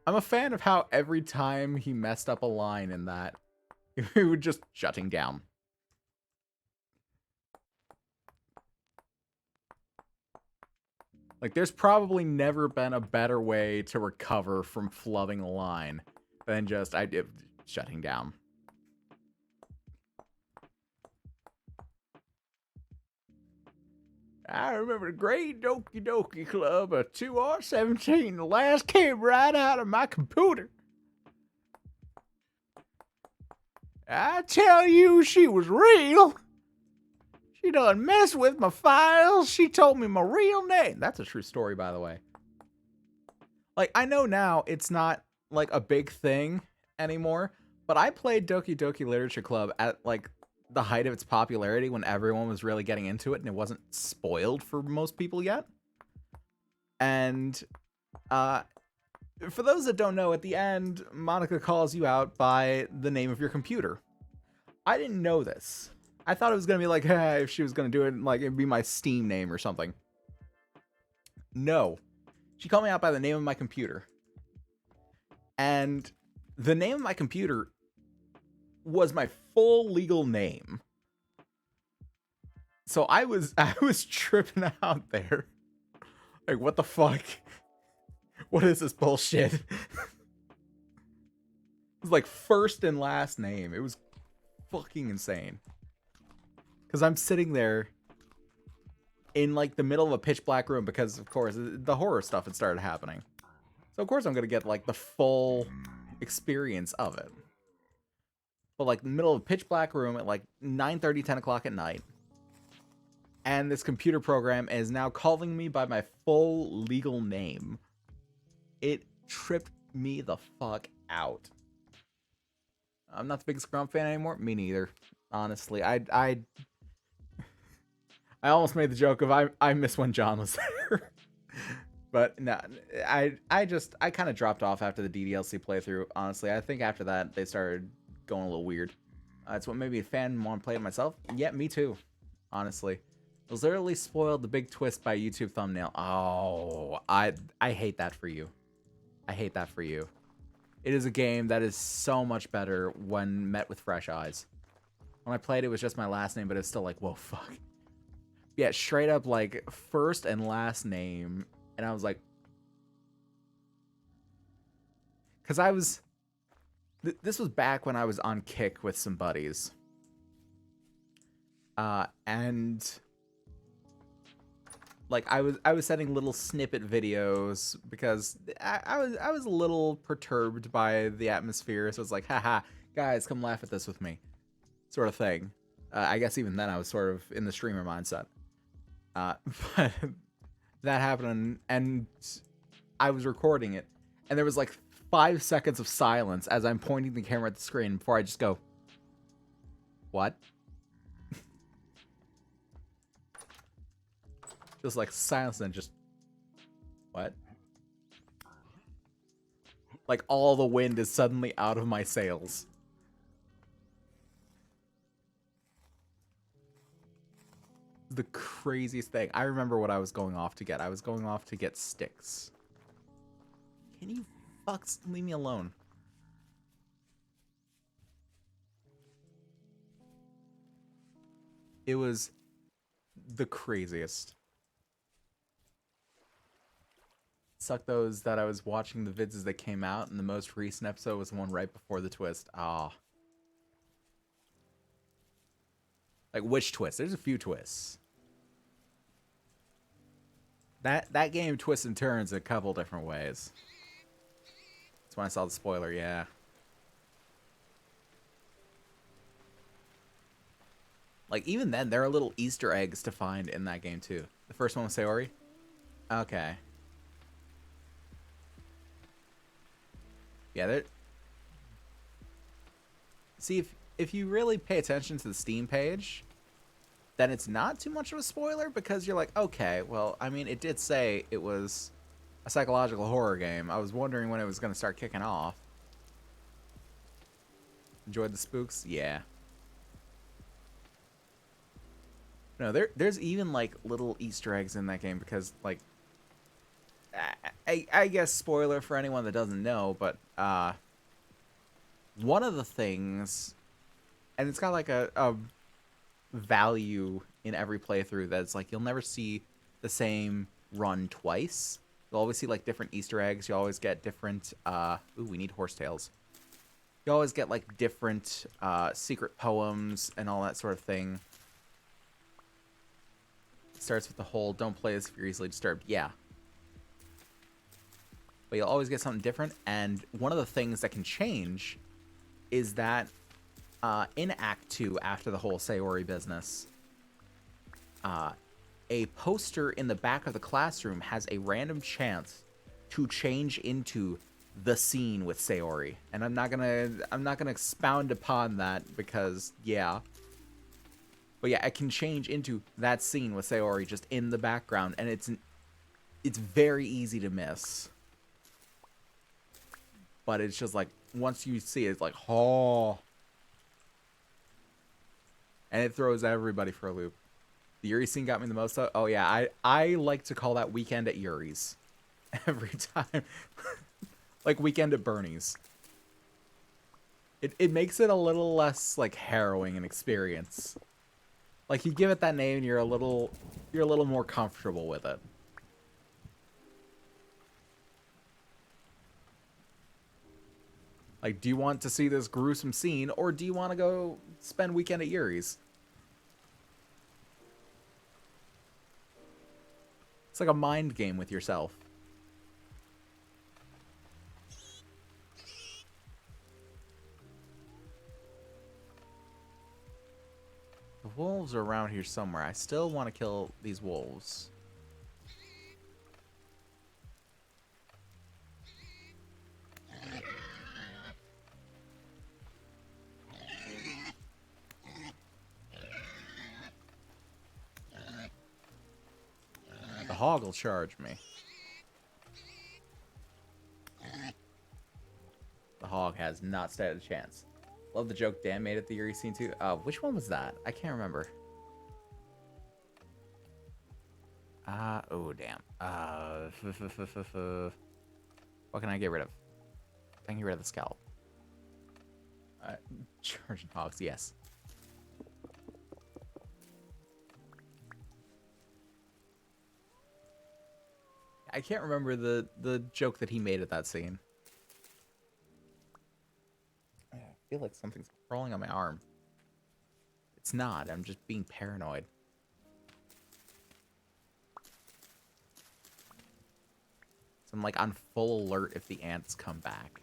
I'm a fan of how every time he messed up a line in that, he would just shutting down. Like, there's probably never been a better way to recover from flubbing a line than just shutting down. I remember the great Doki Doki Club of 2R17. The last came right out of my computer. I tell you, she was real. She done messed with my files. She told me my real name. That's a true story, by the way. Like, I know now it's not, like, a big thing anymore, but I played Doki Doki Literature Club at, like, the height of its popularity when everyone was really getting into it and it wasn't spoiled for most people yet. And, for those that don't know, at the end, Monica calls you out by the name of your computer. I didn't know this. I thought it was going to be like, hey, if she was going to do it, like, it'd be my Steam name or something. No. She called me out by the name of my computer. And the name of my computer was my full legal name. So I was tripping out there. Like, what the fuck? What is this bullshit? It was like first and last name. It was fucking insane. Because I'm sitting there in like the middle of a pitch black room because, of course, the horror stuff had started happening. So, of course, I'm going to get like the full experience of it. But like middle of a pitch black room at like 9:30, 10 o'clock at night. And this computer program is now calling me by my full legal name. It tripped me the fuck out. I'm not the biggest Grump fan anymore. Me neither. Honestly, I almost made the joke of I miss when John was there. But no, I kind of dropped off after the DDLC playthrough. Honestly, I think after that they started going a little weird. It's what made me a fan and want to play it myself. Yeah, me too. Honestly, it was literally spoiled the big twist by YouTube thumbnail. Oh, I hate that for you. I hate that for you. It is a game that is so much better when met with fresh eyes. When I played, it was just my last name, but it's still like, whoa, fuck. Yeah, straight up like first and last name. And I was like, because I was, this was back when I was on Kick with some buddies. And like I was sending little snippet videos because I was a little perturbed by the atmosphere. So it's like, haha, guys, come laugh at this with me, sort of thing. I guess even then I was sort of in the streamer mindset. But that happened, and I was recording it, and there was like 5 seconds of silence as I'm pointing the camera at the screen before I just go, what? Just like silence and just, what? Like all the wind is suddenly out of my sails. The craziest thing. I remember what I was going off to get. I was going off to get sticks. Can you fucks leave me alone? It was the craziest. Suck those that I was watching the vids as they came out, and the most recent episode was the one right before the twist. Ah. Like, which twist? There's a few twists. That game twists and turns a couple different ways. That's when I saw the spoiler, yeah. Like, even then, there are little Easter eggs to find in that game, too. The first one was Sayori? Okay. Yeah, there... See, if you really pay attention to the Steam page, then it's not too much of a spoiler, because you're like, okay, well, I mean, it did say it was a psychological horror game. I was wondering when it was going to start kicking off. Enjoyed the spooks? Yeah. No, there's even, like, little Easter eggs in that game, because, like, I guess spoiler for anyone that doesn't know, but, one of the things, and it's got, like, a value in every playthrough that's, like, you'll never see the same run twice. You'll always see, like, different Easter eggs. You always get different, ooh, we need horsetails. You always get, like, different, secret poems and all that sort of thing. It starts with the whole, don't play this if you're easily disturbed. Yeah. But you'll always get something different, and one of the things that can change is that in Act 2, after the whole Sayori business, a poster in the back of the classroom has a random chance to change into the scene with Sayori. And I'm not gonna expound upon that because, yeah. But yeah, it can change into that scene with Sayori just in the background, and it's very easy to miss. But it's just like, once you see it, it's like, oh. And it throws everybody for a loop. The Yuri scene got me the most, though. Oh, yeah, I like to call that Weekend at Yuri's. Every time. Like Weekend at Bernie's. It makes it a little less, like, harrowing an experience. Like, you give it that name and you're a little more comfortable with it. Like, do you want to see this gruesome scene, or do you want to go spend Weekend at Yuri's? It's like a mind game with yourself. The wolves are around here somewhere. I still want to kill these wolves. The hog will charge me. The hog has not stood a chance. Love the joke Dan made at the Eerie scene too. Which one was that? I can't remember. Oh damn. What can I get rid of? I can get rid of the scalp. Charging hogs, yes. I can't remember the joke that he made at that scene. I feel like something's crawling on my arm. It's not. I'm just being paranoid. So I'm like on full alert if the ants come back.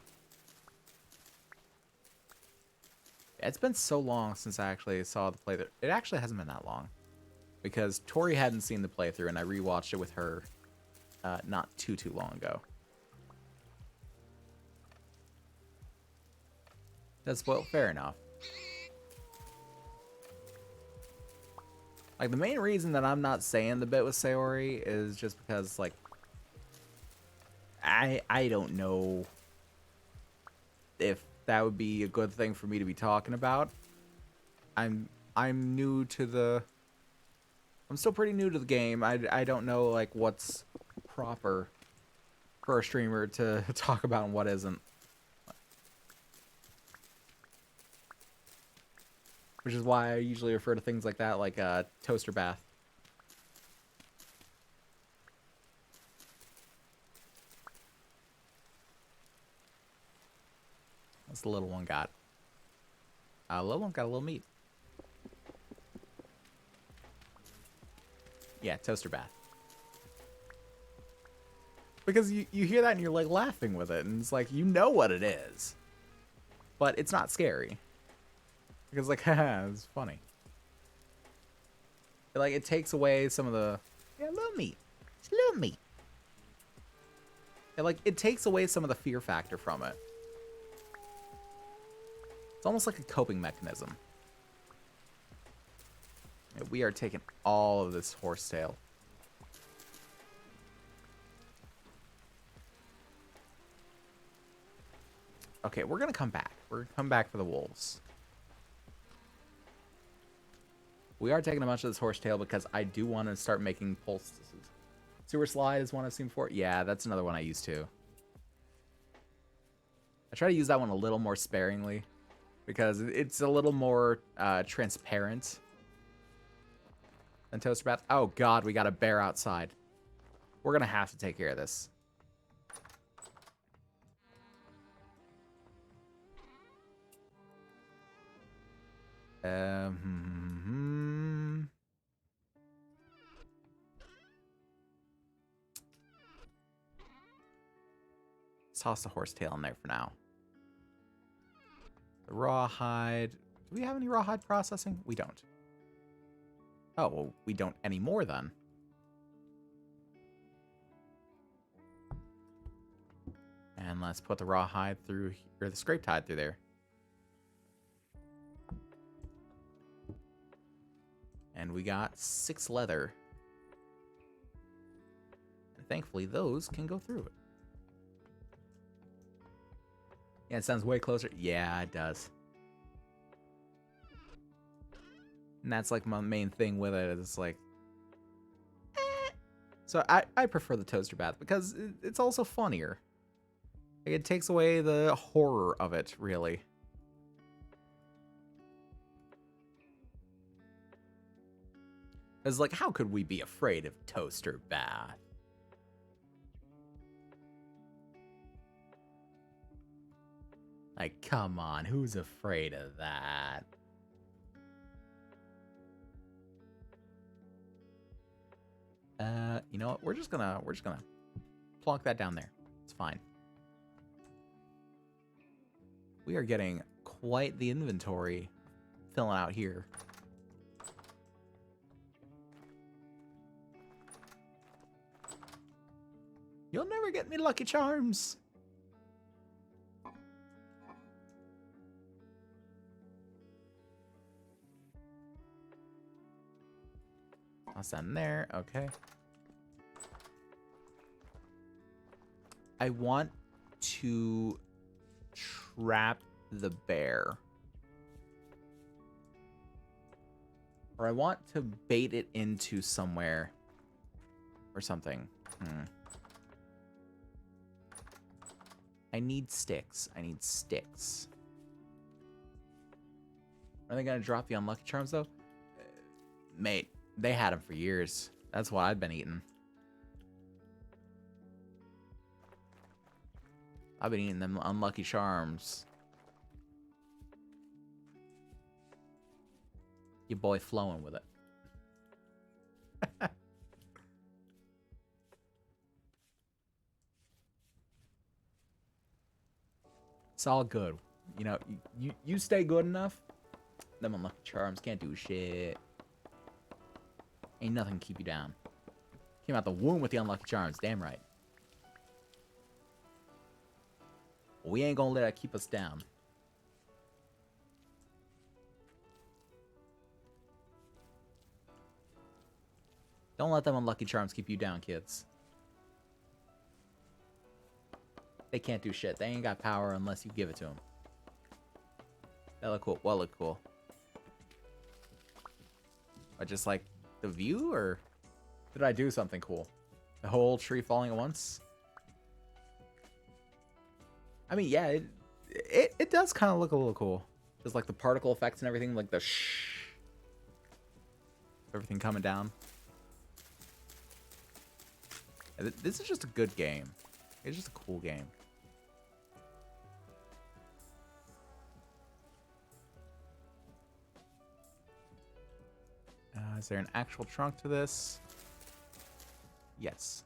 It's been so long since I actually saw the playthrough. It actually hasn't been that long. Because Tori hadn't seen the playthrough and I rewatched it with her not too long ago. That's, well, fair enough. Like, the main reason that I'm not saying the bit with Sayori is just because, like, I don't know if that would be a good thing for me to be talking about. I'm new to the... I'm still pretty new to the game. I don't know, like, what's proper for a streamer to talk about and what isn't. Which is why I usually refer to things like that, like a toaster bath. What's the little one got? Little one got a little meat. Yeah, toaster bath. Because you hear that and you're like laughing with it, and it's like, you know what it is. But it's not scary. Because, like, haha, it's funny. Like, it takes away some of the... Yeah, little meat. It's little meat. And, like, it takes away some of the fear factor from it. It's almost like a coping mechanism. And we are taking all of this horsetail. Okay, we're gonna come back. We're gonna come back for the wolves. We are taking a bunch of this horsetail because I do want to start making poultices. Sewer slide is one I've seen before. Yeah, that's another one I use too. I try to use that one a little more sparingly because it's a little more transparent than toaster bath. Oh god, we got a bear outside. We're gonna have to take care of this. Let's toss the horsetail in there for now. The rawhide. Do we have any rawhide processing? We don't. Oh, well, we don't anymore then. And let's put the rawhide through, or the scraped hide through there. And we got 6 leather. And thankfully, those can go through it. Yeah, it sounds way closer. Yeah, it does. And that's like my main thing with it. It's like... So I prefer the toaster bath because it's also funnier. Like, it takes away the horror of it, really. It's like, how could we be afraid of toaster bath? Like, come on, who's afraid of that? You know what? We're just gonna plonk that down there. It's fine. We are getting quite the inventory filling out here. You'll never get me Lucky Charms. I'll send there. Okay. I want to trap the bear. Or I want to bait it into somewhere or something. I need sticks. I need sticks. Are they going to drop the unlucky charms, though? Mate, they had them for years. That's what I've been eating. I've been eating them unlucky charms. Your boy flowing with it. It's all good. You know, you stay good enough, them unlucky charms can't do shit. Ain't nothing to keep you down. Came out the womb with the unlucky charms, damn right. We ain't gonna let that keep us down. Don't let them unlucky charms keep you down, kids. They can't do shit. They ain't got power unless you give it to them. That look cool. Well, look cool. But just like the view, or did I do something cool? The whole tree falling at once? I mean, yeah, it does kind of look a little cool. Just like the particle effects and everything, like the shh. Everything coming down. This is just a good game. It's just a cool game. Is there an actual trunk to this? Yes.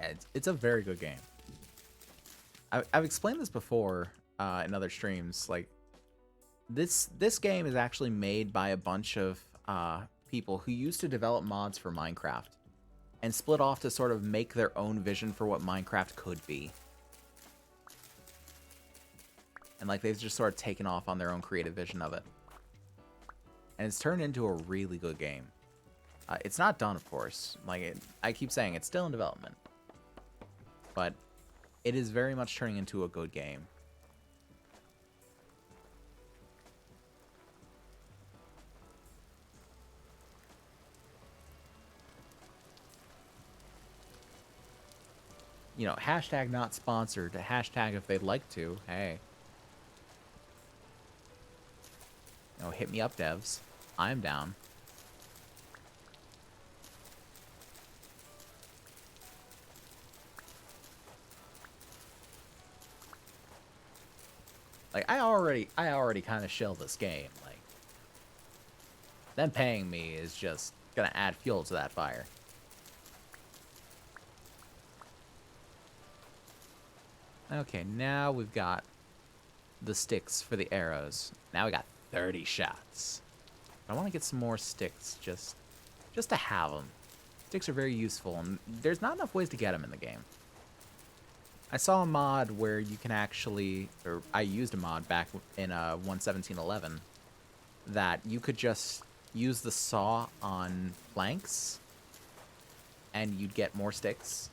Yeah, it's a very good game. I've explained this before in other streams. Like, this game is actually made by a bunch of people who used to develop mods for Minecraft and split off to sort of make their own vision for what Minecraft could be. And like they've just sort of taken off on their own creative vision of it. And it's turned into a really good game. It's not done, of course. Like I keep saying, it's still in development. But it is very much turning into a good game. You know, hashtag not sponsored, hashtag if they'd like to, hey. You know, hit me up, devs. I'm down. Like, I already kind of shell this game. Like, them paying me is just gonna add fuel to that fire. Okay, now we've got the sticks for the arrows. Now we got 30 shots. I want to get some more sticks just to have them. Sticks are very useful, and there's not enough ways to get them in the game. I saw a mod where you can actually, or I used a mod back in 1.17.11 that you could just use the saw on planks and you'd get more sticks.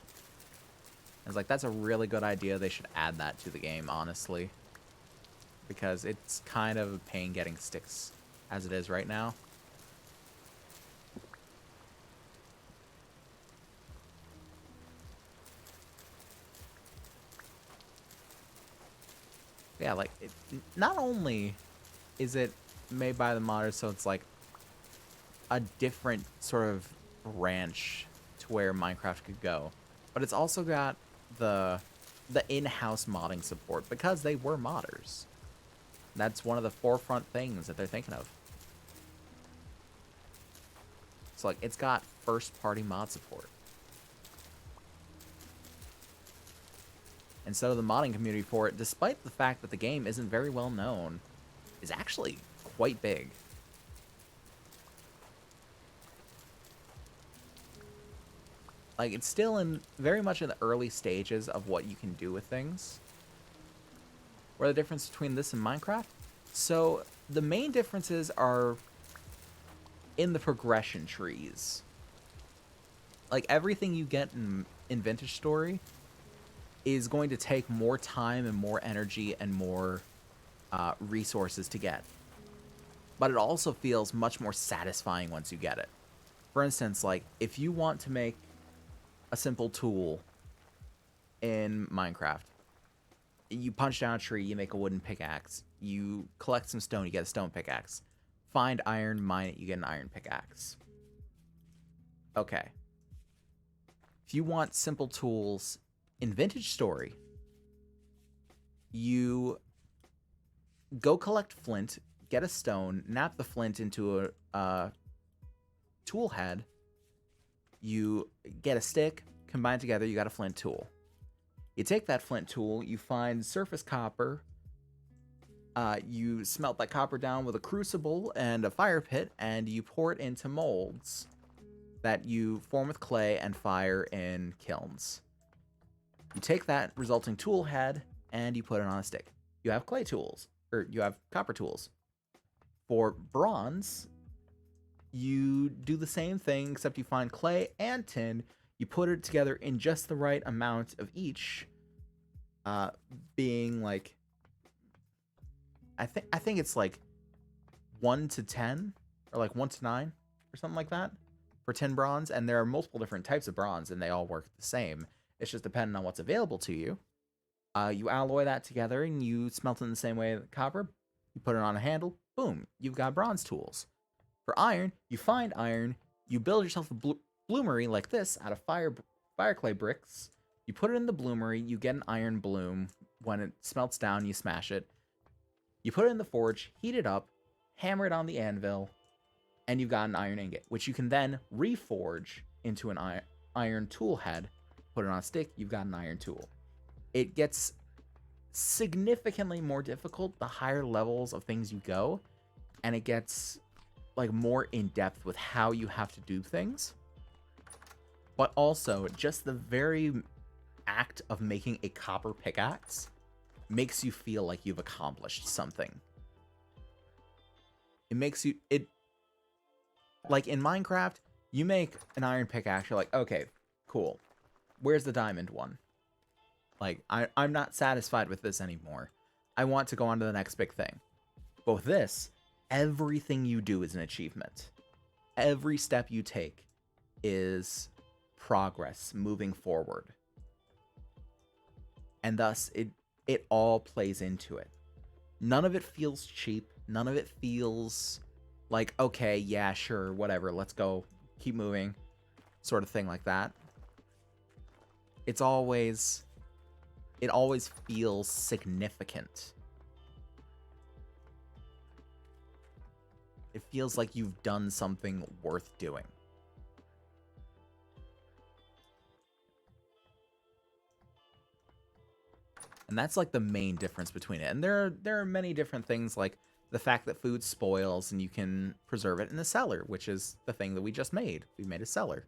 I was like, that's a really good idea. They should add that to the game, honestly. Because it's kind of a pain getting sticks as it is right now. Yeah, like, not only is it made by the modders, so it's like a different sort of branch to where Minecraft could go, but it's also got the in-house modding support because they were modders. That's one of the forefront things that they're thinking of. So, like, it's got first-party mod support. And so the modding community for it, despite the fact that the game isn't very well known, is actually quite big. Like, it's still very much in the early stages of what you can do with things. What are the difference between this and Minecraft? So, the main differences are in the progression trees. Like, everything you get in Vintage Story is going to take more time and more energy and more resources to get. But it also feels much more satisfying once you get it. For instance, like, if you want to make a simple tool in Minecraft, you punch down a tree, you make a wooden pickaxe. You collect some stone, you get a stone pickaxe. Find iron, mine it, you get an iron pickaxe. Okay. If you want simple tools in Vintage Story, you go collect flint, get a stone, nap the flint into a tool head. You get a stick, combine it together, you got a flint tool. You take that flint tool, you find surface copper, you smelt that copper down with a crucible and a fire pit, and you pour it into molds that you form with clay and fire in kilns. You take that resulting tool head and you put it on a stick. You have clay tools, or you have copper tools. For bronze, you do the same thing, except you find clay and tin. You put it together in just the right amount of each, being like, I think it's like 1 to 10, or like 1 to 9, or something like that, for 10 bronze. And there are multiple different types of bronze, and they all work the same. It's just depending on what's available to you. You alloy that together, and you smelt it in the same way that copper. You put it on a handle, boom, you've got bronze tools. For iron, you find iron, you build yourself a bloomery like this out of fire clay bricks. You put it in the bloomery, you get an iron bloom. When it smelts down, you smash it. You put it in the forge, heat it up, hammer it on the anvil, and you've got an iron ingot, which you can then reforge into an iron tool head. Put it on a stick, you've got an iron tool. It gets significantly more difficult the higher levels of things you go, and it gets like more in depth with how you have to do things. But also, just the very act of making a copper pickaxe makes you feel like you've accomplished something. It makes you, like in Minecraft, you make an iron pickaxe, you're like, okay, cool. Where's the diamond one? Like, I'm not satisfied with this anymore. I want to go on to the next big thing. But with this, everything you do is an achievement. Every step you take is progress moving forward. And thus, it all plays into it. None of it feels cheap. None of it feels like, okay, yeah, sure, whatever, let's go, keep moving, sort of thing like that. It always feels significant. It feels like you've done something worth doing. And that's like the main difference between it. And there are many different things, like the fact that food spoils and you can preserve it in a cellar, which is the thing that we just made. We made a cellar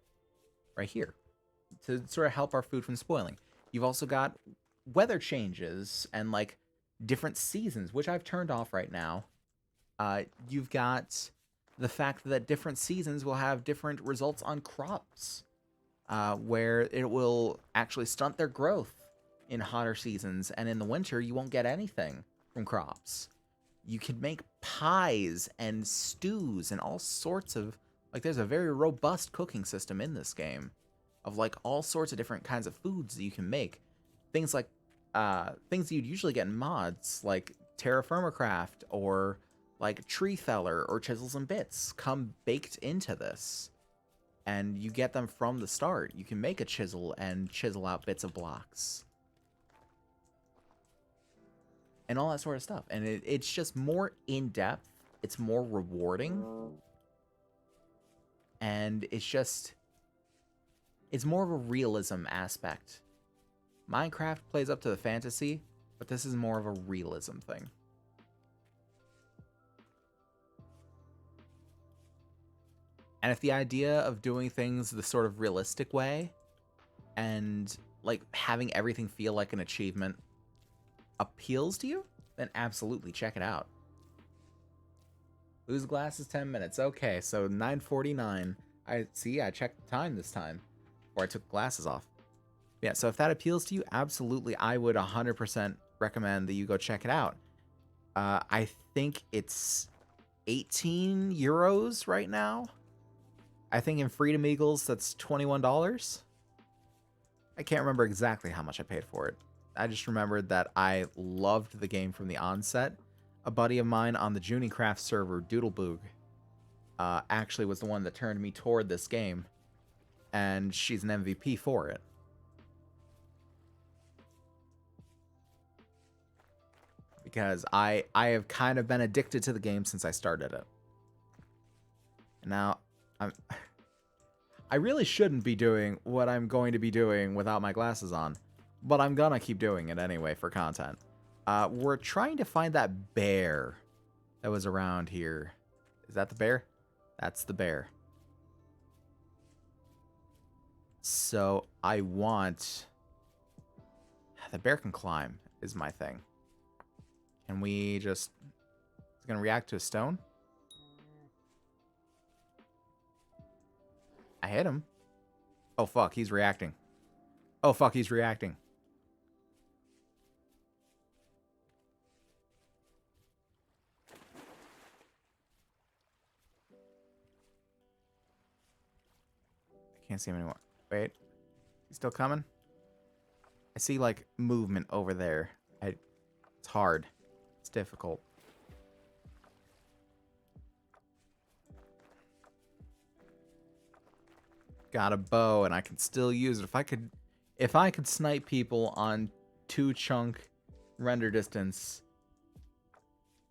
right here to sort of help our food from spoiling. You've also got weather changes and like different seasons, which I've turned off right now. You've got the fact that different seasons will have different results on crops, where it will actually stunt their growth in hotter seasons, and in the winter you won't get anything from crops. You can make pies and stews and all sorts of, like, there's a very robust cooking system in this game of like all sorts of different kinds of foods that you can make. Things like things you'd usually get in mods, like Terra Firma Craft or like Tree Feller or Chisels and Bits, come baked into this. And you get them from the start. You can make a chisel and chisel out bits of blocks. And all that sort of stuff. And it's just more in-depth. It's more rewarding. and it's more of a realism aspect. Minecraft plays up to the fantasy, but this is more of a realism thing. And if the idea of doing things the sort of realistic way and like having everything feel like an achievement appeals to you, then absolutely check it out. Lose glasses 10 minutes. Okay, so 9:49. I checked the time this time before I took glasses off. Yeah, so if that appeals to you, absolutely, I would 100% recommend that you go check it out. I think it's 18 euros right now. I think in Freedom Eagles, that's $21. I can't remember exactly how much I paid for it. I just remembered that I loved the game from the onset. A buddy of mine on the Junecraft server, Doodleboog, actually was the one that turned me toward this game, and she's an MVP for it. Because I have kind of been addicted to the game since I started it. And now I really shouldn't be doing what I'm going to be doing without my glasses on, but I'm gonna keep doing it anyway for content. We're trying to find that bear that was around here. Is that the bear? That's the bear. So I want... The bear can climb is my thing. Can we just... Is it gonna react to a stone? I hit him. Oh fuck, he's reacting. Oh fuck, he's reacting. I can't see him anymore. Wait. He's still coming? I see, like, movement over there. It's hard. It's difficult. Got a bow, and I can still use it. If I could snipe people on 2-chunk render distance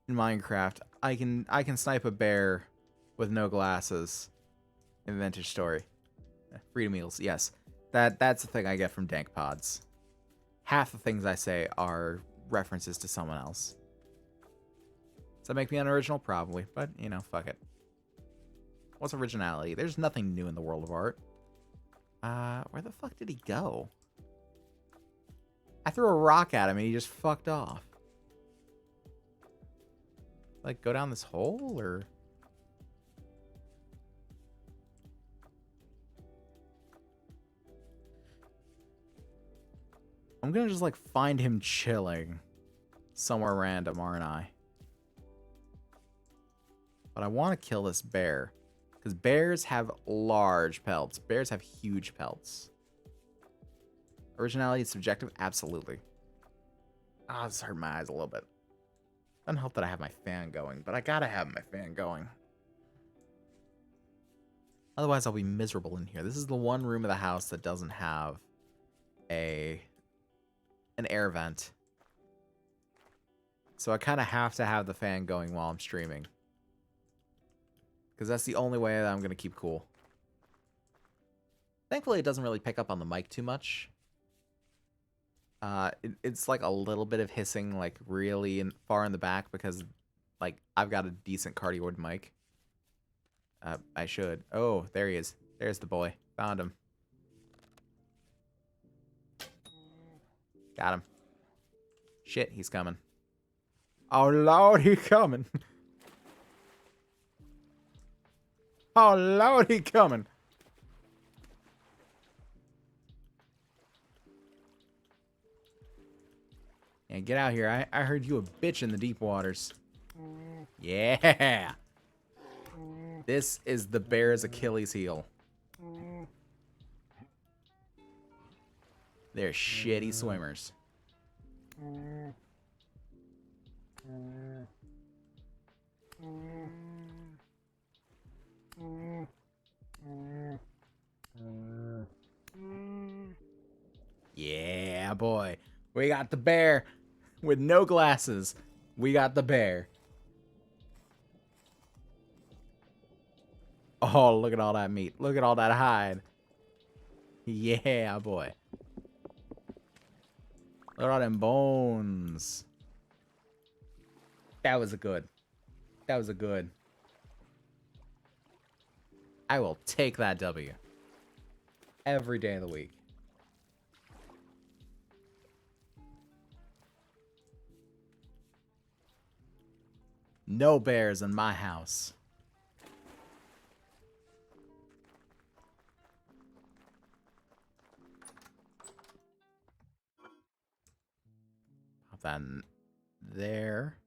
in Minecraft, I can snipe a bear with no glasses in Vintage Story. Freedom Eagles, yes. That's the thing I get from Dank Pods. Half the things I say are references to someone else. Does that make me unoriginal? Probably, but, you know, fuck it. What's originality? There's nothing new in the world of art. Where the fuck did he go? I threw a rock at him and he just fucked off. Like, go down this hole, or... I'm gonna just, like, find him chilling somewhere random, aren't I? But I want to kill this bear. Because bears have large pelts. Bears have huge pelts. Originality is subjective? Absolutely. Ah, this hurt my eyes a little bit. Doesn't help that I have my fan going, but I gotta have my fan going. Otherwise, I'll be miserable in here. This is the one room of the house that doesn't have an air vent. So I kind of have to have the fan going while I'm streaming. Because that's the only way that I'm going to keep cool. Thankfully, it doesn't really pick up on the mic too much. It's like a little bit of hissing, like really far in the back, because like I've got a decent cardioid mic. I should. Oh, there he is. There's the boy. Found him. Got him. Shit, he's coming. Oh, Lord, he's coming. Oh, Lord, he's coming. Yeah, get out here. I heard you a bitch in the deep waters. Yeah. This is the bear's Achilles heel. They're shitty swimmers. Yeah, boy. We got the bear with no glasses. We got the bear. Oh, look at all that meat. Look at all that hide. Yeah, boy. Look at all them bones. That was a good. That was a good. I will take that W. Every day of the week. No bears in my house. Pop that in there.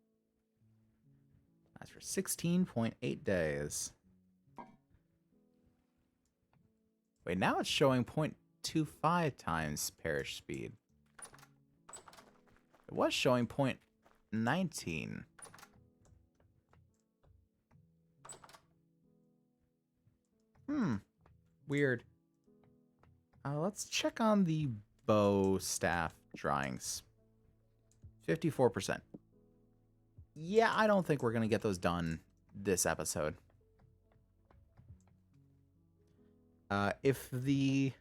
That's for 16.8 days. Wait, now it's showing 0.25 times parish speed. It was showing 0.19. Weird. Let's check on the bow staff drawings. 54%. Yeah, I don't think we're going to get those done this episode. If the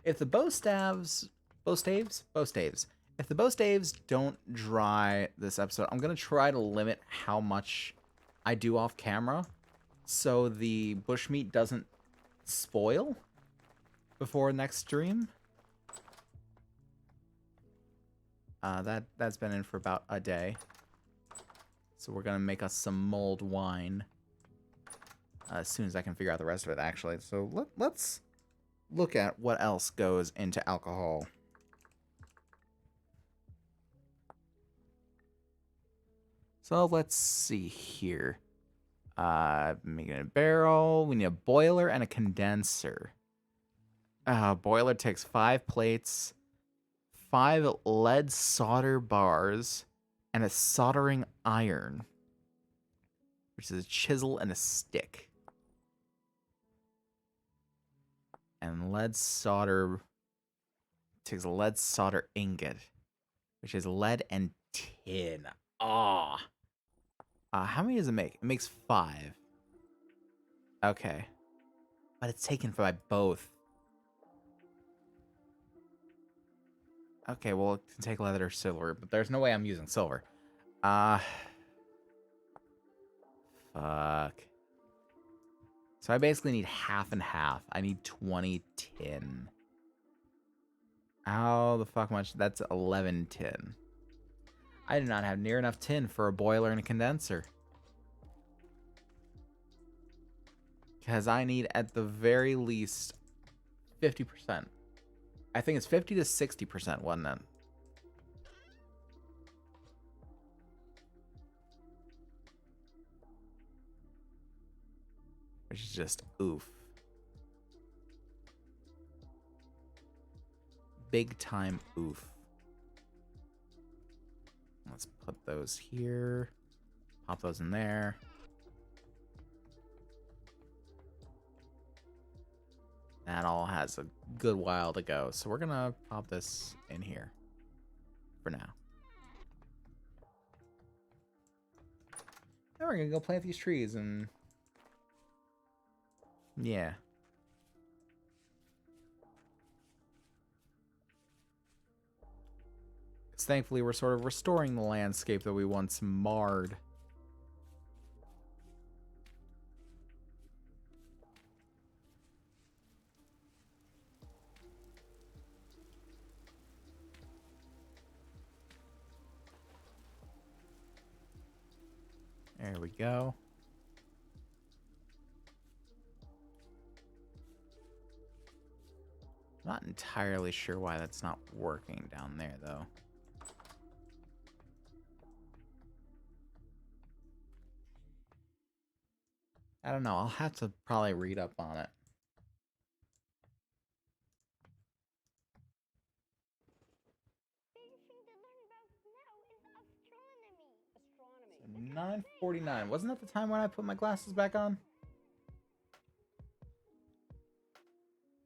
bow staves, if the bow staves don't dry this episode, I'm going to try to limit how much I do off camera so the bushmeat doesn't spoil before next stream. That's been in for about a day. So we're going to make us some mulled wine as soon as I can figure out the rest of it, actually. So let's look at what else goes into alcohol. So let's see here. Making a barrel. We need a boiler and a condenser. Boiler takes 5 plates, 5 lead solder bars, and a soldering iron, which is a chisel and a stick. And lead solder takes a lead solder ingot, which is lead and tin. How many does it make? It makes 5. Okay. But it's taken by both. Okay, well, it can take leather or silver, but there's no way I'm using silver. Fuck. So I basically need half and half. I need 20 tin. How the fuck much? That's 11 tin. I do not have near enough tin for a boiler and a condenser. Because I need, at the very least, 50%. I think it's 50 to 60%, wasn't it? Which is just oof. Big time oof. Let's put those here. Pop those in there. That all has a good while to go. So we're going to pop this in here for now. Now we're going to go plant these trees and... yeah. Because thankfully we're sort of restoring the landscape that we once marred. There we go. Not entirely sure why that's not working down there, though. I don't know. I'll have to probably read up on it. So 9:49. Wasn't that the time when I put my glasses back on?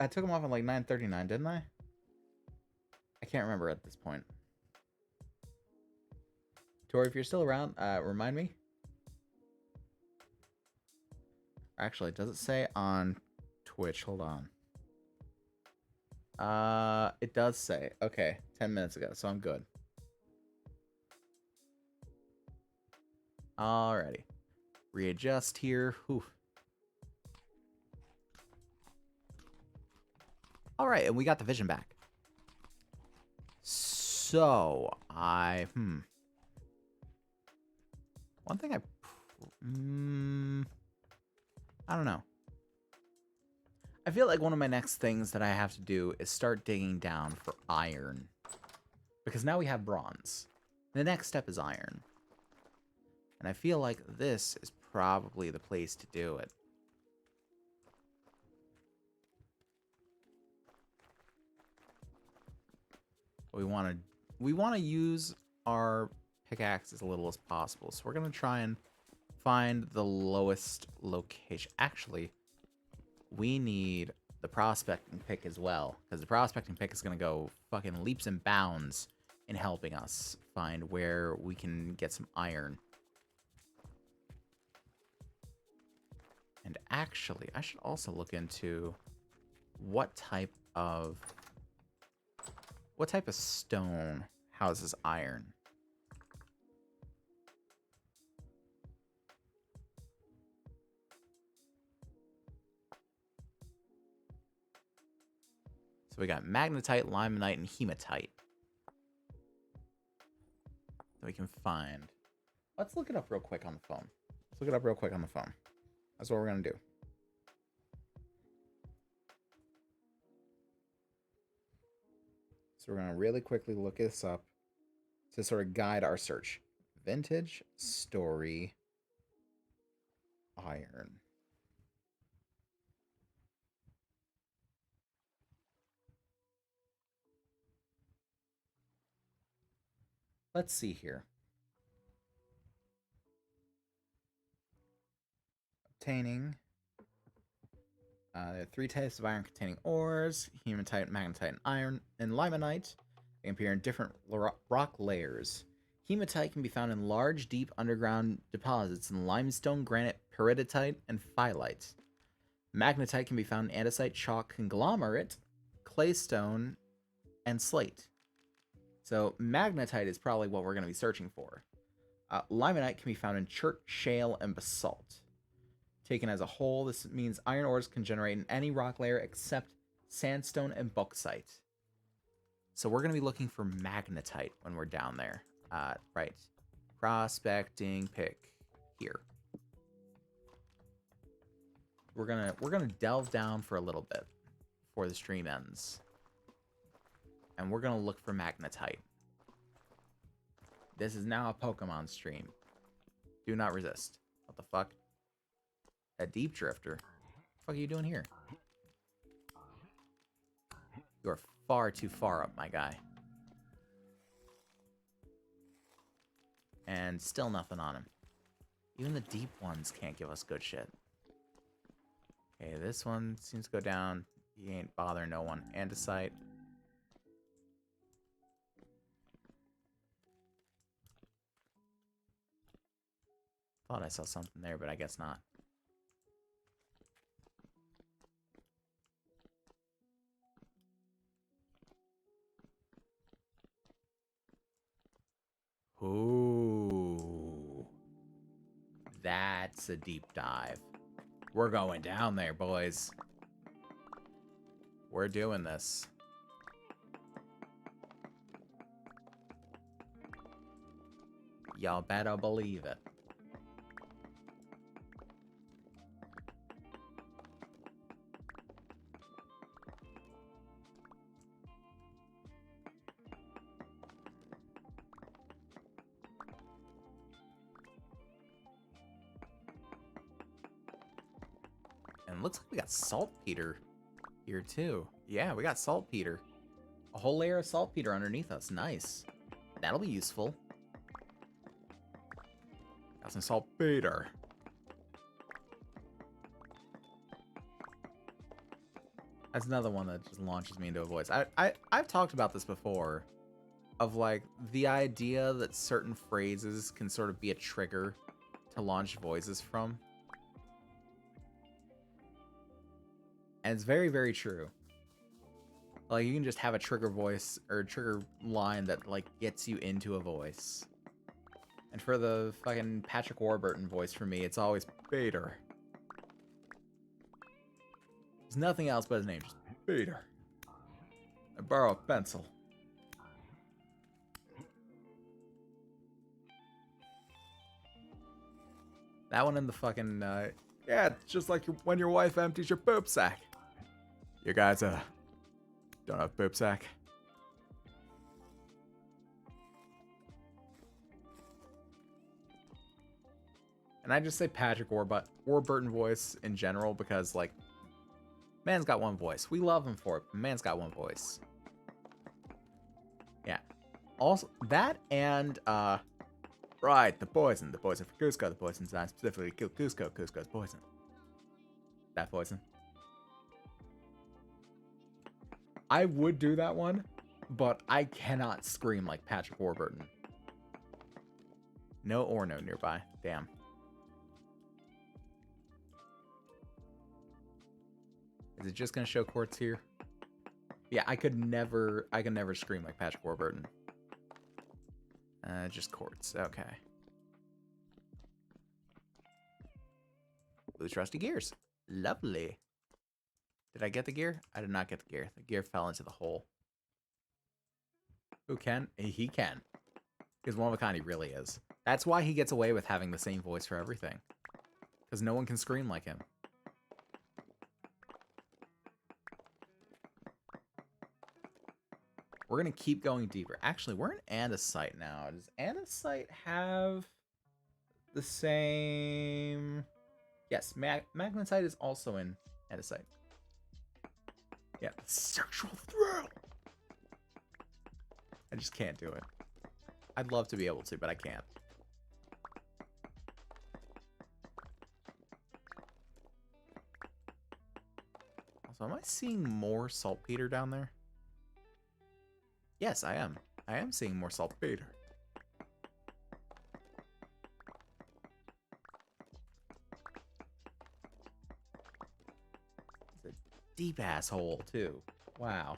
I took them off at like 9:39, didn't I? I can't remember at this point. Tori, if you're still around, remind me. Actually, does it say on Twitch? Hold on. It does say. Okay, 10 minutes ago, so I'm good. Alrighty. Readjust here. Whew. Alright, and we got the vision back. So, one thing I don't know. I feel like one of my next things that I have to do is start digging down for iron. Because now we have bronze. The next step is iron. And I feel like this is probably the place to do it. We want to use our pickaxe as little as possible. So we're going to try and find the lowest location. Actually, we need the prospecting pick as well, because the prospecting pick is going to go fucking leaps and bounds in helping us find where we can get some iron. And actually, I should also look into what type of stone houses iron. So we got magnetite, limonite, and hematite that we can find. Let's look it up real quick on the phone. That's what we're going to do. So we're going to really quickly look this up to sort of guide our search. Vintage story iron. Let's see here. Obtaining. There are 3 types of iron-containing ores: hematite, magnetite, and iron. And limonite. They appear in different rock layers. Hematite can be found in large, deep underground deposits in limestone, granite, peridotite, and phyllite. Magnetite can be found in andesite, chalk, conglomerate, claystone, and slate. So magnetite is probably what we're going to be searching for. Limonite can be found in chert, shale, and basalt. Taken as a whole, this means iron ores can generate in any rock layer except sandstone and bauxite. So we're going to be looking for magnetite when we're down there. Right. Prospecting pick here. We're gonna delve down for a little bit before the stream ends. And we're gonna look for magnetite. This is now a Pokemon stream. Do not resist. What the fuck? A deep drifter? What the fuck are you doing here? You are far too far up, my guy. And still nothing on him. Even the deep ones can't give us good shit. Okay, this one seems to go down. He ain't bothering no one. Andesite. Thought I saw something there, but I guess not. Ooh. That's a deep dive. We're going down there, boys. We're doing this. Y'all better believe it. And looks like we got saltpeter here too. Yeah, we got saltpeter. A whole layer of saltpeter underneath us. Nice. That'll be useful. Got some saltpeter. That's another one that just launches me into a voice. I've talked about this before. Of like the idea that certain phrases can sort of be a trigger to launch voices from. And it's very, very true. Like, you can just have a trigger voice or trigger line that, like, gets you into a voice. And for the fucking Patrick Warburton voice for me, it's always Peter. There's nothing else but his name, just Peter. I borrow a pencil. That one in the fucking, yeah, it's just like when your wife empties your poop sack. You guys, don't have poop sack. And I just say Patrick Warburton voice in general because, like, man's got one voice. We love him for it, but man's got one voice. Yeah. Also, that and, right, the poison for Cusco. The poison's not specifically kill Cusco. Cusco's poison. That poison. I would do that one, but I cannot scream like Patrick Warburton. No Orno nearby. Damn. Is it just gonna show quartz here? Yeah, I could never scream like Patrick Warburton. Just quartz. Okay. Blue trusty gears. Lovely. Did I get the gear? I did not get the gear. The gear fell into the hole. Who can? He can. Because one of a kind he really is. That's why he gets away with having the same voice for everything. Because no one can scream like him. We're going to keep going deeper. Actually, we're in andesite now. Does andesite have the same... Yes, magmatite is also in andesite. Yeah, sexual thrill! I just can't do it. I'd love to be able to, but I can't. Also, am I seeing more saltpeter down there? Yes, I am. I am seeing more saltpeter. It's a deep asshole, too. Wow.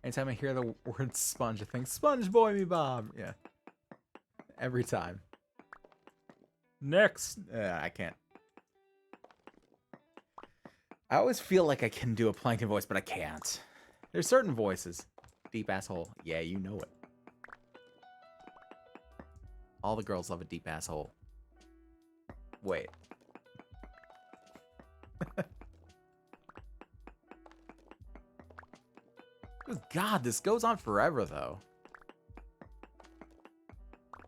Anytime I hear the word sponge, I think, Sponge Boy Me Bob! Yeah. Every time. Next! I can't. I always feel like I can do a plankton voice, but I can't. There's certain voices. Deep asshole. Yeah, you know it. All the girls love a deep asshole. Wait. Good God, this goes on forever, though.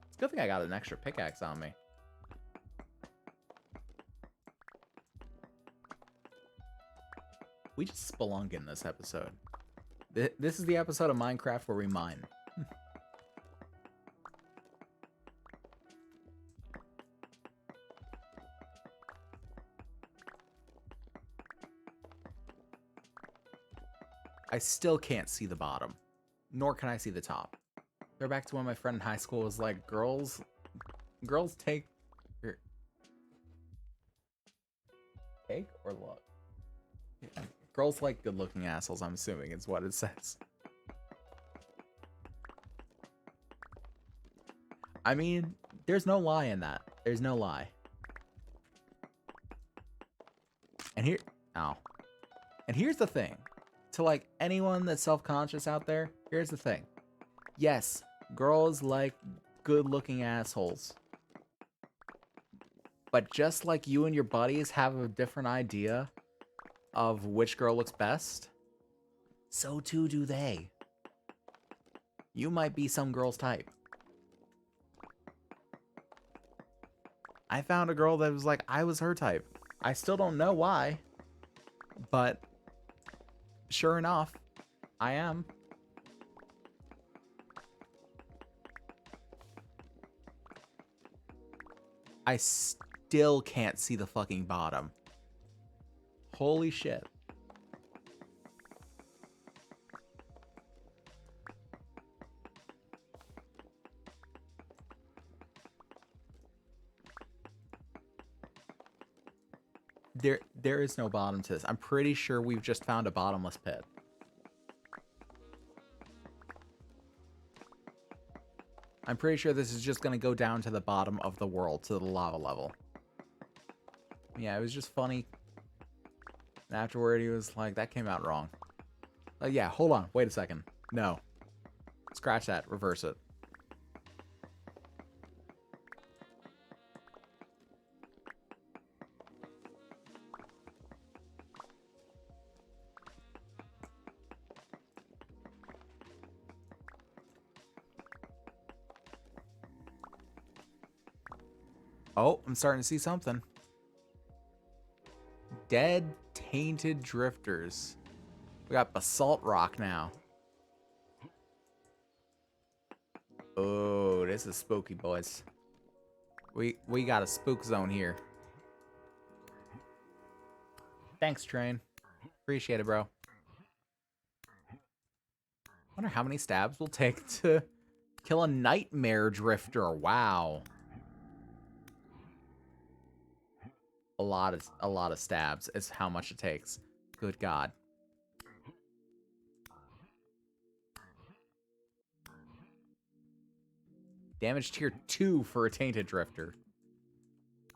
It's a good thing I got an extra pickaxe on me. We just spelunk in this episode. This is the episode of Minecraft where we mine. I still can't see the bottom, nor can I see the top. Go back to when my friend in high school was like, girls take or look. Yeah. Girls like good-looking assholes, I'm assuming, is what it says. I mean, there's no lie in that. There's no lie. And here's the thing. To, like, anyone that's self-conscious out there, here's the thing. Yes, girls like good-looking assholes. But just like you and your buddies have a different idea of which girl looks best, so too do they. You might be some girl's type. I found a girl that was like, I was her type. I still don't know why, but sure enough, I am. I still can't see the fucking bottom. Holy shit. There is no bottom to this. I'm pretty sure we've just found a bottomless pit. I'm pretty sure this is just going to go down to the bottom of the world, to the lava level. Yeah, it was just funny. And afterward, he was like, that came out wrong. Like, yeah, hold on. Wait a second. No. Scratch that. Reverse it. Oh, I'm starting to see something. Dead, tainted drifters. We got basalt rock now. Oh, this is spooky, boys. We got a spook zone here. Thanks, train. Appreciate it, bro. Wonder how many stabs we'll take to kill a nightmare drifter. Wow. A lot of stabs is how much it takes. Good God. Damage tier 2 for a tainted drifter.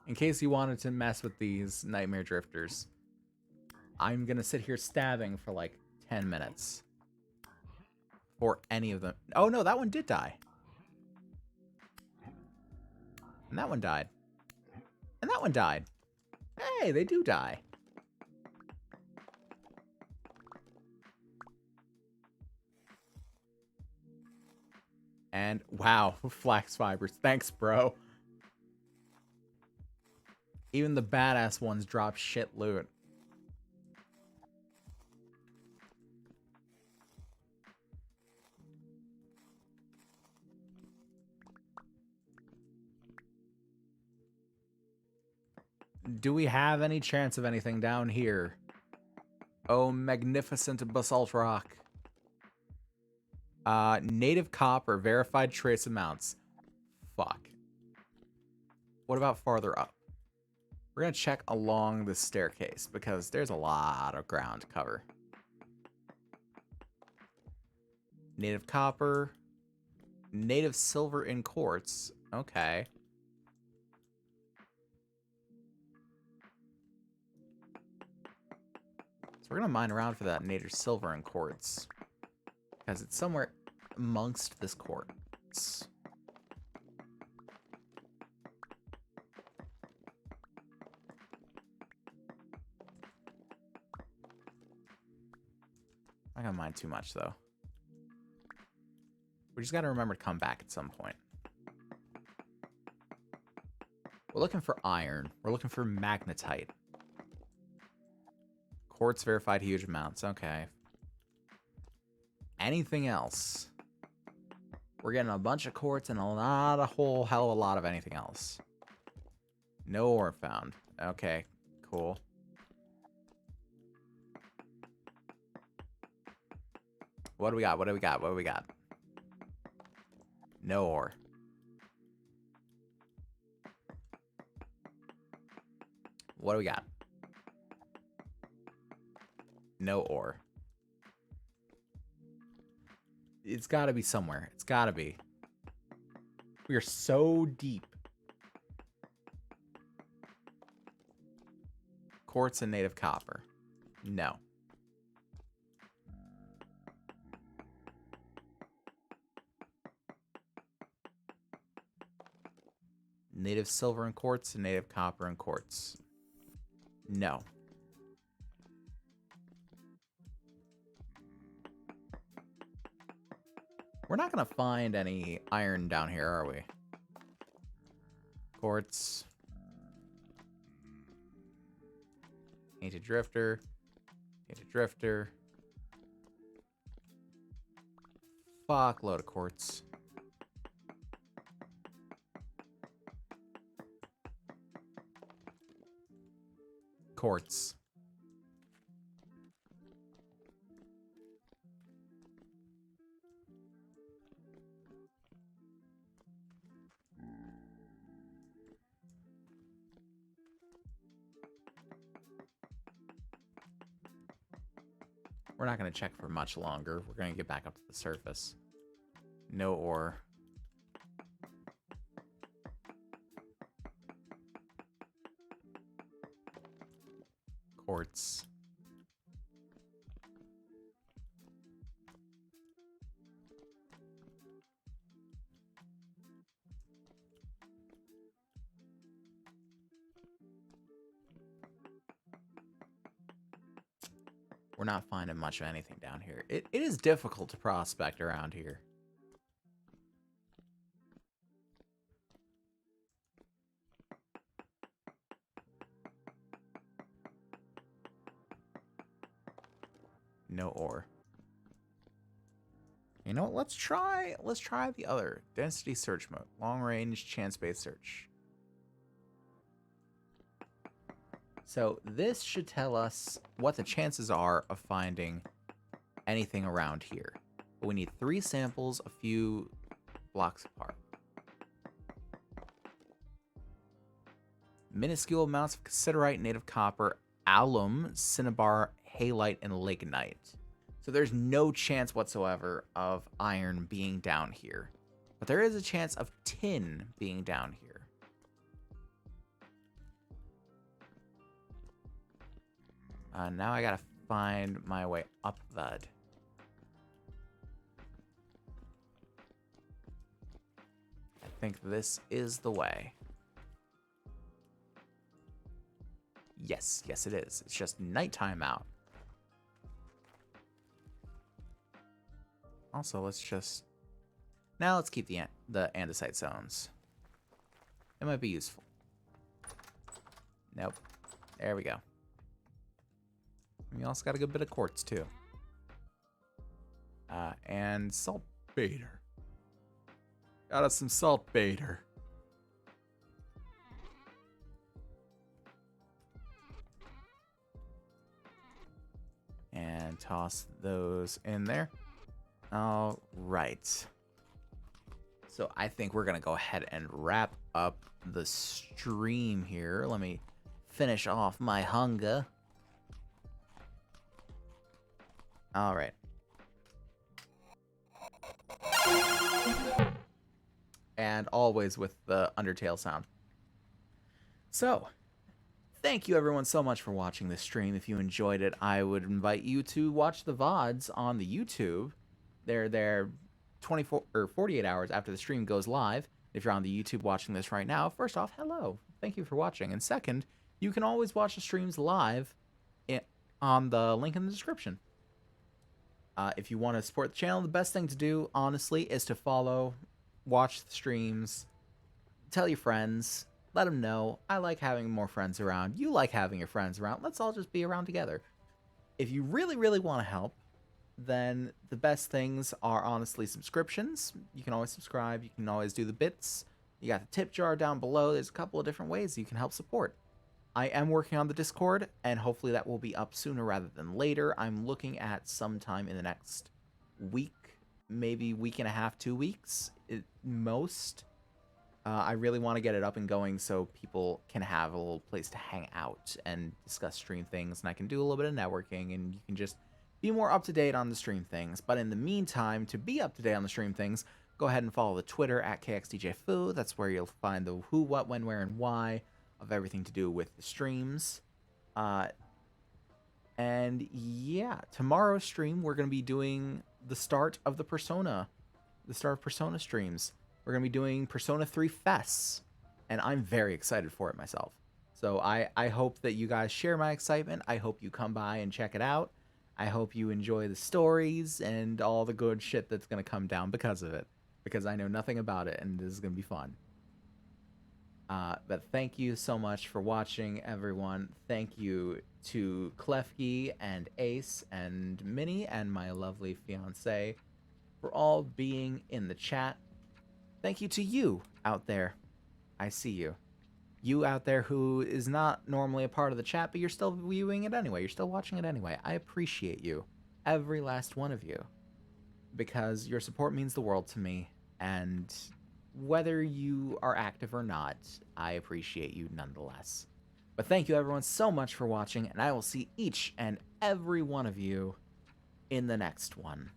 In case you wanted to mess with these nightmare drifters, I'm gonna sit here stabbing for like 10 minutes. For any of them. Oh no, that one did die. And that one died. And that one died. Hey, they do die. And wow, flax fibers. Thanks, bro. Even the badass ones drop shit loot. Do we have any chance of anything down here? Oh, magnificent basalt rock. Native copper, verified trace amounts. Fuck. What about farther up? We're gonna check along the staircase because there's a lot of ground to cover. Native copper. Native silver in quartz. Okay. So we're gonna mine around for that native silver in quartz. Because it's somewhere amongst this quartz. I'm not gonna mine too much though. We just gotta remember to come back at some point. We're looking for iron. We're looking for magnetite. Quartz verified huge amounts. Okay. Anything else? We're getting a bunch of quartz and a whole hell of a lot of anything else. No ore found. Okay, cool. What do we got? What do we got? What do we got? No ore. What do we got? No ore. It's got to be somewhere. It's got to be. We are so deep. Quartz and native copper. No. Native silver and quartz and native copper and quartz. No. We're not going to find any iron down here, are we? Quartz. Tainted drifter. Tainted drifter. Fuck load of quartz. Quartz. we're not going to check for much longer. We're going to get back up to the surface. No ore. Quartz. We're not finding much of anything down here. It is difficult to prospect around here. No ore. You know what? Let's try the other density search mode. Long range chance-based search. So this should tell us what the chances are of finding anything around here. But we need 3 samples a few blocks apart. Minuscule amounts of cassiterite, native copper, alum, cinnabar, halite, and lignite. So there's no chance whatsoever of iron being down here. But there is a chance of tin being down here. Now I gotta find my way up that. I think this is the way. Yes, yes it is. It's just nighttime out. Also, let's keep the andesite zones. It might be useful. Nope. There we go. We also got a good bit of quartz too. And saltbaiter. Got us some saltbaiter. And toss those in there. All right. So I think we're going to go ahead and wrap up the stream here. Let me finish off my hunger. All right. And always with the Undertale sound. So, thank you everyone so much for watching this stream. If you enjoyed it, I would invite you to watch the VODs on the YouTube. They're there 24 or 48 hours after the stream goes live. If you're on the YouTube watching this right now, first off, hello. Thank you for watching. And second, you can always watch the streams live on the link in the description. If you want to support the channel, the best thing to do, honestly, is to follow, watch the streams, tell your friends, let them know. I like having more friends around. You like having your friends around. Let's all just be around together. If you really, really want to help, then the best things are honestly subscriptions. You can always subscribe. You can always do the bits. You got the tip jar down below. There's a couple of different ways you can help support. I am working on the Discord, and hopefully that will be up sooner rather than later. I'm looking at sometime in the next week, maybe week and a half, 2 weeks at most. I really want to get it up and going so people can have a little place to hang out and discuss stream things, and I can do a little bit of networking, and you can just be more up to date on the stream things. But in the meantime, to be up to date on the stream things, go ahead and follow the Twitter at KXDJFoo. That's where you'll find the who, what, when, where, and why of everything to do with the streams. And yeah, tomorrow's stream, we're going to be doing the start of Persona streams. We're going to be doing Persona 3 Fests, and I'm very excited for it myself. So I hope that you guys share my excitement. I hope you come by and check it out. I hope you enjoy the stories and all the good shit that's going to come down because of it, because I know nothing about it, and this is going to be fun. But thank you so much for watching, everyone. Thank you to Klefki and Ace and Minnie and my lovely fiance for all being in the chat. Thank you to you out there. I see you. You out there who is not normally a part of the chat, but you're still viewing it anyway. You're still watching it anyway. I appreciate you. Every last one of you. Because your support means the world to me. And whether you are active or not, I appreciate you nonetheless. But thank you everyone so much for watching, and I will see each and every one of you in the next one.